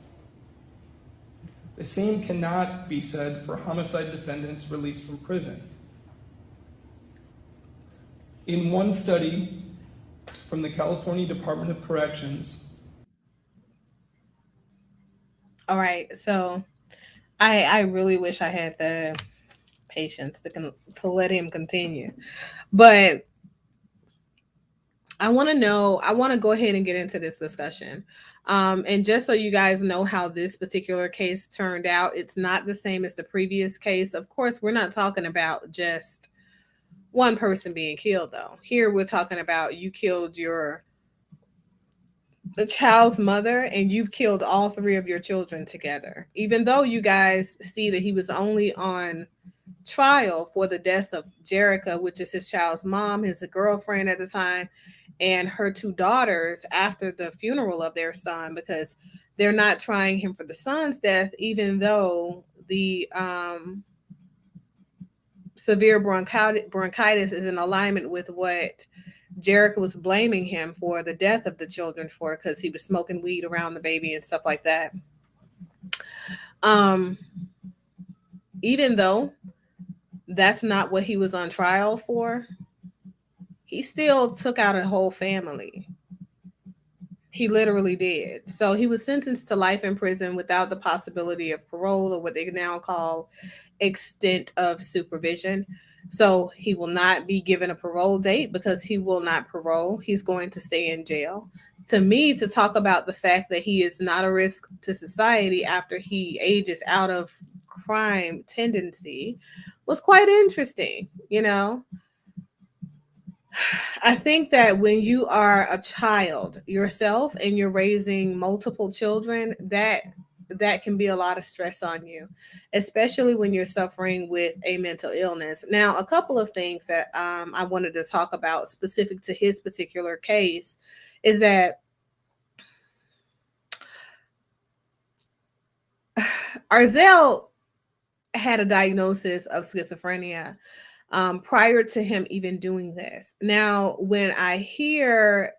the same cannot be said for homicide defendants released from prison. In one study from the California Department of Corrections. All right, so I really wish I had the patience to let him continue, but I want to go ahead and get into this discussion. And just so you guys know how this particular case turned out, it's not the same as the previous case. Of course, we're not talking about just one person being killed, though. Here we're talking about you killed the child's mother and you've killed all three of your children together. Even though you guys see that he was only on trial for the deaths of Jerica, which is his child's mom, his girlfriend at the time, and her two daughters after the funeral of their son, because they're not trying him for the son's death, even though the severe bronchitis is in alignment with what Jerica was blaming him for the death of the children for, because he was smoking weed around the baby and stuff like that. Even though that's not what he was on trial for, he still took out a whole family. He literally did. So he was sentenced to life in prison without the possibility of parole, or what they now call extent of supervision. So he will not be given a parole date because he will not parole. He's going to stay in jail. To me, to talk about the fact that he is not a risk to society after he ages out of crime tendency was quite interesting, you know. I think that when you are a child yourself and you're raising multiple children, that can be a lot of stress on you, especially when you're suffering with a mental illness. Now, a couple of things that I wanted to talk about specific to his particular case is that Arzel had a diagnosis of schizophrenia prior to him even doing this. Now, when I hear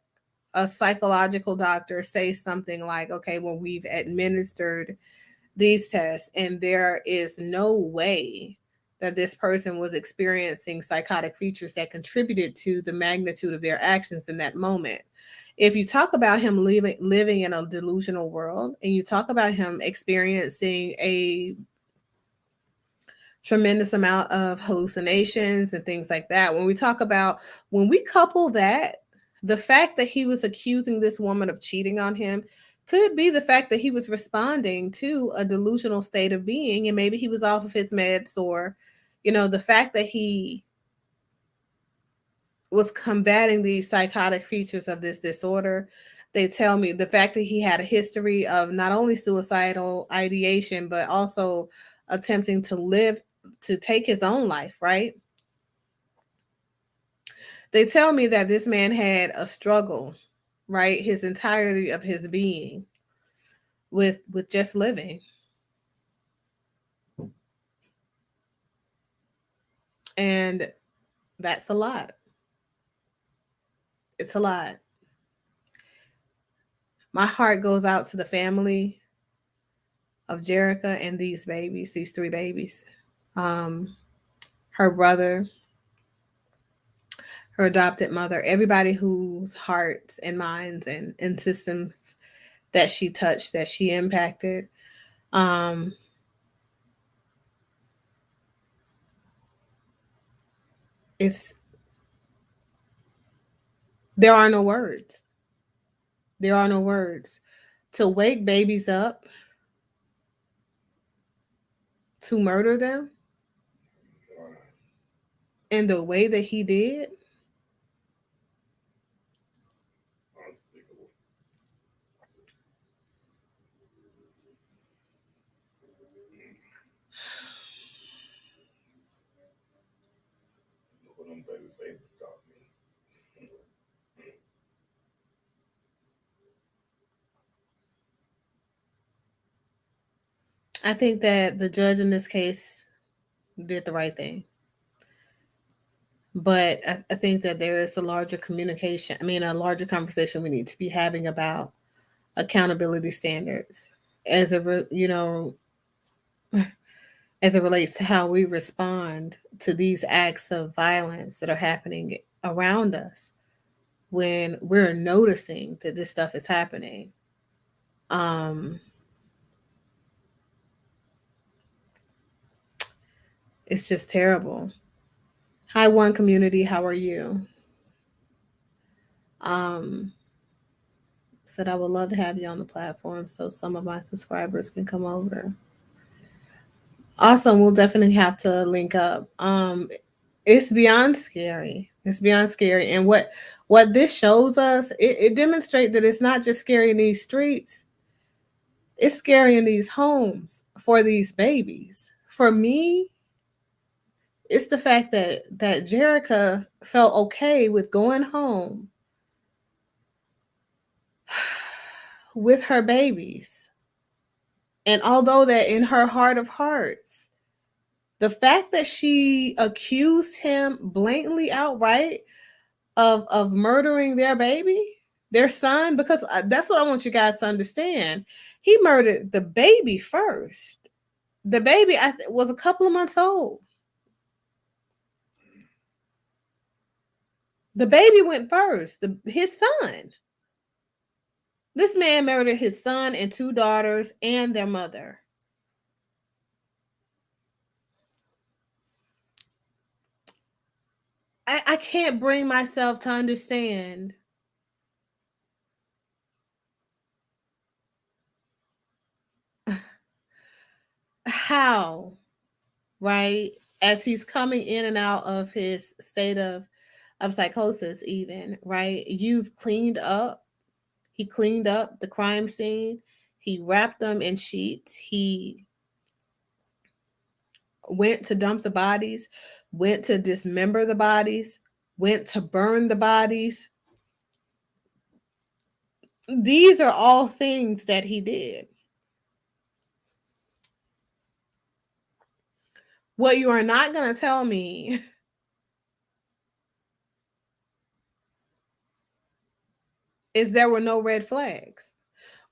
a psychological doctor say something like, okay, well, we've administered these tests and there is no way that this person was experiencing psychotic features that contributed to the magnitude of their actions in that moment. If you talk about him living in a delusional world, and you talk about him experiencing a tremendous amount of hallucinations and things like that, when we couple that, the fact that he was accusing this woman of cheating on him could be the fact that he was responding to a delusional state of being, and maybe he was off of his meds, or, you know, the fact that he was combating the psychotic features of this disorder. They tell me the fact that he had a history of not only suicidal ideation, but also attempting to take his own life, right? They tell me that this man had a struggle, right, his entirety of his being with just living. And that's a lot. It's a lot. My heart goes out to the family of Jerica and these babies, these three babies. Her brother, her adopted mother, everybody whose hearts and minds and systems that she touched, that she impacted. There are no words. There are no words. To wake babies up, to murder them in the way that he did. I think that the judge in this case did the right thing. But I think that there is a larger conversation we need to be having about accountability standards. as it relates to how we respond to these acts of violence that are happening around us when we're noticing that this stuff is happening. It's just terrible. Hi, One Community. How are you? Said I would love to have you on the platform so some of my subscribers can come over. Awesome. We'll definitely have to link up. It's beyond scary. It's beyond scary. And what this shows us, it demonstrates that it's not just scary in these streets. It's scary in these homes for these babies. For me, it's the fact that Jerica felt okay with going home with her babies. And although that in her heart of hearts, the fact that she accused him blatantly outright of murdering their baby, their son, because that's what I want you guys to understand. He murdered the baby first. The baby was a couple of months old. The baby went first, his son. This man murdered his son and 2 daughters and their mother. I can't bring myself to understand how, right, as he's coming in and out of his state of psychosis even, right, you've cleaned up. He cleaned up the crime scene. He wrapped them in sheets. He went to dump the bodies, went to dismember the bodies, went to burn the bodies. These are all things that he did. What you are not going to tell me is there were no red flags.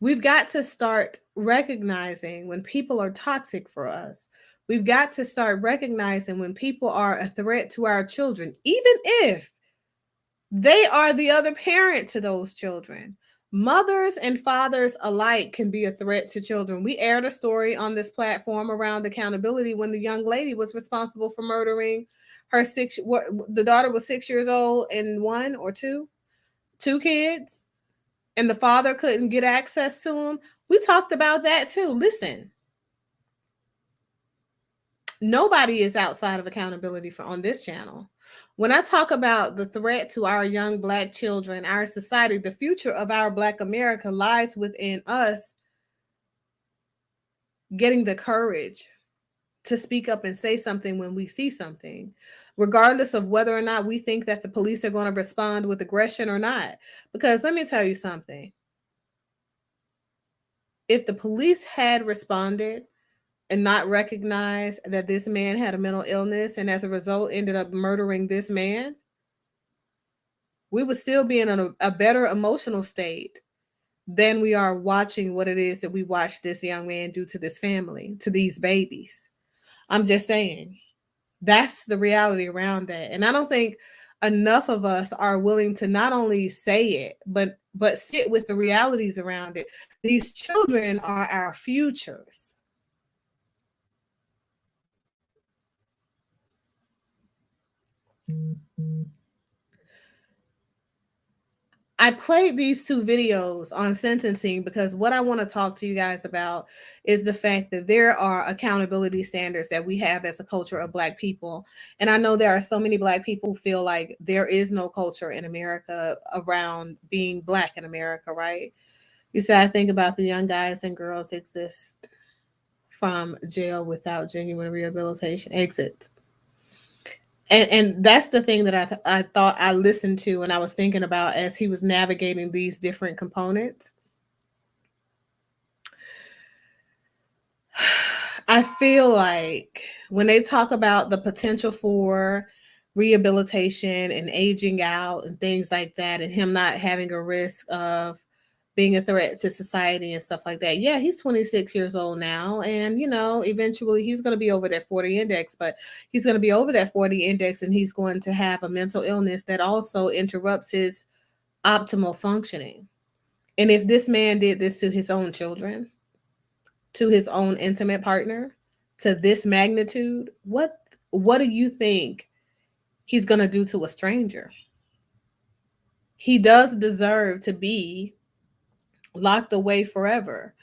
We've got to start recognizing when people are toxic for us. We've got to start recognizing when people are a threat to our children, even if they are the other parent to those children. Mothers and fathers alike can be a threat to children. We aired a story on this platform around accountability when the young lady was responsible for murdering her the daughter was 6 years old and 1 or 2 kids, and the father couldn't get access to them. We talked about that too. Listen, nobody is outside of accountability on this channel. When I talk about the threat to our young Black children, our society, the future of our Black America lies within us getting the courage to speak up and say something when we see something, regardless of whether or not we think that the police are going to respond with aggression or not. Because let me tell you something. If the police had responded and not recognized that this man had a mental illness and as a result ended up murdering this man, we would still be in a better emotional state than we are watching what it is that we watched this young man do to this family, to these babies. I'm just saying, that's the reality around that. And I don't think enough of us are willing to not only say it, but sit with the realities around it. These children are our futures. I played these 2 videos on sentencing because what I want to talk to you guys about is the fact that there are accountability standards that we have as a culture of Black people. And I know there are so many Black people who feel like there is no culture in America around being Black in America, right? You say, I think about the young guys and girls exist from jail without genuine rehabilitation exits. And that's the thing that I thought I listened to and I was thinking about as he was navigating these different components. I feel like when they talk about the potential for rehabilitation and aging out and things like that, and him not having a risk of being a threat to society and stuff like that. Yeah, he's 26 years old now. And, eventually he's going to be over that 40 index, but he's going to be over that 40 index and he's going to have a mental illness that also interrupts his optimal functioning. And if this man did this to his own children, to his own intimate partner, to this magnitude, what do you think he's going to do to a stranger? He does deserve to be locked away forever.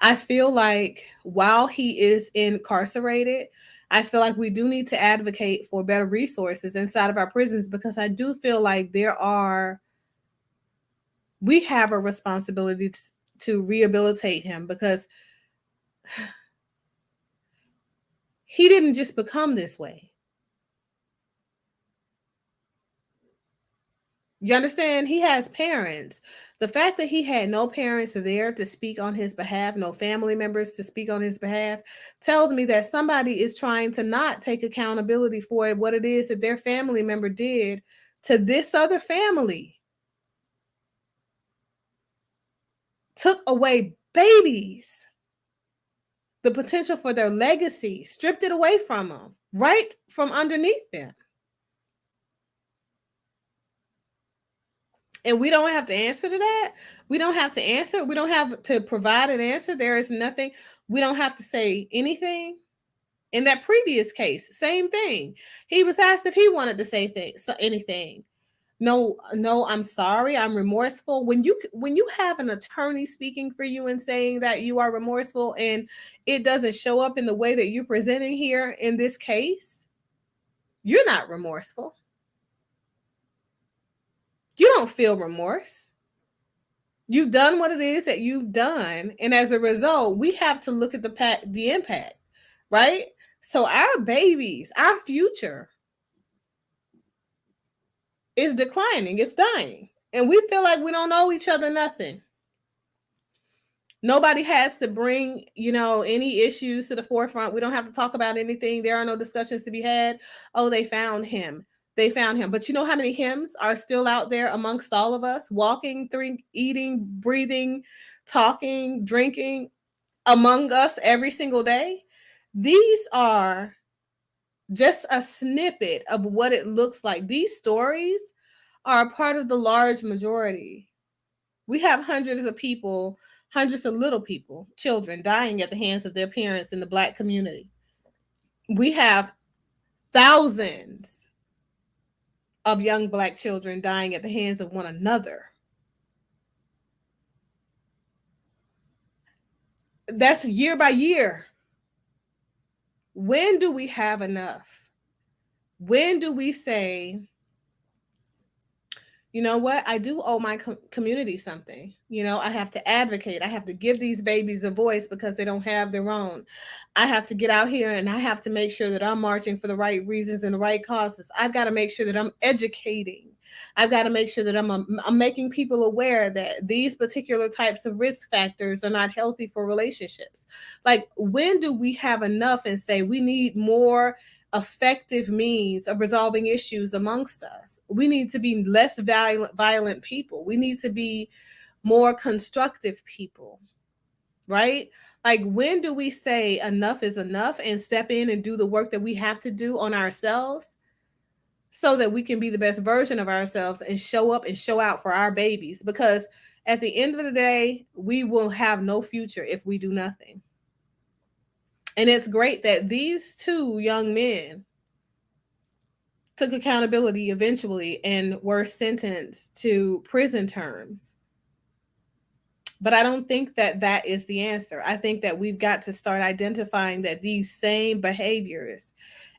I feel like while he is incarcerated, I feel like we do need to advocate for better resources inside of our prisons, because I do feel like we have a responsibility to rehabilitate him, because he didn't just become this way. You understand? He has parents. The fact that he had no parents there to speak on his behalf, no family members to speak on his behalf, tells me that somebody is trying to not take accountability for what it is that their family member did to this other family. Took away babies, the potential for their legacy, stripped it away from them, right from underneath them. And we don't have to answer to that. We don't have to answer. We don't have to provide an answer. There is nothing. We don't have to say anything. In that previous case, same thing. He was asked if he wanted to say anything. No, I'm sorry. I'm remorseful. When you have an attorney speaking for you and saying that you are remorseful and it doesn't show up in the way that you're presenting here in this case, you're not remorseful. You don't feel remorse. You've done what it is that you've done. And as a result, we have to look at the impact, right? So our babies, our future is declining. It's dying. And we feel like we don't owe each other nothing. Nobody has to bring, any issues to the forefront. We don't have to talk about anything. There are no discussions to be had. Oh, they found him. They found him. But you know how many hymns are still out there amongst all of us, walking, eating, breathing, talking, drinking among us every single day? These are just a snippet of what it looks like. These stories are a part of the large majority. We have hundreds of little people, children dying at the hands of their parents in the Black community. We have thousands of young Black children dying at the hands of one another. That's year by year. When do we have enough? When do we say, you know what? I do owe my community something. I have to advocate. I have to give these babies a voice because they don't have their own. I have to get out here and I have to make sure that I'm marching for the right reasons and the right causes. I've got to make sure that I'm educating. I've got to make sure that I'm making people aware that these particular types of risk factors are not healthy for relationships. Like, when do we have enough and say we need more effective means of resolving issues amongst us? We need to be less violent people. We need to be more constructive people, right? Like, when do we say enough is enough and step in and do the work that we have to do on ourselves so that we can be the best version of ourselves and show up and show out for our babies? Because at the end of the day, we will have no future if we do nothing. And it's great that these two young men took accountability eventually and were sentenced to prison terms. But I don't think that is the answer. I think that we've got to start identifying that these same behaviors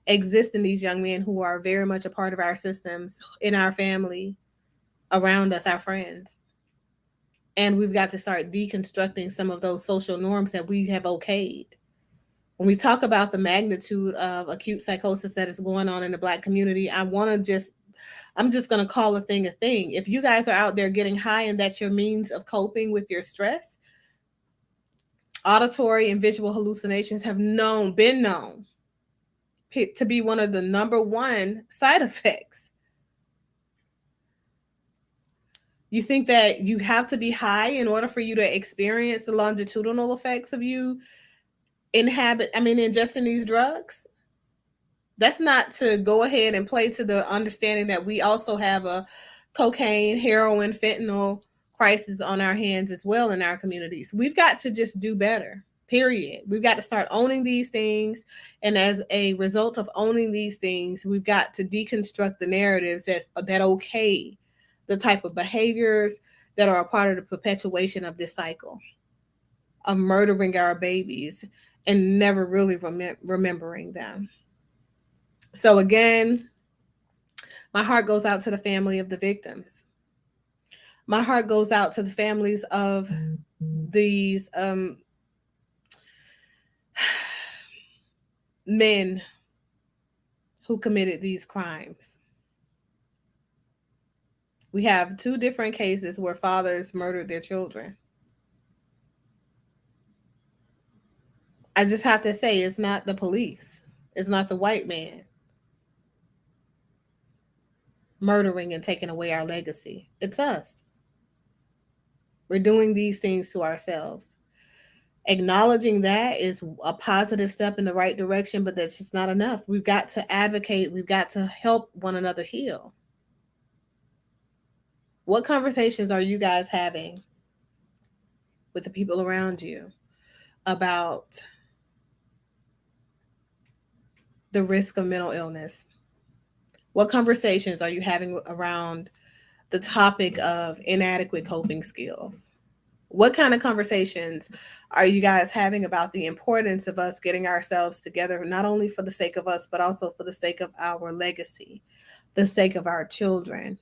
exist in these young men who are very much a part of our systems, in our family, around us, our friends. And we've got to start deconstructing some of those social norms that we have okayed. When we talk about the magnitude of acute psychosis that is going on in the Black community, I'm just going to call a thing a thing. If you guys are out there getting high and that's your means of coping with your stress, auditory and visual hallucinations have been known to be one of the number one side effects. You think that you have to be high in order for you to experience the longitudinal effects of you ingesting these drugs? That's not to go ahead and play to the understanding that we also have a cocaine, heroin, fentanyl crisis on our hands as well in our communities. We've got to just do better, period. We've got to start owning these things. And as a result of owning these things, we've got to deconstruct the narratives that okay the type of behaviors that are a part of the perpetuation of this cycle of murdering our babies and never really remembering them. So again, my heart goes out to the family of the victims. My heart goes out to the families of these men who committed these crimes. We have 2 different cases where fathers murdered their children. I just have to say, it's not the police. It's not the white man murdering and taking away our legacy. It's us. We're doing these things to ourselves. Acknowledging that is a positive step in the right direction, but that's just not enough. We've got to advocate. We've got to help one another heal. What conversations are you guys having with the people around you about the risk of mental illness? What conversations are you having around the topic of inadequate coping skills? What kind of conversations are you guys having about the importance of us getting ourselves together, not only for the sake of us, but also for the sake of our legacy, the sake of our children?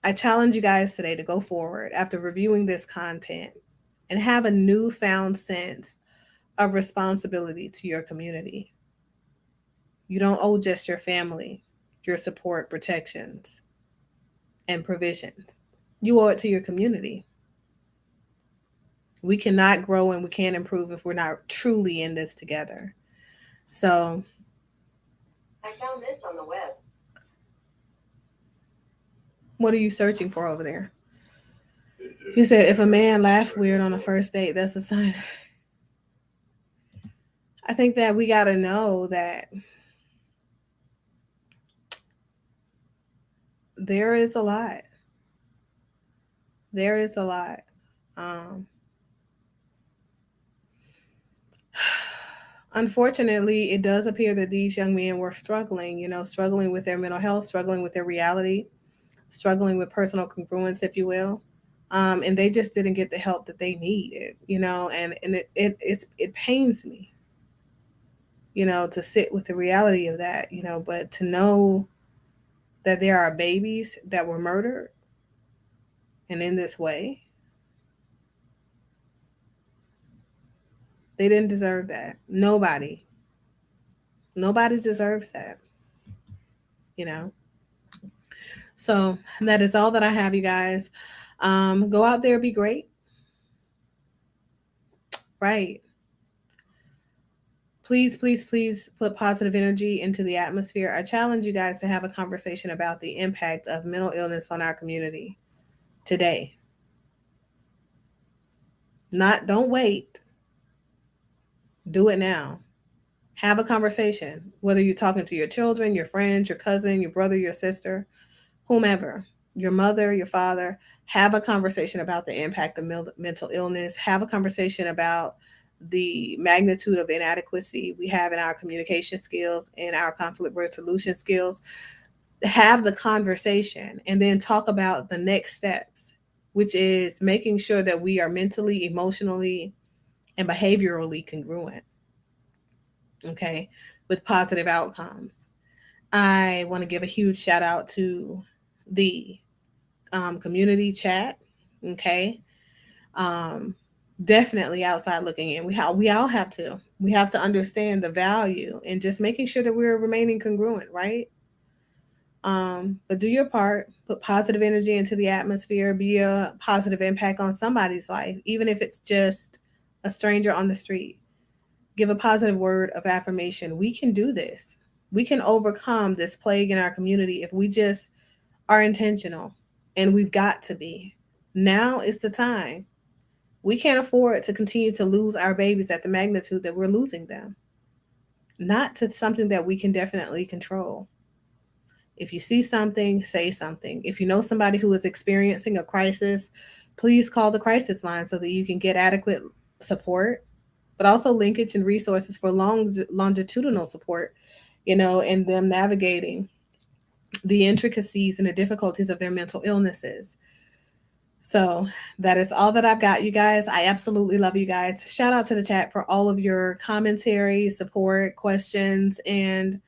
I challenge you guys today to go forward after reviewing this content and have a newfound sense of responsibility to your community. You don't owe just your family your support, protections, and provisions. You owe it to your community. We cannot grow and we can't improve if we're not truly in this together. So, I found this on the web. what are you searching for over there? You said if a man laughed weird on a first date, that's a sign. I think that we got to know that there is a lot. There is a lot. Unfortunately, it does appear that these young men were struggling, struggling with their mental health, struggling with their reality, struggling with personal congruence, if you will. And they just didn't get the help that they needed, and it pains me, to sit with the reality of that, but to know that there are babies that were murdered and in this way, they didn't deserve that. Nobody deserves that, So that is all that I have, you guys. Go out there, be great. Right. Please, please, please put positive energy into the atmosphere. I challenge you guys to have a conversation about the impact of mental illness on our community today. Don't wait. Do it now. Have a conversation, whether you're talking to your children, your friends, your cousin, your brother, your sister, whomever, your mother, your father. Have a conversation about the impact of mental illness. Have a conversation about the magnitude of inadequacy we have in our communication skills and our conflict resolution skills. Have the conversation and then talk about the next steps, which is making sure that we are mentally, emotionally, and behaviorally congruent, okay, with positive outcomes. I want to give a huge shout out to the community chat, okay? Definitely outside looking in. We all have to. We have to understand the value and just making sure that we're remaining congruent, right? But do your part. Put positive energy into the atmosphere. Be a positive impact on somebody's life, even if it's just a stranger on the street. Give a positive word of affirmation. We can do this. We can overcome this plague in our community if we just are intentional. And we've got to be. Now is the time. We can't afford to continue to lose our babies at the magnitude that we're losing them. Not to something that we can definitely control. If you see something, say something. If you know somebody who is experiencing a crisis, please call the crisis line so that you can get adequate support, but also linkage and resources for longitudinal support, and them navigating the intricacies and the difficulties of their mental illnesses. So that is all that I've got, you guys. I absolutely love you guys. Shout out to the chat for all of your commentary, support, questions, and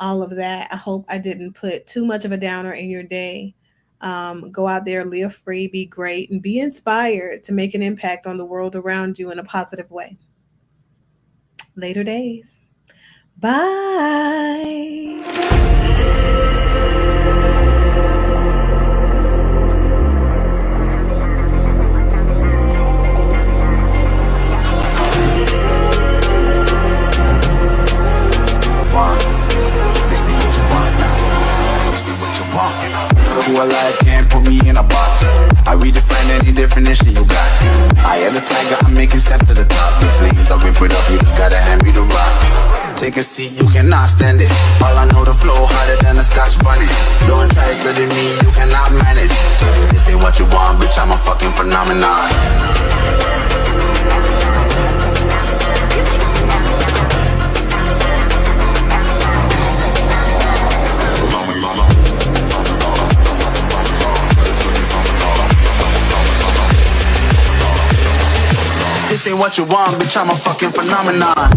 all of that. I hope I didn't put too much of a downer in your day. Go out there, live free, be great, and be inspired to make an impact on the world around you in a positive way. Later days. Bye. Who alive can't put me in a box. I redefine any definition you got. I am the tiger, I'm making steps to the top. The flames, I'll rip it up, you just gotta hand me the rock. Take a seat, you cannot stand it. All I know, the flow harder than a Scotch bunny. Don't try studying me, you cannot manage. This ain't what you want, bitch, I'm a fucking phenomenon. This ain't what you want, bitch, I'm a fucking phenomenon.